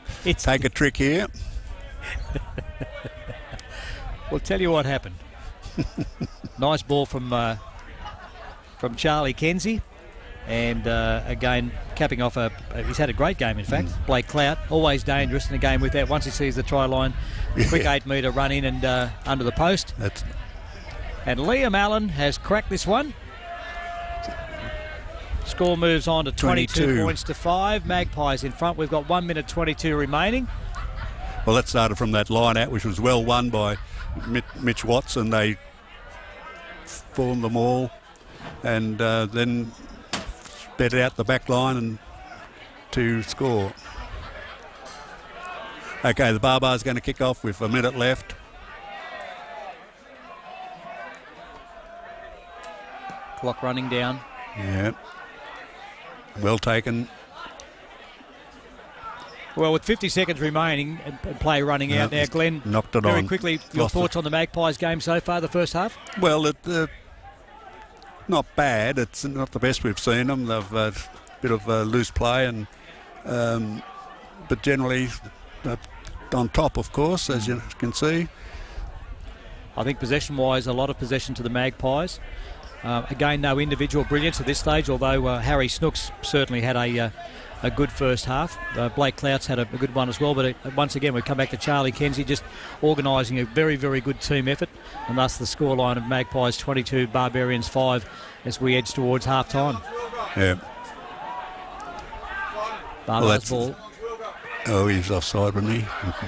a trick here. We'll tell you what happened. Nice ball from Charlie Kenzie. And again, capping off he's had a great game, in fact. Blake Clout, always dangerous in a game with that. Once he sees the try line, quick 8 metre run in and under the post. And Liam Allen has cracked this one. Score moves on to 22 points to 5. Magpies in front. We've got 1 minute 22 remaining. Well, that started from that line out, which was well won by Mitch Watson. They formed them all and then sped out the back line and to score. Okay, the Barbars going to kick off with a minute left. Clock running down. Yeah. Well taken. Well, with 50 seconds remaining and play running out now, Glenn, knocked it very on. Quickly, your thoughts on the Magpies game so far, the first half? Well, not bad. It's not the best we've seen them. They've a bit of loose play, and but generally on top, of course, as you can see. I think possession-wise, a lot of possession to the Magpies. Again, no individual brilliance at this stage, although Harry Snooks certainly had a good first half. Blake Clout's had a good one as well, but once again we come back to Charlie Kenzie just organising a very, very good team effort, and thus the scoreline of Magpies 22, Barbarians 5 as we edge towards half-time. Yeah. Barbars ball. Oh, he's offside, wasn't he?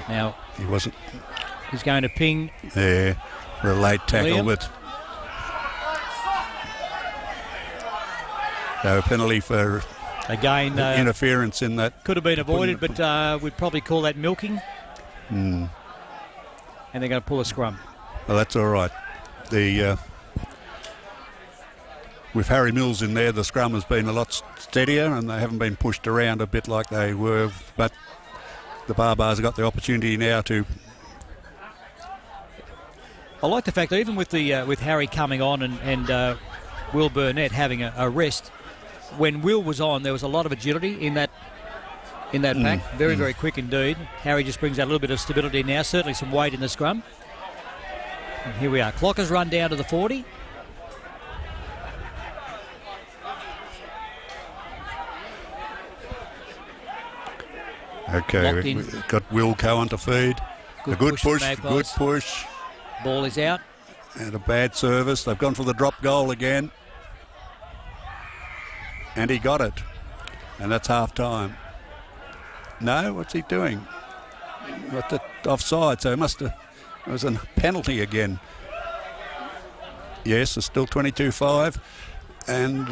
Now, he wasn't. He's going to ping. Yeah, for a late tackle, Liam. but so a penalty for again interference in that. Could have been avoided, but we'd probably call that milking. And they're going to pull a scrum. Well, that's all right. With Harry Mills in there, the scrum has been a lot steadier and they haven't been pushed around a bit like they were. But the Barbars have got the opportunity now to. I like the fact that even with Harry coming on and Will Burnett having a rest, when Will was on, there was a lot of agility in that pack. Very, very quick indeed. Harry just brings out a little bit of stability now. Certainly some weight in the scrum. And here we are. Clock has run down to the 40. Okay, we've got Will Cohen to feed. A good push. Ball is out. And a bad service. They've gone for the drop goal again. And he got it. And that's half-time. No, what's he doing? What's it? Offside, so it was a penalty again. Yes, it's still 22-5. And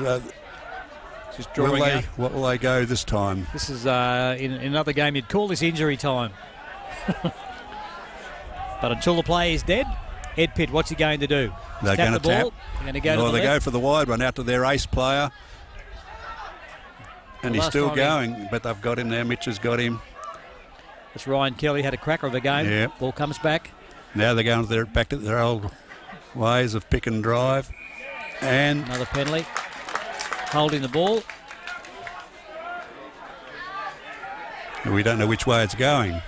just drawing out. What will they go this time? This is in another game, you'd call this injury time. But until the play is dead, Ed Pitt, what's he going to do? They're going to tap. They're going to go to the they left. go for the wide one out to their ace player. And he's still going, but they've got him there. Mitch has got him. It's Ryan Kelly, had a cracker of a game. Yeah. Ball comes back. Now they're going back to their old ways of pick and drive. And another penalty. Holding the ball. We don't know which way it's going.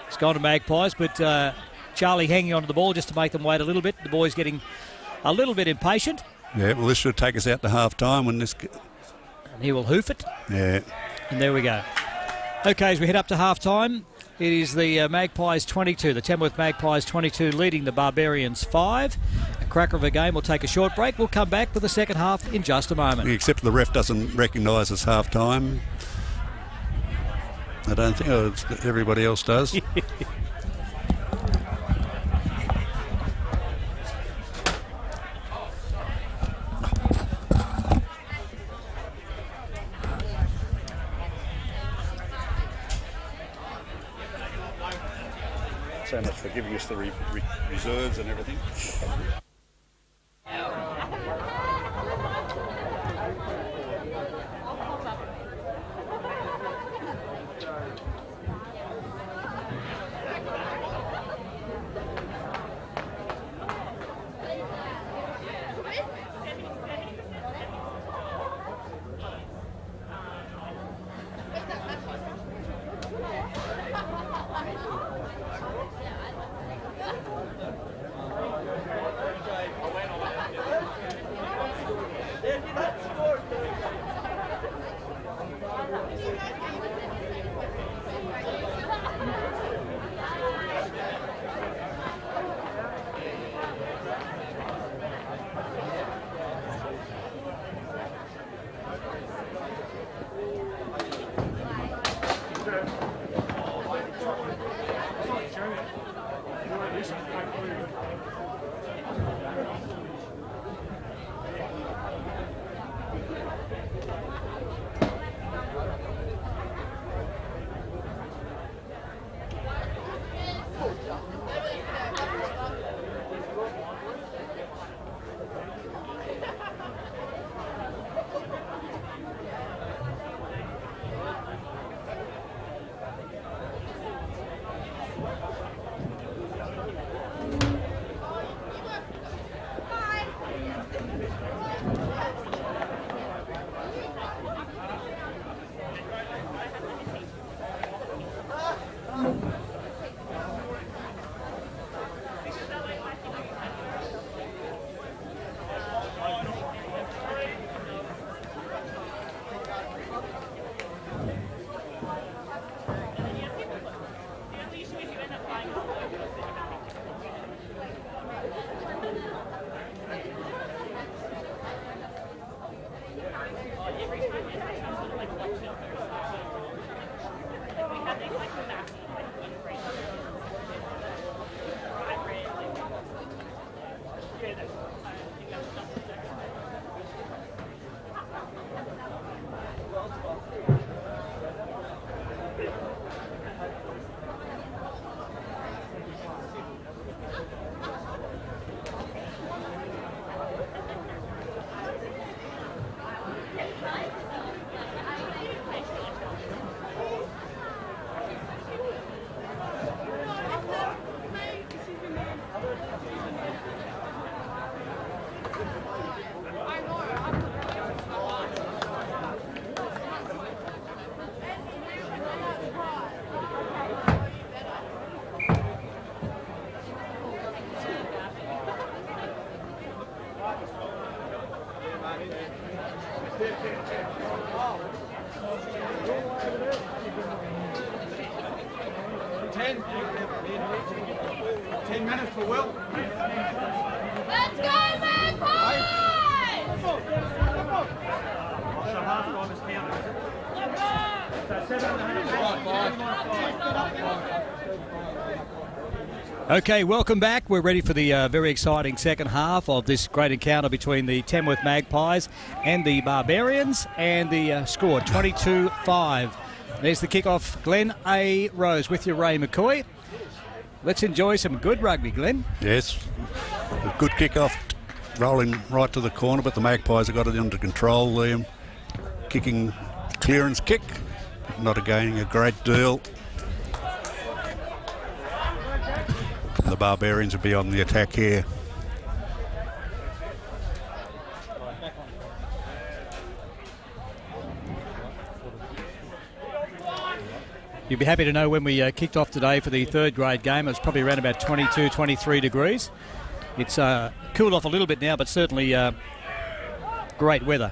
It's gone to Magpies, but Charlie hanging onto the ball just to make them wait a little bit. The boys getting a little bit impatient. Yeah, well, this should take us out to half-time when this... And he will hoof it. Yeah. And there we go. Okay, as we head up to half-time, it is the Magpies 22, the Tamworth Magpies 22 leading the Barbarians 5. A cracker of a game. We'll take a short break. We'll come back with the second half in just a moment. Except the ref doesn't recognise us half-time. I don't think everybody else does. So much for giving us the reserves and everything. Let's go, Magpies! Okay, welcome back. We're ready for the very exciting second half of this great encounter between the Tamworth Magpies and the Barbarians, and the score 22-5. There's the kickoff. Glenn A. Rose with you, Ray McCoy. Let's enjoy some good rugby, Glenn. Yes, a good kickoff, rolling right to the corner, but the Magpies have got it under control there. Kicking, clearance kick, not gaining a great deal. The Barbarians will be on the attack here. You'd be happy to know when we kicked off today for the third grade game, it was probably around about 22, 23 degrees. It's cooled off a little bit now, but certainly great weather.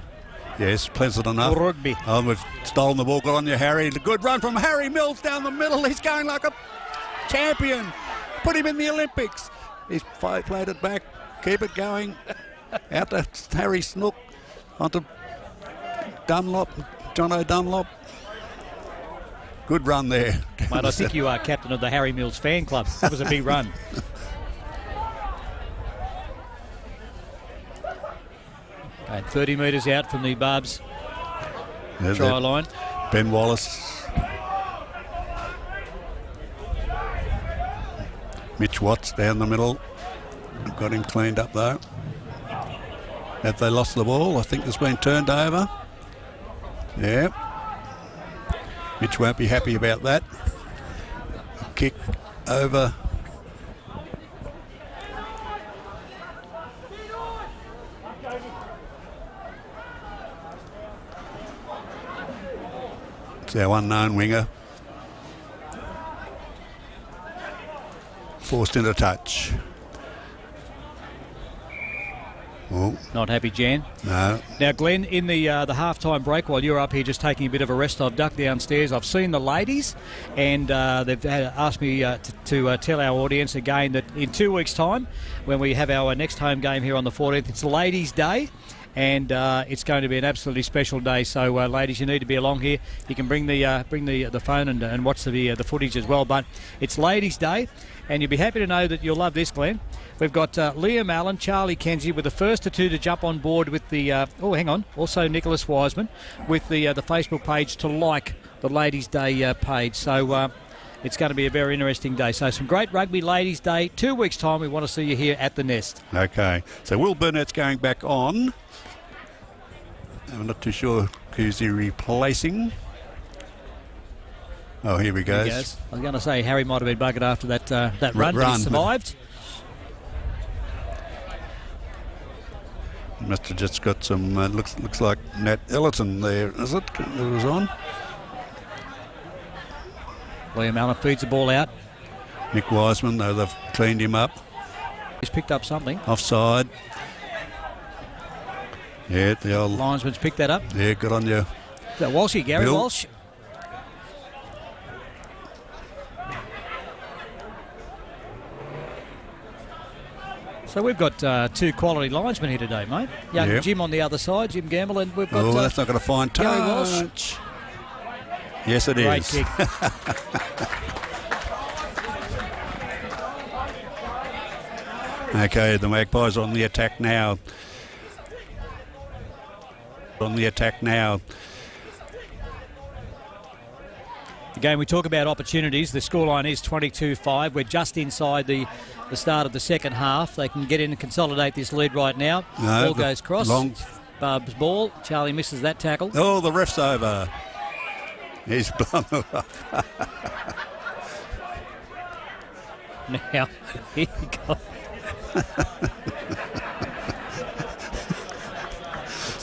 Yes, pleasant enough. Rugby. Oh, we've stolen the ball. Good on you, Harry. The good run from Harry Mills down the middle. He's going like a champion. Put him in the Olympics. He's played it back. Keep it going. Out to Harry Snook. Onto Dunlop. Jono Dunlop. Good run there. Mate, I think you are captain of the Harry Mills fan club. That was a big run. And 30 metres out from the Barbs try line. Ben Wallace. Mitch Watts down the middle. Got him cleaned up though. Have they lost the ball? I think it's been turned over. Yeah. Mitch won't be happy about that. Kick over. It's our unknown winger. Forced into touch. Oh. Not happy, Jan. No. Now, Glenn, in the half-time break, while you're up here just taking a bit of a rest, I've ducked downstairs. I've seen the ladies, and they've asked me to tell our audience again that in 2 weeks' time, when we have our next home game here on the 14th, it's Ladies' Day. And it's going to be an absolutely special day. So, ladies, you need to be along here. You can bring the phone and watch the footage as well. But it's Ladies' Day, and you'll be happy to know that you'll love this, Glenn. We've got Liam Allen, Charlie Kenzie with the first of two to jump on board with the. Also Nicholas Wiseman with the Facebook page to like the Ladies' Day page. So. It's going to be a very interesting day. So some great rugby, Ladies' Day. 2 weeks' time, we want to see you here at the Nest. Okay. So Will Burnett's going back on. I'm not too sure who's he replacing. Oh, here he goes. I was going to say Harry might have been buggered after that run, but he survived. Must have just got some, looks like Nat Ellerton there, is it? It was on. Liam Allen feeds the ball out. Nick Wiseman, though they've cleaned him up. He's picked up something. Offside. Yeah, the old linesman's picked that up. Yeah, good on you. Is that Walshy, Gary Bill. Walsh? So we've got two quality linesmen here today, mate. Young Jim on the other side, Jim Gamble, and we've got. Oh, that's not going to find touch. Gary Walsh. Yes, it Great is. Kick. Okay, the Magpies on the attack now. Again, we talk about opportunities. The scoreline is 22-5. We're just inside the start of the second half. They can get in and consolidate this lead right now. No, ball goes cross. Long. Barb's ball. Charlie misses that tackle. Oh, the ref's over. He's blown it up. Now, here you go.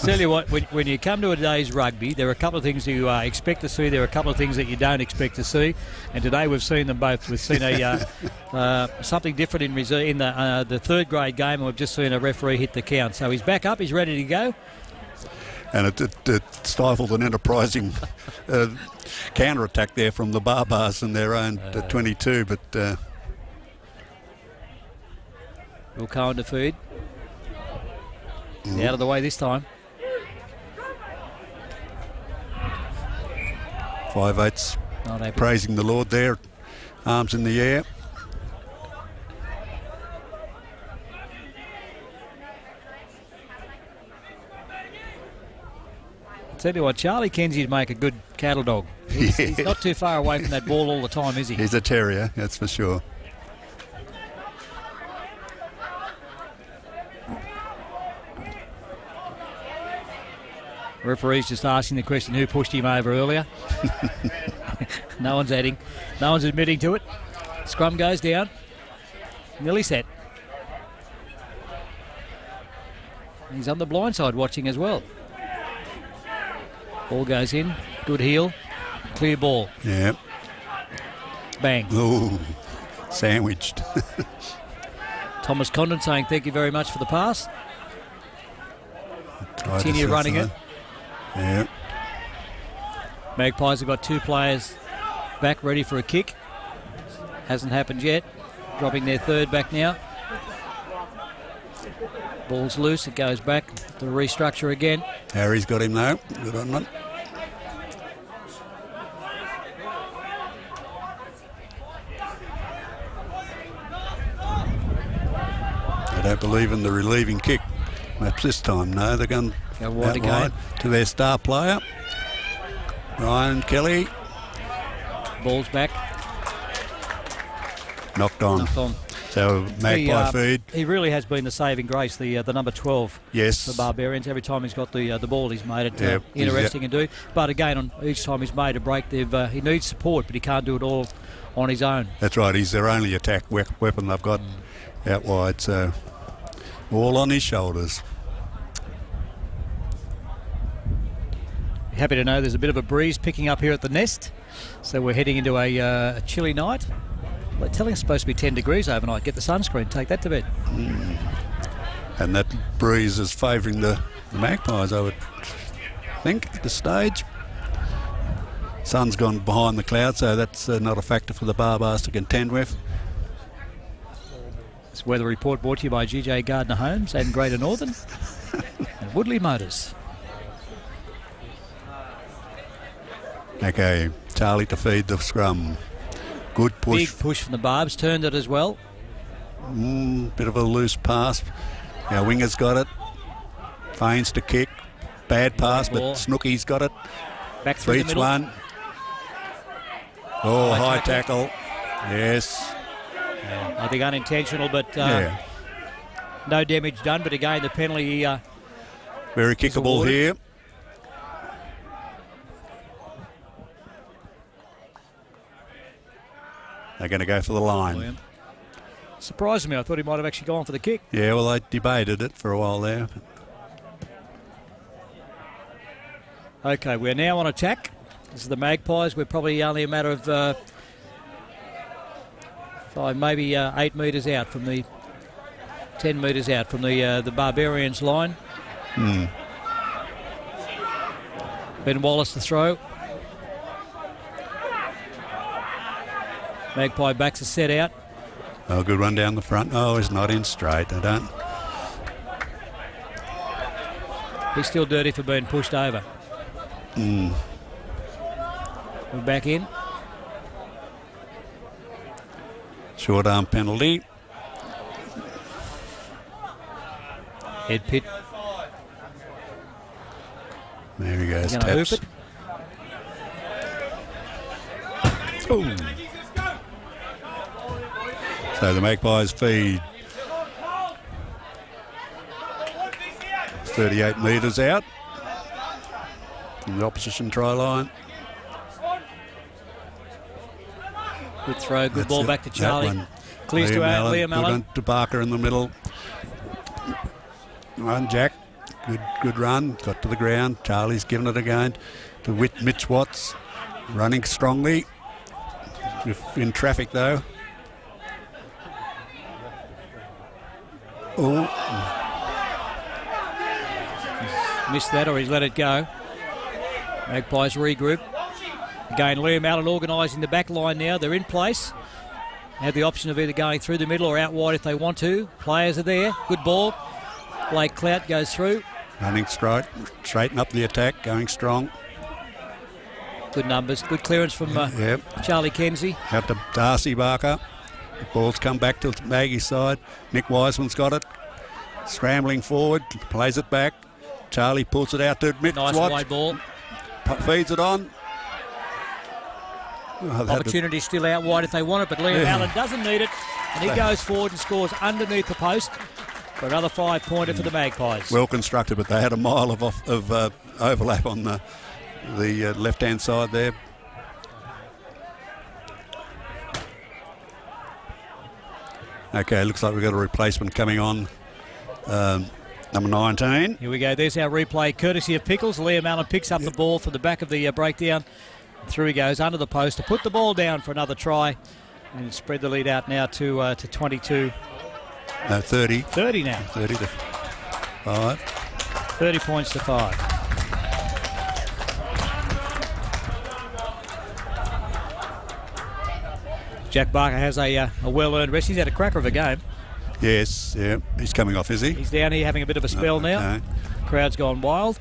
Tell you what, when you come to a day's rugby, there are a couple of things you expect to see. There are a couple of things that you don't expect to see. And today we've seen them both. We've seen something different in the third grade game, and we've just seen a referee hit the count. So he's back up. He's ready to go. And it stifled an enterprising counter-attack there from the Barbars in their own 22. But Will Cohen to feed. Out of the way this time. 5/8 praising the Lord there. Arms in the air. Tell you what, Charlie Kenzie'd make a good cattle dog. He's not too far away from that ball all the time, is he? He's a terrier, that's for sure. Referee's just asking the question, who pushed him over earlier? No one's adding. No one's admitting to it. Scrum goes down. Nearly set. He's on the blind side watching as well. Ball goes in. Good heel. Clear ball. Yeah. Bang. Ooh, sandwiched. Thomas Condon saying thank you very much for the pass. Continue Titus running it. Yeah. Magpies have got 2 players back ready for a kick. Hasn't happened yet. Dropping their third back now. Ball's loose. It goes back to restructure again. Harry's got him though. Good on him. I don't believe in the relieving kick match this time. No, they're going Go wide out again. wide to their star player, Ryan Kelly. Ball's back. Knocked on. Knocked on. So Magpie feed. He really has been the saving grace, the number 12. Yes. The Barbarians. Every time he's got the ball, he's made it Yep. interesting and do. But again, on each time he's made a break, he needs support, but he can't do it all on his own. That's right. He's their only attack weapon they've got out wide. So all on his shoulders. Happy to know there's a bit of a breeze picking up here at the nest. So we're heading into a chilly night. They're telling us it's supposed to be 10 degrees overnight. Get the sunscreen, take that to bed. And that breeze is favouring the Magpies, I would think, at this stage. Sun's gone behind the clouds, so that's not a factor for the Barbars to contend with. This weather report brought to you by GJ Gardner Homes and Greater Northern and Woodley Motors. Okay, Charlie to feed the scrum. Good push. Big push from the Barbs, turned it as well. Bit of a loose pass. Our winger's got it. Feigns to kick. Bad pass, but Snooky's got it. Back through the Beats middle. one. Oh, high tackle. Yes. I think unintentional, but Yeah. no damage done. But again, the penalty. Very kickable awarded. here. They're going to go for the line. Surprised me. I thought he might have actually gone for the kick. Yeah, well, they debated it for a while there. Okay, we're now on attack. This is the Magpies. We're probably only a matter of 5, maybe 8 metres out from the 10 metres out from the Barbarians line. Ben Wallace to throw. Magpie backs a set out. Oh, good run down the front. Oh, he's not in straight. They don't. He's still dirty for being pushed over. We're back in. Short arm penalty. Head pit. There he goes. Gonna hoop Taps. it. Ooh. So the Magpies feed 38 metres out from the opposition try line. Good throw, good That's ball it. back to That Charlie. one. Clears to Liam Good Allen. run to Barker in the middle. Run, Jack. Good run. Got to the ground. Charlie's given it again to Mitch Watts. Running strongly. In traffic though. Oh. He's missed that or he's let it go. Magpies regroup. Again, Liam Allen organising the back line now. They're in place. Have the option of either going through the middle or out wide if they want to. Players are there. Good ball. Blake Clout goes through. Running straight. Straighten up the attack. Going strong. Good numbers. Good clearance from Charlie Kenzie. Out to Darcy Barker. The ball's come back to Maggie's side. Nick Wiseman's got it. Scrambling forward. Plays it back. Charlie pulls it out to Mitch Nice Watts. wide ball. Feeds it on. Oh, Opportunity still out wide if they want it, but Liam Yeah. Allen doesn't need it. And he goes forward and scores underneath the post for another 5-pointer for the Magpies. Well constructed, but they had a mile of overlap on the left-hand side there. Okay, looks like we've got a replacement coming on. Number 19. Here we go. There's our replay, courtesy of Pickles. Liam Allen picks up the ball from the back of the breakdown Through he goes under the post to put the ball down for another try and spread the lead out now to 22. No, 30. 30 now. 30 to 5. 30 points to 5. Jack Barker has a well-earned rest. He's had a cracker of a game. Yes, yeah. He's coming off, is he? He's down here having a bit of a spell now. Okay. Crowd's gone wild.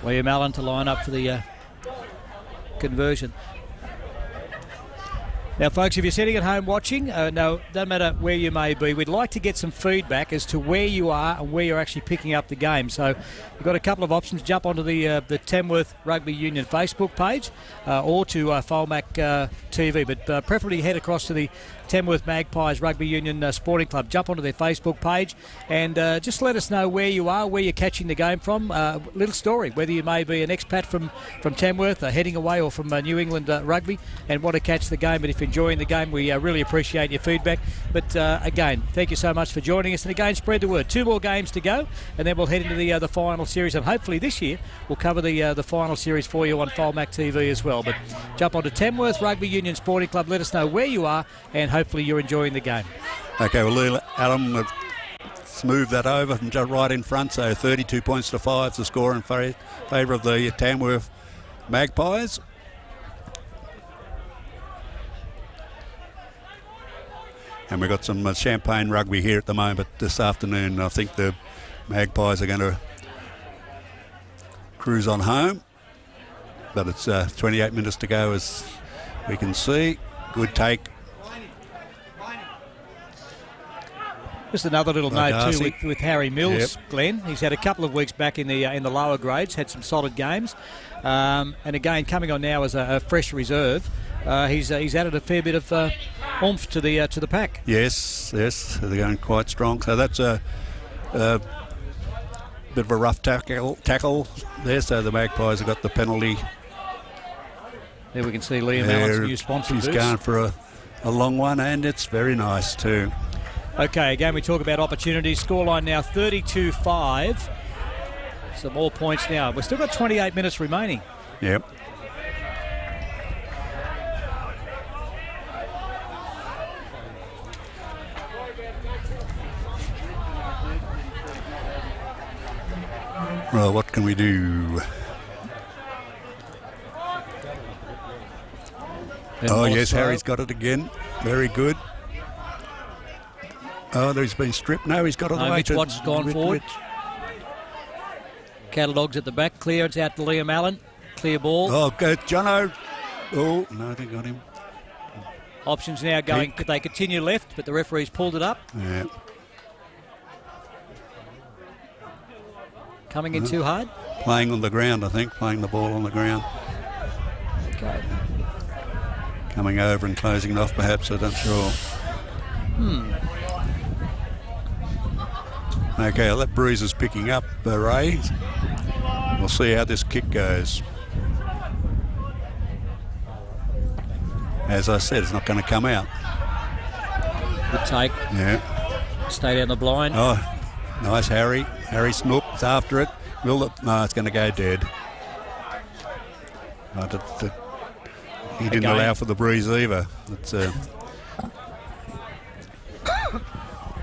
William Allen to line up for the conversion. Now, folks, if you're sitting at home watching, no, doesn't matter where you may be, we'd like to get some feedback as to where you are and where you're actually picking up the game. So you've got a couple of options. Jump onto the Tamworth Rugby Union Facebook page or to Folmac TV, but preferably head across to the Tamworth Magpies Rugby Union Sporting Club. Jump onto their Facebook page and just let us know where you are, where you're catching the game from. Little story, whether you may be an expat from Tamworth, heading away, or from New England Rugby and want to catch the game. But if you're enjoying the game, we really appreciate your feedback. But again, thank you so much for joining us. And again, spread the word. 2 more games to go, and then we'll head into the final series. And hopefully this year we'll cover the final series for you on Folmac TV as well. But jump onto Tamworth Rugby Union Sporting Club. Let us know where you are, and hopefully you're enjoying the game. Okay, well, Adam smoothed that over from just right in front, so 32 points to 5 is the score in favour of the Tamworth Magpies. And we've got some champagne rugby here at the moment this afternoon. I think the Magpies are going to cruise on home, but it's 28 minutes to go, as we can see. Good take. Just another little note too with Harry Mills, Yep. Glenn. He's had a couple of weeks back in the lower grades, had some solid games, and again coming on now as a fresh reserve. He's added a fair bit of oomph to the pack. Yes, they're going quite strong. So that's a bit of a rough tackle there. So the Magpies have got the penalty. There we can see Liam Allen's new sponsor. He's going for a long one, and it's very nice too. Okay, again we talk about opportunities. Scoreline now 32-5. Some more points now. We've still got 28 minutes remaining. Yep. Well, what can we do? Yes, Harry's got it again. Very good. Oh, he's been stripped. No, he's got it away. Mitch Watts has gone forward. Catalogues at the back. Clearance out to Liam Allen. Clear ball. Oh, good. Jono. Oh, no, they got him. Options now going. They continue left, but the referee's pulled it up. Yeah. Coming in too hard? Playing on the ground, I think. Playing the ball on the ground. Okay. Coming over and closing it off, perhaps. I'm not sure. Okay, well, that bruise is picking up, Ray. We'll see how this kick goes. As I said, it's not going to come out. Good take. Yeah. Stay down the blind. Oh, nice, Harry. Harry Snoop's after it. Will it? No, it's going to go dead. He didn't allow for the breeze either. It's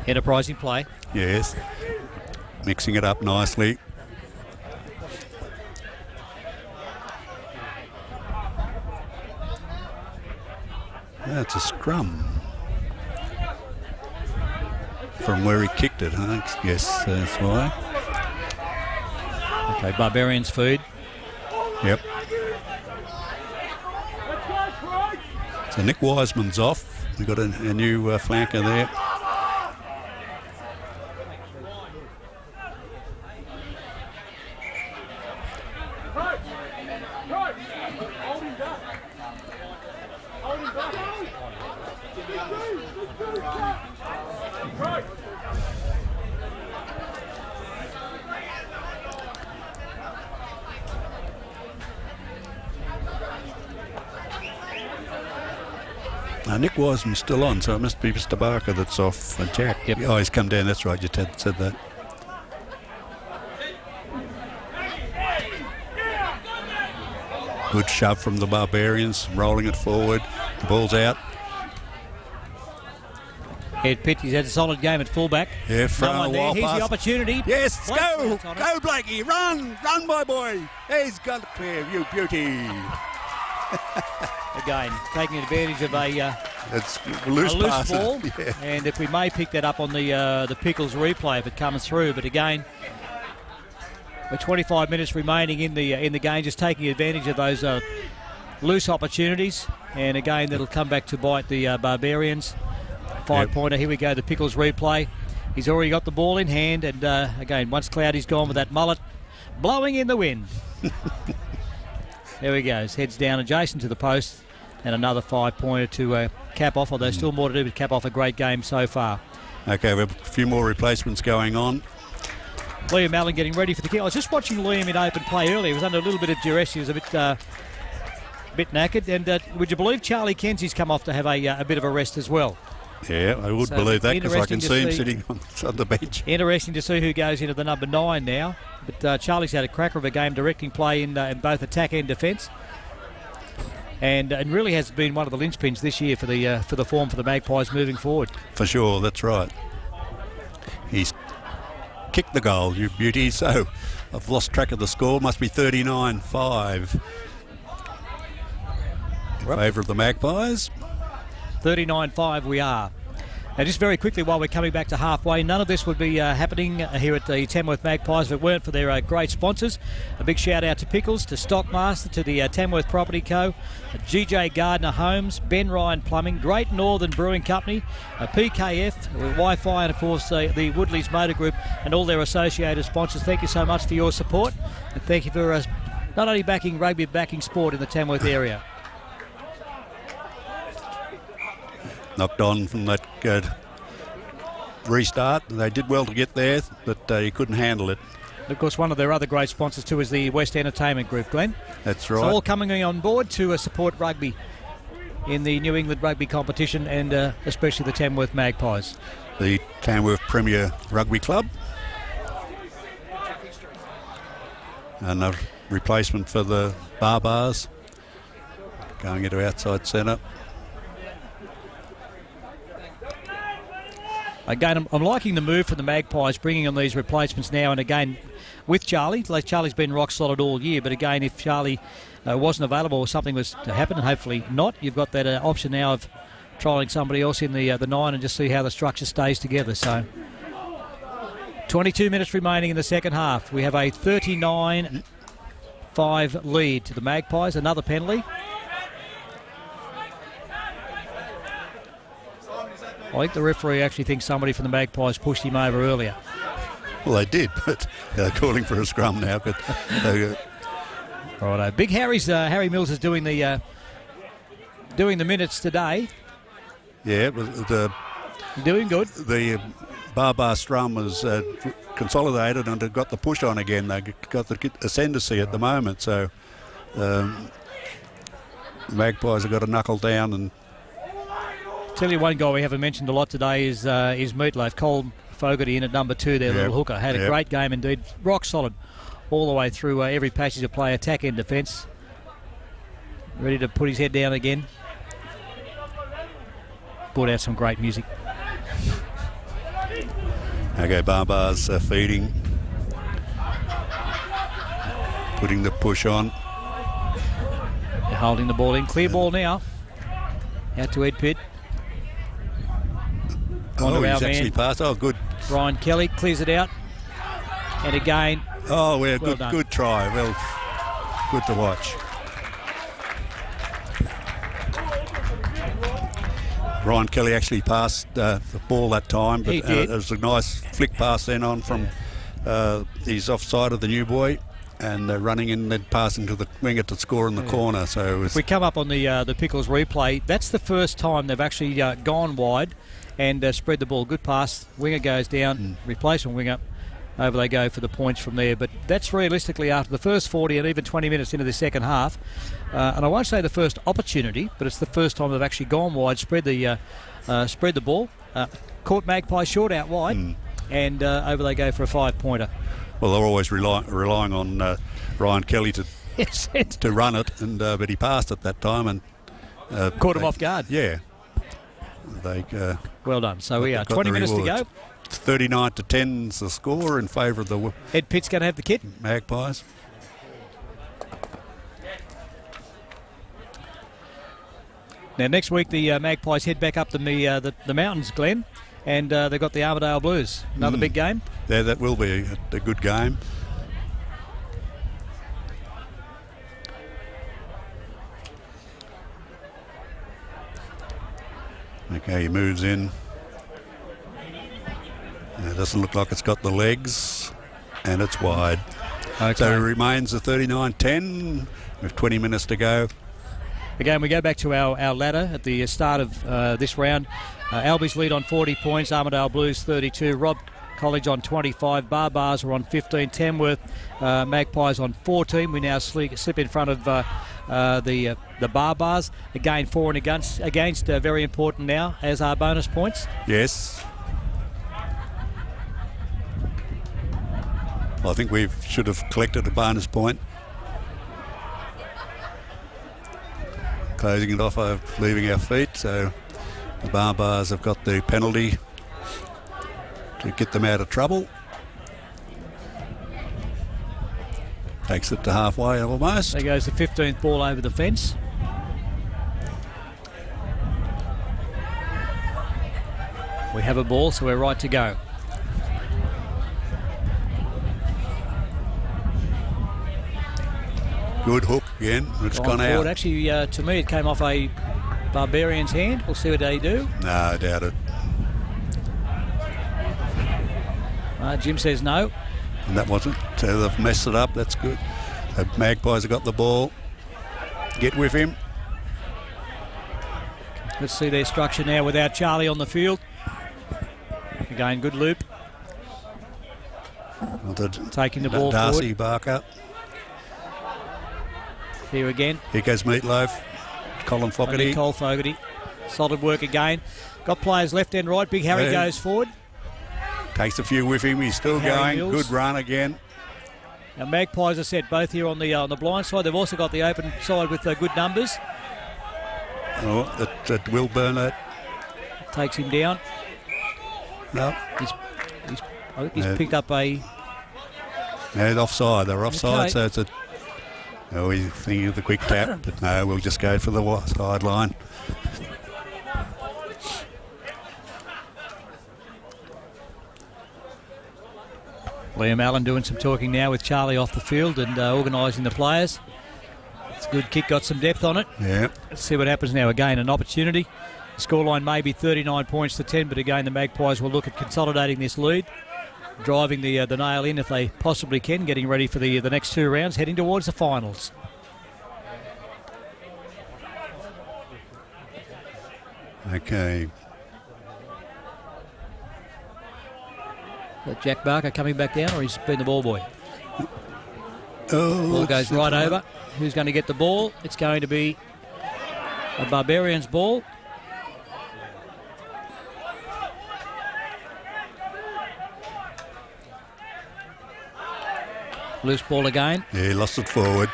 enterprising play. Yes. Mixing it up nicely. That's a scrum. From where he kicked it, huh? Yes, that's why. Okay, Barbarians feed. Yep. So Nick Wiseman's off. We've got a new flanker there. Nick Wiseman's still on, so it must be Mr. Barker that's off. Jack. Yep. Oh, he's come down. That's right. You said that. Good shove from the Barbarians, rolling it forward. The ball's out. Head pitch. He's had a solid game at fullback. Yeah, no one there. Here's the opportunity. Yes, Blake go Blakey, run, my boy. He's got it clear, you beauty. Again, taking advantage of it's loose ball. Yeah. And if we may pick that up on the Pickles replay if it comes through. But again, with 25 minutes remaining in the game, just taking advantage of those loose opportunities. And again, that'll come back to bite the Barbarians. 5-pointer. Here we go, the Pickles replay. He's already got the ball in hand, and again, once Cloudy's gone with that mullet, blowing in the wind. There he goes, heads down adjacent to the post, and another 5-pointer to cap off, although still more to do, but cap off a great game so far. Okay, we have a few more replacements going on. Liam Allen getting ready for the kick. I was just watching Liam in open play earlier. He was under a little bit of duress. He was a bit knackered, and would you believe Charlie Kenzie's come off to have a bit of a rest as well? Yeah, I would believe that because I can see him sitting on the bench. Interesting to see who goes into the number 9 now. But Charlie's had a cracker of a game directing play in both attack and defence. And really has been one of the linchpins this year for the form for the Magpies moving forward. For sure, that's right. He's kicked the goal, you beauty. So I've lost track of the score. Must be 39-5 in favour of the Magpies. 39-5 we are. Now just very quickly while we're coming back to halfway, none of this would be happening here at the Tamworth Magpies if it weren't for their great sponsors. A big shout out to Pickles, to Stockmaster, to the Tamworth Property Co, GJ Gardner Homes, Ben Ryan Plumbing, Great Northern Brewing Company, PKF, Wi-Fi, and of course the Woodley's Motor Group and all their associated sponsors. Thank you so much for your support, and thank you for not only backing rugby, backing sport in the Tamworth area. Knocked on from that restart. They did well to get there, but you couldn't handle it. Of course, one of their other great sponsors too is the West Entertainment Group, Glenn. That's right. So all coming on board to support rugby in the New England rugby competition, and especially the Tamworth Magpies. The Tamworth Premier Rugby Club. And a replacement for the Barbars. Going into outside centre. Again, I'm liking the move for the Magpies, bringing on these replacements now and again with Charlie. Like Charlie's been rock solid all year, but again, if Charlie wasn't available or something was to happen, and hopefully not, you've got that option now of trialling somebody else in the 9 and just see how the structure stays together. So 22 minutes remaining in the second half. We have a 39-5 lead to the Magpies. Another penalty. I think the referee actually thinks somebody from the Magpies pushed him over earlier. Well, they did, but they're calling for a scrum now. But righto. Big Harry Mills is doing the minutes today. Yeah, but doing good. The Barbar scrum was consolidated and got the push on again. They got the ascendancy at the moment, so the Magpies have got to knuckle down. And tell you one guy we haven't mentioned a lot today is Meatloaf. Cole Fogarty in at number 2 there, little hooker. Had a great game indeed. Rock solid all the way through every passage of play, attack and defence. Ready to put his head down again. Brought out some great music. Okay, Barbars feeding. Putting the push on. They're holding the ball in. Clear ball now. Out to Ed Pitt. He's actually passed. Oh, good. Ryan Kelly clears it out. And again. Oh, good try. Well, good to watch. Ryan Kelly actually passed the ball that time, but it was a nice flick pass then on from he's offside of the new boy, and running in, then passing to the winger to score in the corner. So if we come up on the Pickles replay, that's the first time they've actually gone wide and spread the ball. Good pass. Winger goes down, replacement winger. Over they go for the points from there. But that's realistically after the first 40 and even 20 minutes into the second half. And I won't say the first opportunity, but it's the first time they've actually gone wide, spread the ball. Caught Magpie short out wide, and over they go for a 5-pointer. Well, they're always relying on Ryan Kelly to to run it, and but he passed it that time and caught him off guard. Yeah. They well done. So we are 20 minutes to go. 39-10 is the score in favour of the Ed Pitt's going to have the kit. Magpies. Now next week the Magpies head back up to the mountains, Glenn, and they've got the Armidale Blues. Another big game. Yeah, that will be a good game. Okay, he moves in. It doesn't look like it's got the legs, and it's wide. Okay. So it remains a 39-10 with 20 minutes to go. Again, we go back to our ladder at the start of this round. Albies lead on 40 points, Armidale Blues 32, Rob College on 25, Barbars are on 15, Tamworth Magpies on 14. We now slip in front of the Barbars. Again, for and against very important now, as our bonus points. Yes. I think we should have collected a bonus point. Closing it off, leaving our feet, so the Barbars have got the penalty to get them out of trouble. Takes it to halfway almost. There goes the 15th ball over the fence. We have a ball, so we're right to go. Good hook again. It's gone out. Actually, to me, it came off a Barbarians' hand. We'll see what they do. No, I doubt it. Jim says no. And that wasn't. So they've messed it up. That's good. The Magpies have got the ball. Get with him. Let's see their structure now without Charlie on the field. Again, good loop. Taking the ball Darcy forward. Barker. Here again. Here goes Meatloaf. Colin Fogarty. Cole Fogarty. Solid work again. Got players left and right. Big Harry goes forward. Takes a few with him. He's still Harry going. Mills. Good run again. Now Magpies are set both here on the blind side. They've also got the open side with good numbers. Oh, that will burn it. Takes him down. No. He's picked up a... No, offside. They're offside, Okay. so it's a... Oh, he's thinking of the quick tap, but no, we'll just go for the sideline. Liam Allen doing some talking now with Charlie off the field and organising the players. It's a good kick, got some depth on it. Yeah. Let's see what happens now. Again, an opportunity. The scoreline may be 39 points to 10, but again, the Magpies will look at consolidating this lead, driving the nail in if they possibly can, getting ready for the next two rounds, heading towards the finals. Okay. Jack Barker coming back down, or he's been the ball boy? Oh, Ball goes right over. Who's going to get the ball? It's going to be a Barbarians ball. Loose ball again. Yeah, he lost it forward.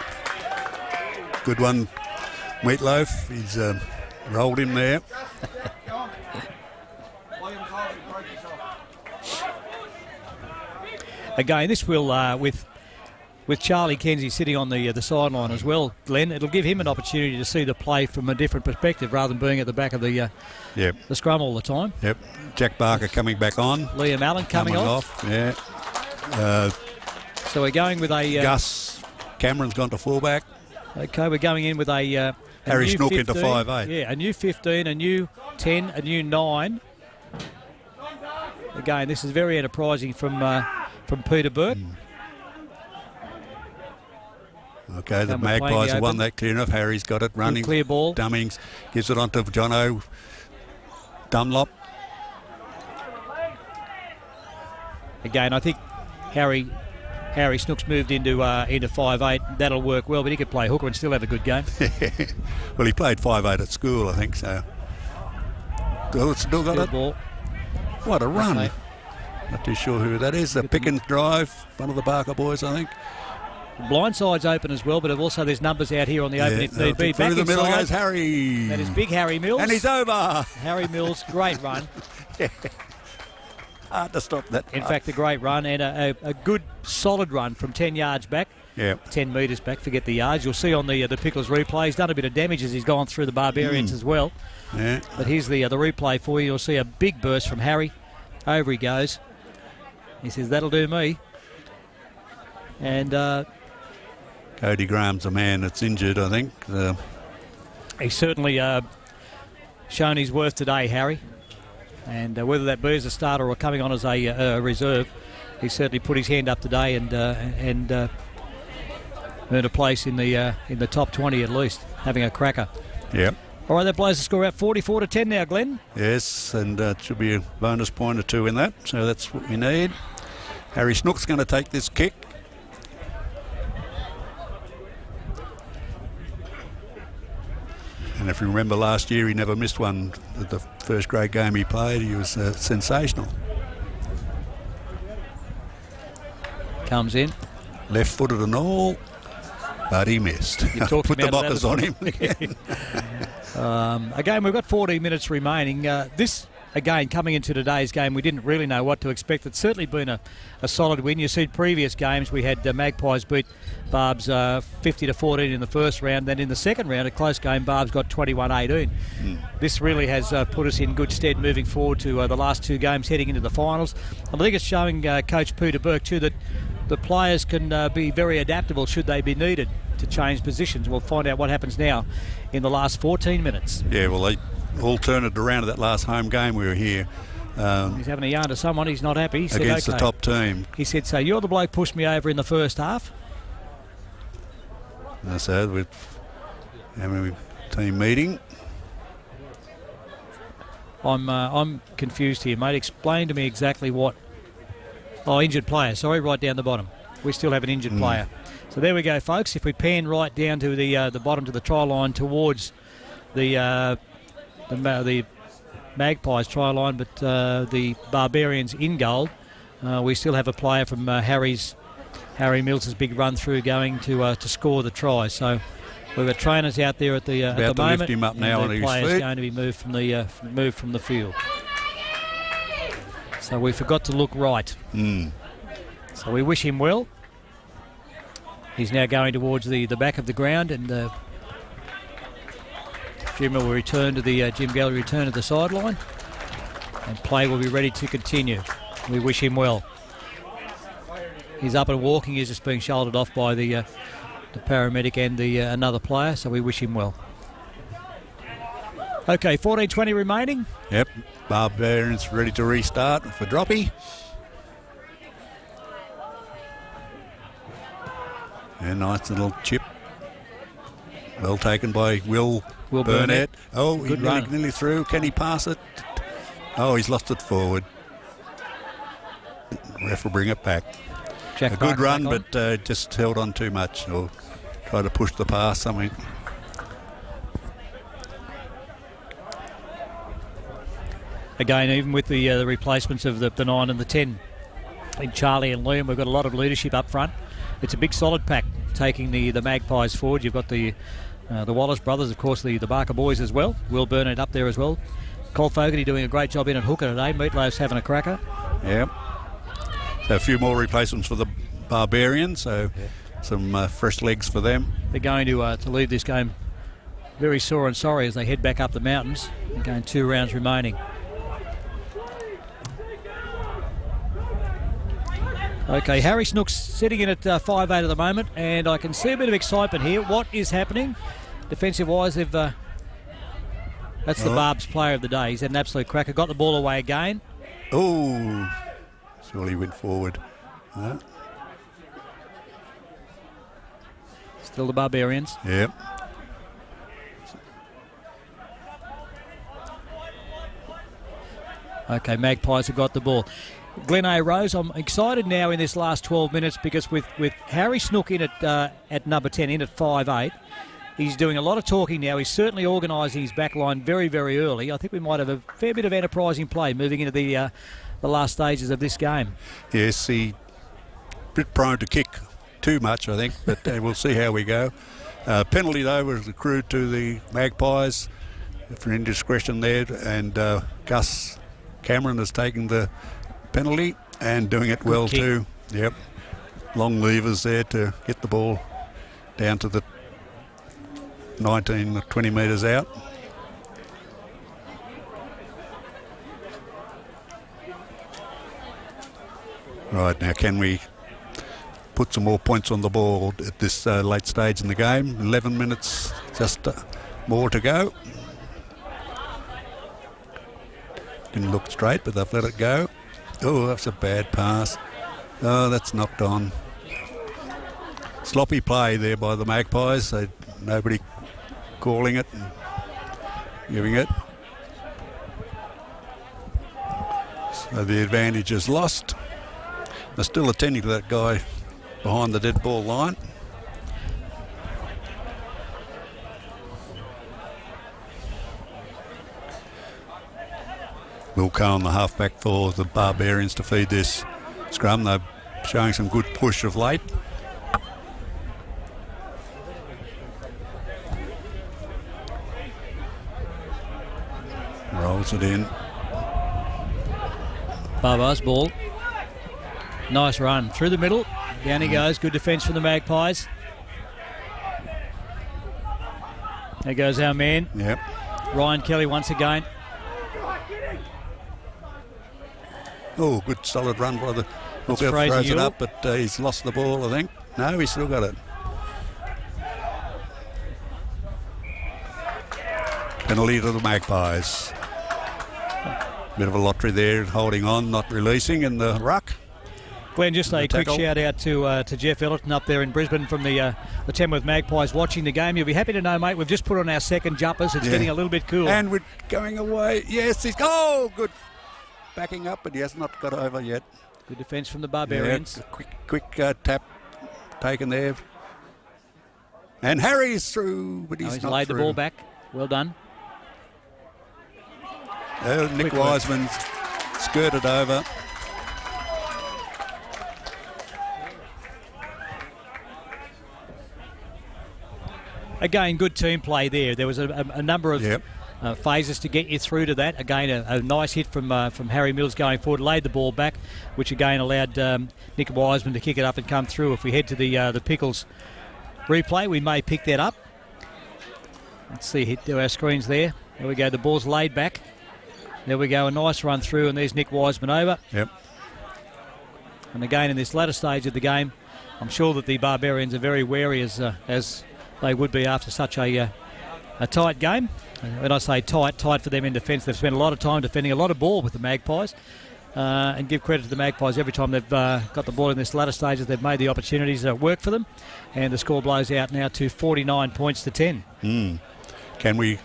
Good one, Meatloaf. He's rolled him there. Again, this will, with Charlie Kenzie sitting on the sideline as well, Glenn, it'll give him an opportunity to see the play from a different perspective rather than being at the back of the scrum all the time. Yep. Jack Barker coming back on. Liam Allen coming off. Yeah. So we're going with a... Gus Cameron's gone to fullback. Okay, we're going in with a Harry new Snook 15, into 5'8". Yeah, a new 15, a new 10, a new 9. Again, this is very enterprising from Peter Burke. Okay, the Magpies have won that clear enough. Harry's got it running. Good clear ball. Dummings gives it on to Jono Dunlop. Again, I think Harry Snook's moved into 5'8". That'll work well, but he could play hooker and still have a good game. Well, he played 5'8" at school, I think, so. Still got it. Ball. What a run. Okay. Not too sure who that is. The Pickens drive, one of the Barker boys, I think. Blindside's open as well, but also there's numbers out here on the open if need be. Through Back the middle inside. goes Harry. That is big Harry Mills. And he's over. Harry Mills, great run. Hard to stop that. In fact, a great run and a good, solid run from 10 yards back. Yeah. 10 metres back, forget the yards. You'll see on the Pickles replay, he's done a bit of damage as he's gone through the Barbarians as well. Yeah. But here's the replay for you. You'll see a big burst from Harry. Over he goes. He says, that'll do me. And Cody Graham's a man that's injured, I think. He's certainly shown his worth today, Harry. And whether that be as a starter or coming on as a reserve, he certainly put his hand up today and earned a place in the top 20 at least, having a cracker. Yep. All right, that blows the score out 44-10 now, Glenn. Yes, and it should be a bonus point or two in that, so that's what we need. Harry Snook's going to take this kick. And if you remember last year, he never missed one. The first grade game he played, he was sensational. Comes in. Left-footed and all, but he missed. Put the mockers on him again. Again, we've got 14 minutes remaining. This, again, coming into today's game, we didn't really know what to expect. It's certainly been a solid win. You see, previous games, we had Magpies beat Barb's 50-14 in the first round. Then in the second round, a close game, Barb's got 21-18. This really has put us in good stead moving forward to the last two games heading into the finals. And I think it's showing Coach Peter Burke, too, that the players can be very adaptable should they be needed to change positions. We'll find out what happens now in the last 14 minutes. Yeah, well, they all turned it around at that last home game we were here. He's having a yarn to someone. He's not happy. He said, against okay. the top team. He said, so you're the bloke pushed me over in the first half? And so we're having a team meeting. I'm confused here, mate. Explain to me exactly what... Oh, injured player. Sorry, right down the bottom. We still have an injured player. So there we go, folks. If we pan right down to the bottom to the try line towards the Magpies try line, but the Barbarians in goal, we still have a player from Harry Mills' big run through going to score the try. So we've got trainers out there at the moment. Lift him up now on his feet. The player's going to be moved from the field. So we forgot to look right. So we wish him well. He's now going towards the back of the ground, and Jim will return to the Jim Gallery return to the sideline, and play will be ready to continue. We wish him well. He's up and walking. He's just being shouldered off by the paramedic and another player, so we wish him well. Okay, 14:20 remaining. Yep, Barbarians ready to restart for Droppy. And nice little chip. Well taken by Will Burnett. Oh, he ran nearly through. Can he pass it? Oh, he's lost it forward. Ref will bring it back. Jack a good run, but just held on too much. Or try to push the pass something. Again, even with the replacements of the 9 and the 10, in Charlie and Liam, we've got a lot of leadership up front. It's a big solid pack taking the Magpies forward. You've got the Wallace brothers, of course, the Barker boys as well. Will Burnett up there as well. Cole Fogarty doing a great job in at hooker today. Meatloaf's having a cracker. Yeah. So a few more replacements for the Barbarians. So some fresh legs for them. They're going to leave this game very sore and sorry as they head back up the mountains. They're going 2 rounds remaining. Okay, Harry Snook's sitting in at 5'8" at the moment, and I can see a bit of excitement here. What is happening? Defensive-wise, they've... that's the Barb's player of the day. He's had an absolute cracker. Got the ball away again. Oh, surely went forward. Still the Barbarians. Yep. Okay, Magpies have got the ball. Glen A. Rose, I'm excited now in this last 12 minutes because with Harry Snook in at number 10, in at 5'8", he's doing a lot of talking now. He's certainly organising his back line very, very early. I think we might have a fair bit of enterprising play moving into the last stages of this game. Yes, he's a bit prone to kick too much, I think, but we'll see how we go. Penalty, though, was accrued to the Magpies for indiscretion there, and Gus Cameron has taken the penalty and doing it well too. Yep. Long levers there to get the ball down to the 19 or 20 metres out. Right, now can we put some more points on the board at this late stage in the game? 11 minutes, just more to go. Didn't look straight, but they've let it go. Oh, that's a bad pass. Oh, that's knocked on. Sloppy play there by the Magpies. Nobody calling it and giving it. So the advantage is lost. They're still attending to that guy behind the dead ball line. Will Cohen, the halfback for the Barbarians, to feed this scrum. They're showing some good push of late. Rolls it in. Barbar's ball. Nice run through the middle. Down he goes. Good defence from the Magpies. There goes our man. Yep. Ryan Kelly once again. Oh, good solid run by the That's hooker. Fraser Throws it Ewell. up, but he's lost the ball, I think. No, he's still got it. Penalty to the Magpies. Bit of a lottery there, holding on, not releasing in the ruck. Glenn, just a quick shout out to Jeff Ellerton up there in Brisbane from the Tamworth Magpies watching the game. You'll be happy to know, mate, we've just put on our second jumpers. It's getting a little bit cool. And we're going away. Yes, he's good. Backing up, but he has not got over yet. Good defence from the Barbarians. Yeah, quick tap taken there. And Harry's through, but he's not laid through. the ball back. Well done. Nick Wiseman's skirted over. Again, good team play there. There was a number of phases to get you through to that. Again, a nice hit from Harry Mills going forward, laid the ball back, which again allowed Nick Wiseman to kick it up and come through. If we head to the Pickles replay, we may pick that up. Let's see, hit to our screens there. There we go, the ball's laid back. There we go, a nice run through, and there's Nick Wiseman over. Yep. And again, in this latter stage of the game, I'm sure that the Barbarians are very wary as they would be after such a tight game. When I say tight for them in defence, they've spent a lot of time defending a lot of ball with the Magpies. And give credit to the Magpies every time they've got the ball in this latter stages, they've made the opportunities work for them. And the score blows out now to 49 points to 10. Can we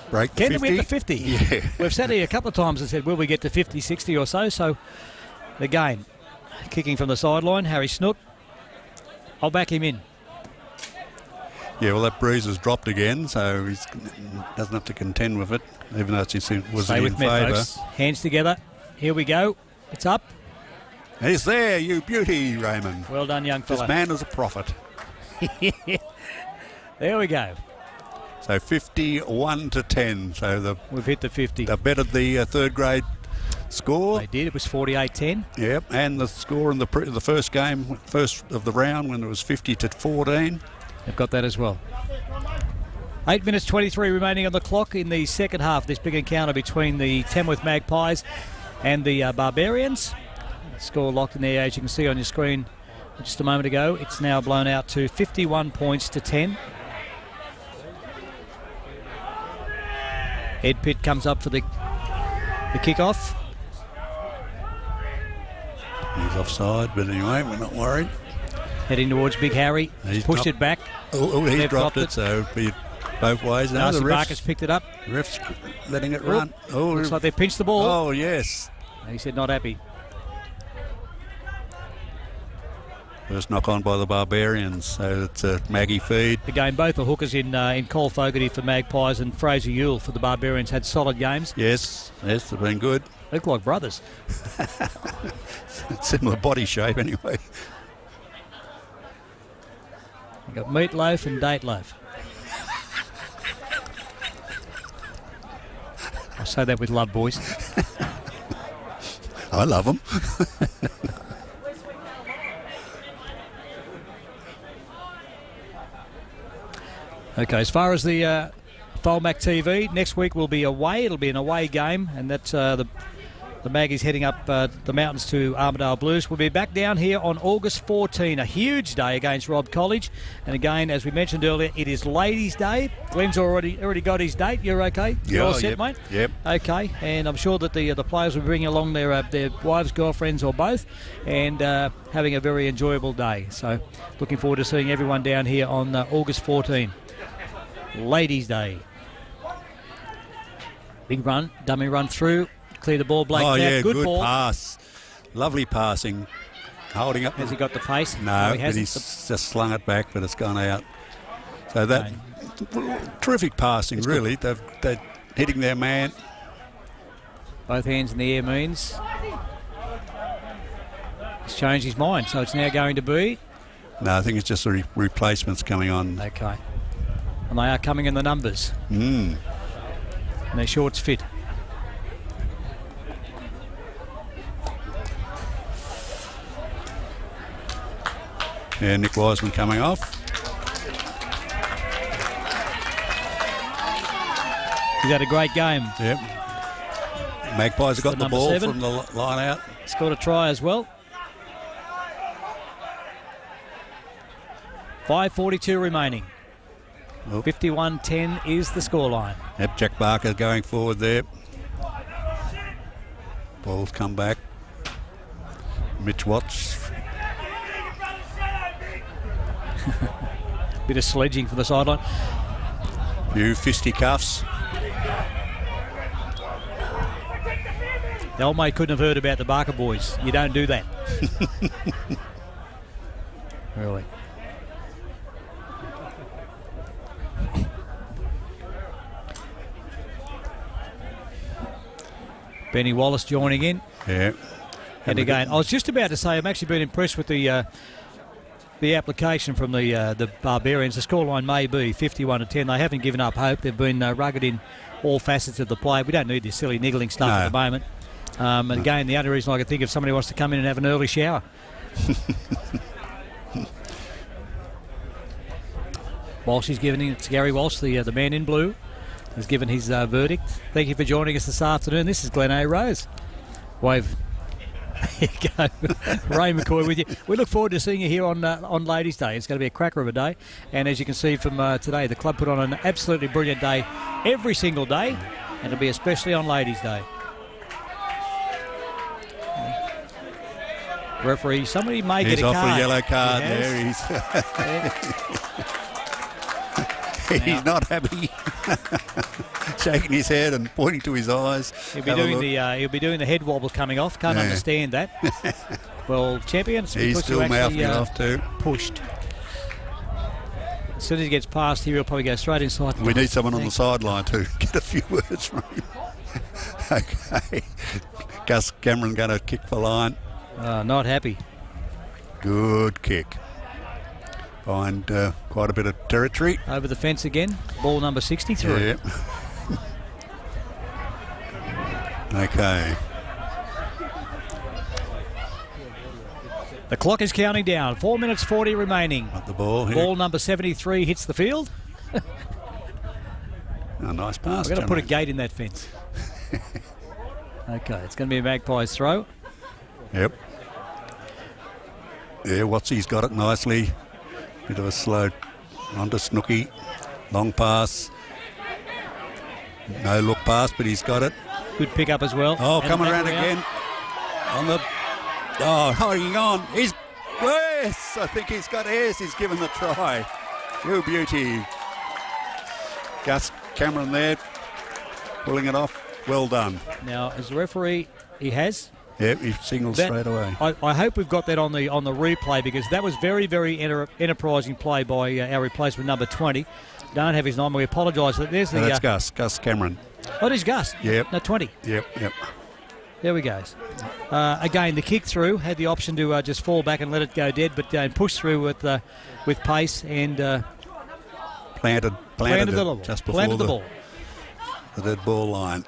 break the 50? Can we get to 50? Yeah. We've sat here a couple of times and said, will we get to 50, 60 or so? So, again, kicking from the sideline, Harry Snook. I'll back him in. Yeah, well, that breeze has dropped again, so he doesn't have to contend with it, even though it was in favour. Folks. Hands together. Here we go. It's up. He's there, you beauty, Raymond. Well done, young fella. This man is a prophet. There we go. So 51 to 10. So we've hit the 50. They bettered the third grade score. They did. It was 48-10. Yep, and the score in the first game, first of the round, when it was 50 to 14. They've got that as well. 8 minutes 23 remaining on the clock in the second half. This big encounter between the Tamworth Magpies and the Barbarians. Score locked in there, as you can see on your screen just a moment ago. It's now blown out to 51 points to 10. Ed Pitt comes up for the kick-off. He's offside, but anyway, we're not worried. Heading towards Big Harry. He's pushed it back. He dropped it, so it'll be both ways. Now the Barker's picked it up. Ref's letting it run. Looks like they've pinched the ball. Oh, yes. He said not happy. First knock on by the Barbarians, so it's a Maggie feed. Again, both the hookers in Cole Fogarty for Magpies and Fraser Ewell for the Barbarians had solid games. Yes, they've been good. Look like brothers. Similar body shape anyway. Got meatloaf and date loaf. I say that with love, boys. I love them. Okay, as far as the Folmac TV, next week will be away. It'll be an away game, and that's the Maggies heading up the mountains to Armidale Blues. We'll be back down here on August 14, a huge day against Robb College. And again, as we mentioned earlier, it is Ladies' Day. Glenn's already got his date. You're okay? You're all set, mate? Yep. Okay, and I'm sure that the players will be bringing along their wives, girlfriends, or both, and having a very enjoyable day. So, looking forward to seeing everyone down here on August 14. Ladies' Day. Big run, dummy run through. Clear the ball, Blake. Oh, yeah, good good ball. pass. Lovely passing. Holding up. Has he got the pace? No, he but he's just slung it back, but it's gone out. So that terrific passing, really. They're hitting their man. Both hands in the air means he's changed his mind, so it's now going to be. No, I think it's just the replacements coming on. Okay. And they are coming in the numbers. And their shorts fit. Yeah, Nick Wiseman coming off. He's had a great game. Yep. Magpies have got the ball 7. from the line out. Scored a try as well. 5:42 remaining. 51-10 is the scoreline. Yep, Jack Barker going forward there. Ball's come back. Mitch Watts. Bit of sledging for the sideline. Few fisticuffs. The old mate couldn't have heard about the Barker boys. You don't do that. Really. Benny Wallace joining in. Yeah. And again, I was just about to say, I've actually been impressed with the application from the Barbarians. The scoreline may be 51-10. They haven't given up hope. They've been rugged in all facets of the play. We don't need this silly niggling stuff at the moment. And again, the only reason I can think of somebody wants to come in and have an early shower. Walsh is giving it's Gary Walsh, the man in blue, has given his verdict. Thank you for joining us this afternoon. This is Glen A. Rose. Wave. There you go. Ray McCoy with you. We look forward to seeing you here on Ladies' Day. It's going to be a cracker of a day. And as you can see from today, the club put on an absolutely brilliant day every single day. And it'll be especially on Ladies' Day. Referee, somebody may get a card. He's off a yellow card there. He's not happy. Shaking his head and pointing to his eyes. He'll be doing the head wobble coming off. Can't understand that. Well, champions, he's still mouthing it off too. Pushed. As soon as he gets past here, he'll probably go straight inside. We need someone on the sideline to get a few words from him. Okay. Gus Cameron going to kick the line. Not happy. Good kick. Find quite a bit of territory. Over the fence again. Ball number 63. Yeah. Okay. The clock is counting down. 4 minutes 40 remaining. Got the ball here. Ball number 73 hits the field. A nice pass. We're going to put a gate in that fence. Okay, it's going to be a Magpies throw. Yep. Yeah, Watsy's got it nicely. Bit of a slow onto Snooky. Long pass. No look pass, but he's got it. Good pick up as well. Oh, coming around again. On the... Oh, hanging on. He's... Yes! I think he's got airs. He's given the try. Real beauty. Gus Cameron there. Pulling it off. Well done. Now, as the referee, he has... Yep, he signals straight away. I hope we've got that on the replay, because that was very, very enterprising play by our replacement number 20. Don't have his name. We apologise. There's the. That's Gus Cameron. Oh, it is Gus. Yep. No, 20. Yep. There we go. Again, the kick through had the option to just fall back and let it go dead, but push through with pace and planted the it ball. just before the ball. The dead ball line.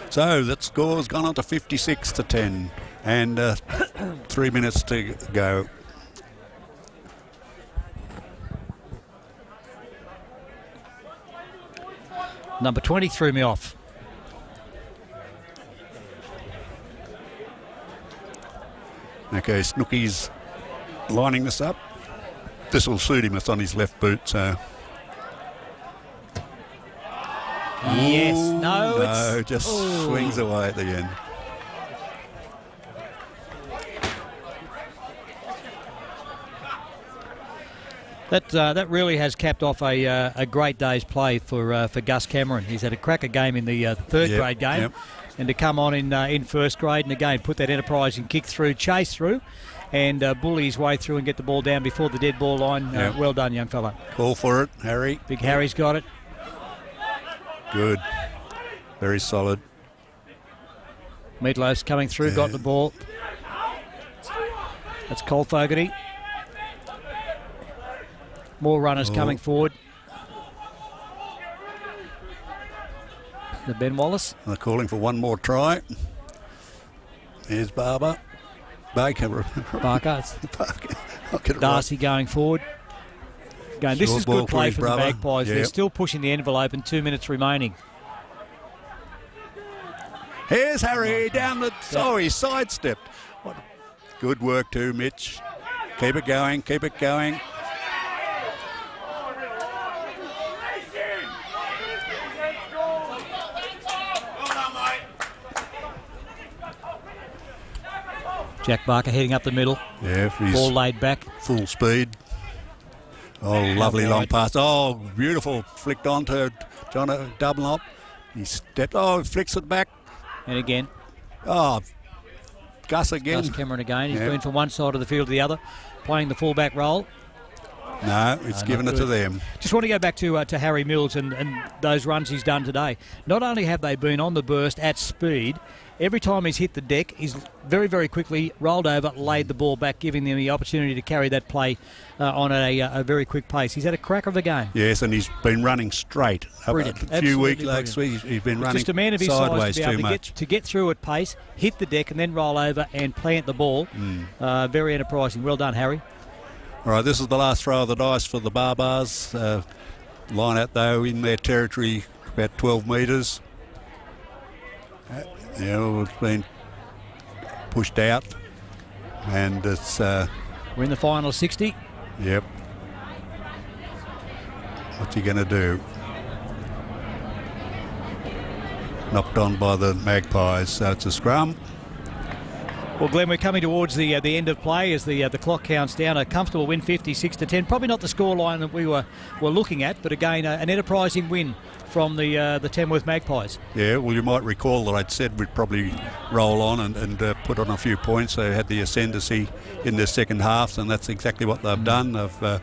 So that score's gone on to 56-10, and 3 minutes to go. Number 20 threw me off. Okay, Snooky's lining this up. This will suit him. It's on his left boot, so. Yes, Ooh, no, just swings away at the end. That really has capped off a great day's play for Gus Cameron. He's had a cracker game in the third grade game, and to come on in first grade and again put that enterprising kick through, chase through, and bully his way through and get the ball down before the dead ball line. Well done, young fella. Call for it, Harry. Big Harry's got it. Good. Very solid. Meatloaf's coming through, got the ball. That's Cole Fogarty. More runners coming forward. The Ben Wallace. They're calling for one more try. Here's Barker. Barker. Darcy going forward. Again, this is good play for the Magpies. They're still pushing the envelope and 2 minutes remaining. Here's Harry down the... Oh, he sidestepped. What good work too, Mitch. Keep it going, keep it going. Jack Barker heading up the middle. Yeah, ball laid back. Full speed. Oh, lovely long pass. Oh, beautiful. Flicked onto John Dunlop. He stepped. Oh, flicks it back. And again. Oh, Gus again. Gus Cameron again. He's been from one side of the field to the other, playing the fullback role. No, it's given it to them. Just want to go back to Harry Mills and those runs he's done today. Not only have they been on the burst at speed, every time he's hit the deck, he's very, very quickly rolled over, laid the ball back, giving them the opportunity to carry that play on a very quick pace. He's had a cracker of a game. Yes, and he's been running straight. Brilliant. A few weeks last week, he's been running just a man of his sideways size to be too able much. to get through at pace, hit the deck, and then roll over and plant the ball. Very enterprising. Well done, Harry. All right, this is the last throw of the dice for the Barbars. Line out, though, in their territory, about 12 metres. It's been pushed out, and it's... We're in the final 60. Yep. What's he going to do? Knocked on by the Magpies, so it's a scrum. Well, Glenn, we're coming towards the end of play as the clock counts down. A comfortable win, 56-10. Probably not the scoreline that we were looking at, but again, an enterprising win from the Tamworth Magpies. Yeah, well, you might recall that I'd said we'd probably roll on and put on a few points. They had the ascendancy in their second halves, and that's exactly what they've done. They've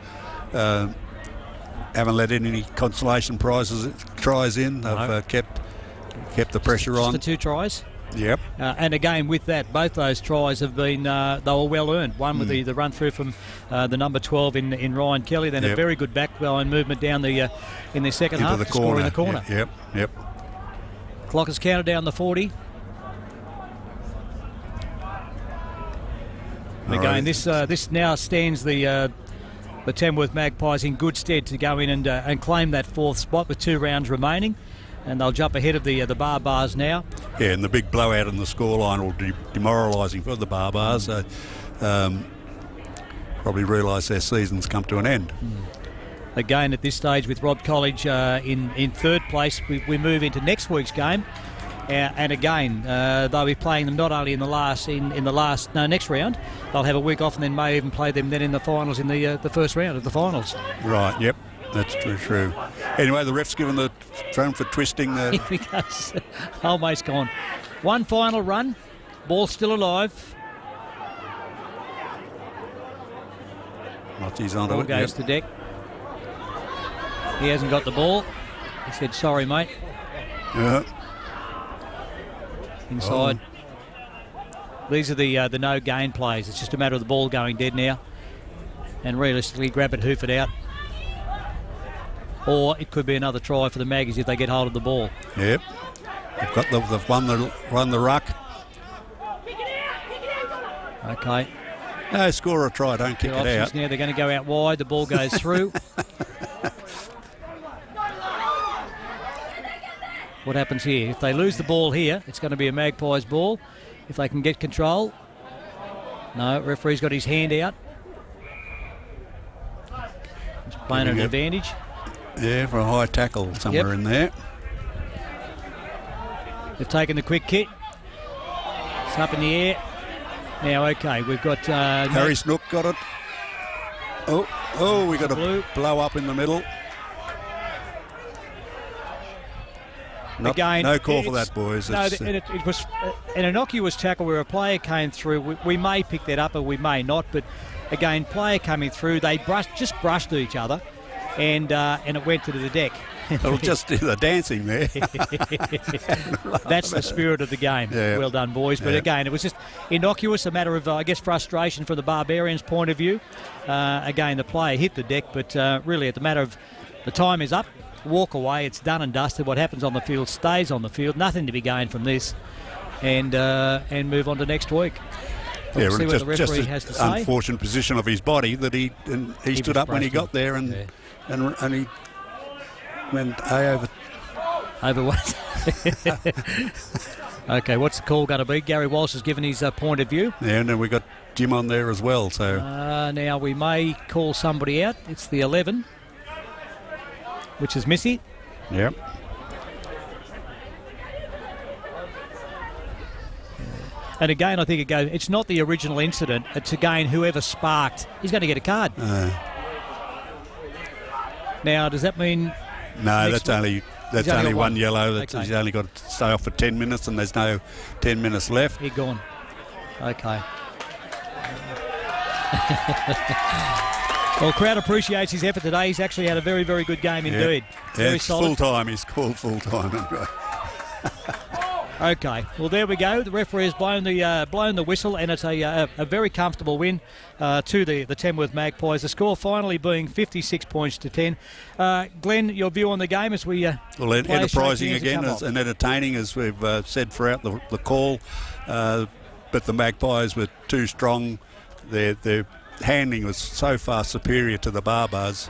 haven't let any consolation tries in. They've kept the pressure on. Just the 2 tries. Yep. And again, with that, both those tries have been, they were well earned. One with the run through from the number 12 in Ryan Kelly, then a very good back line movement down the in the second half to score in the corner. Yep. Clock has counted down the 40. And again, this now stands the Tamworth Magpies in good stead to go in and claim that 4th spot with 2 rounds remaining. And they'll jump ahead of the Barbars now. Yeah, and the big blowout in the scoreline will be demoralising for the Barbars. Probably realise their season's come to an end. Again, at this stage with Rob College in 3rd place, we move into next week's game. And again, they'll be playing them not only in the next round. They'll have a week off and then may even play them then in the finals in the first round of the finals. Right. Yep. That's true. Anyway, the ref's given the thrown for twisting. Here he goes. Almost gone. One final run. Ball still alive. He's onto ball it. Goes to deck. He hasn't got the ball. He said, sorry, mate. Yeah. inside. These are the no gain plays. It's just a matter of the ball going dead now, and realistically grab it, hoof it out. Or it could be another try for the Maggies if they get hold of the ball. Yep. They've won the ruck. Okay. No, score a try, don't kick it out. Now they're going to go out wide. The ball goes through. What happens here? If they lose the ball here, it's going to be a Magpies ball. If they can get control. No, referee's got his hand out. He's playing an advantage. Yeah, for a high tackle somewhere in there. They've taken the quick kick. It's up in the air. Now, okay, we've got... Harry Snook got it. Oh, we got a blow up in the middle. Again, no call for that, boys. No, it was an innocuous tackle where a player came through. We may pick that up or we may not, but again, player coming through, they just brushed each other, and it went to the deck. It'll just do the dancing there. That's the spirit of the game. Yeah. Well done, boys. But again, it was just innocuous, a matter of, I guess, frustration from the Barbarians' point of view. Again, the player hit the deck, but really, at the matter of the time is up. Walk away, it's done and dusted. What happens on the field stays on the field. Nothing to be gained from this, and move on to next week. Yeah, see what the referee has to say. Unfortunate position of his body that he stood up when he got there, and he went over what? Okay, what's the call going to be? Gary Walsh has given his point of view. Yeah, and then we got Jim on there as well. So now we may call somebody out. It's the 11. Which is Missy. Yep. And again, I think it's not the original incident. It's again whoever sparked. He's going to get a card. Now, does that mean? No, that's only one yellow. He's only got to stay off for 10 minutes, and there's no 10 minutes left. He's gone. Okay. Well, crowd appreciates his effort today. He's actually had a very, very good game indeed. Very solid. Full-time. He's called full-time. Okay. Well, there we go. The referee has blown the whistle, and it's a very comfortable win to the Tamworth Magpies. The score finally being 56 points to 10. Glenn, your view on the game as we well, enterprising again and entertaining, as we've said throughout the call. But the Magpies were too strong. Their handling was so far superior to the Barbars.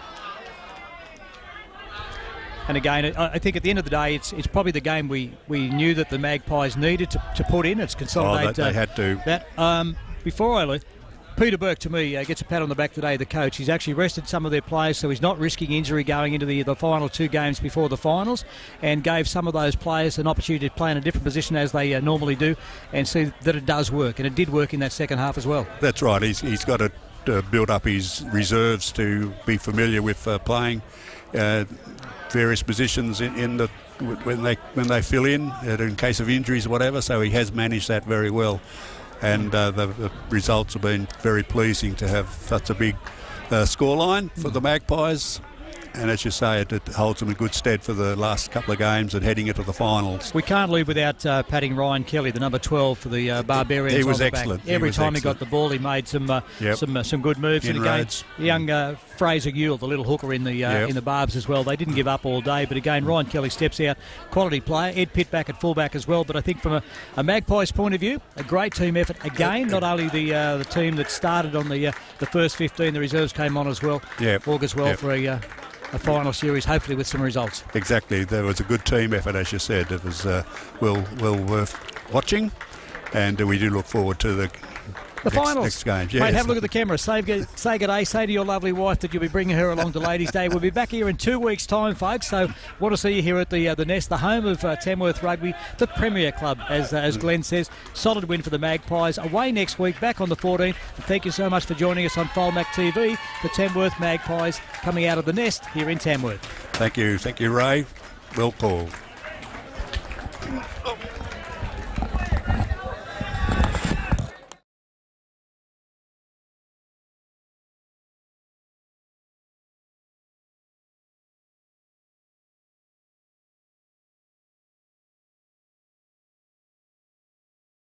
And again, I think at the end of the day, it's probably the game we knew that the Magpies needed to put in. It's consolidate. They had to. That before I leave, Peter Burke to me gets a pat on the back today. The coach, he's actually rested some of their players, so he's not risking injury going into the final two games before the finals, and gave some of those players an opportunity to play in a different position as they normally do, and see that it does work, and it did work in that second half as well. That's right. He's got to build up his reserves to be familiar with playing various positions when they fill in case of injuries or whatever. So he has managed that very well, and the results have been very pleasing to have such a big scoreline for the Magpies. And as you say, it holds them in good stead for the last couple of games and heading into the finals. We can't leave without patting Ryan Kelly, the number 12 for the Barbarians. He was excellent. Every time he got the ball, he made some good moves. And again, young Fraser Ewell, the little hooker in the Barbs as well. They didn't give up all day, but again, Ryan Kelly steps out, quality player. Ed Pitt back at fullback as well. But I think from a Magpies point of view, a great team effort again. Not only the team that started on the first 15, the reserves came on as well. August well for a final series, hopefully with some results. Exactly. There was a good team effort, as you said. It was well worth watching, and we do look forward to the finals. Next games. Mate, have a look at the camera. Say good day. Say to your lovely wife that you'll be bringing her along to Ladies' Day. We'll be back here in 2 weeks' time, folks. So want to see you here at the Nest, the home of Tamworth Rugby, the premier club, as Glenn says. Solid win for the Magpies. Away next week, back on the 14th. And thank you so much for joining us on Folmac TV. The Tamworth Magpies coming out of the Nest here in Tamworth. Thank you, Ray. Well called.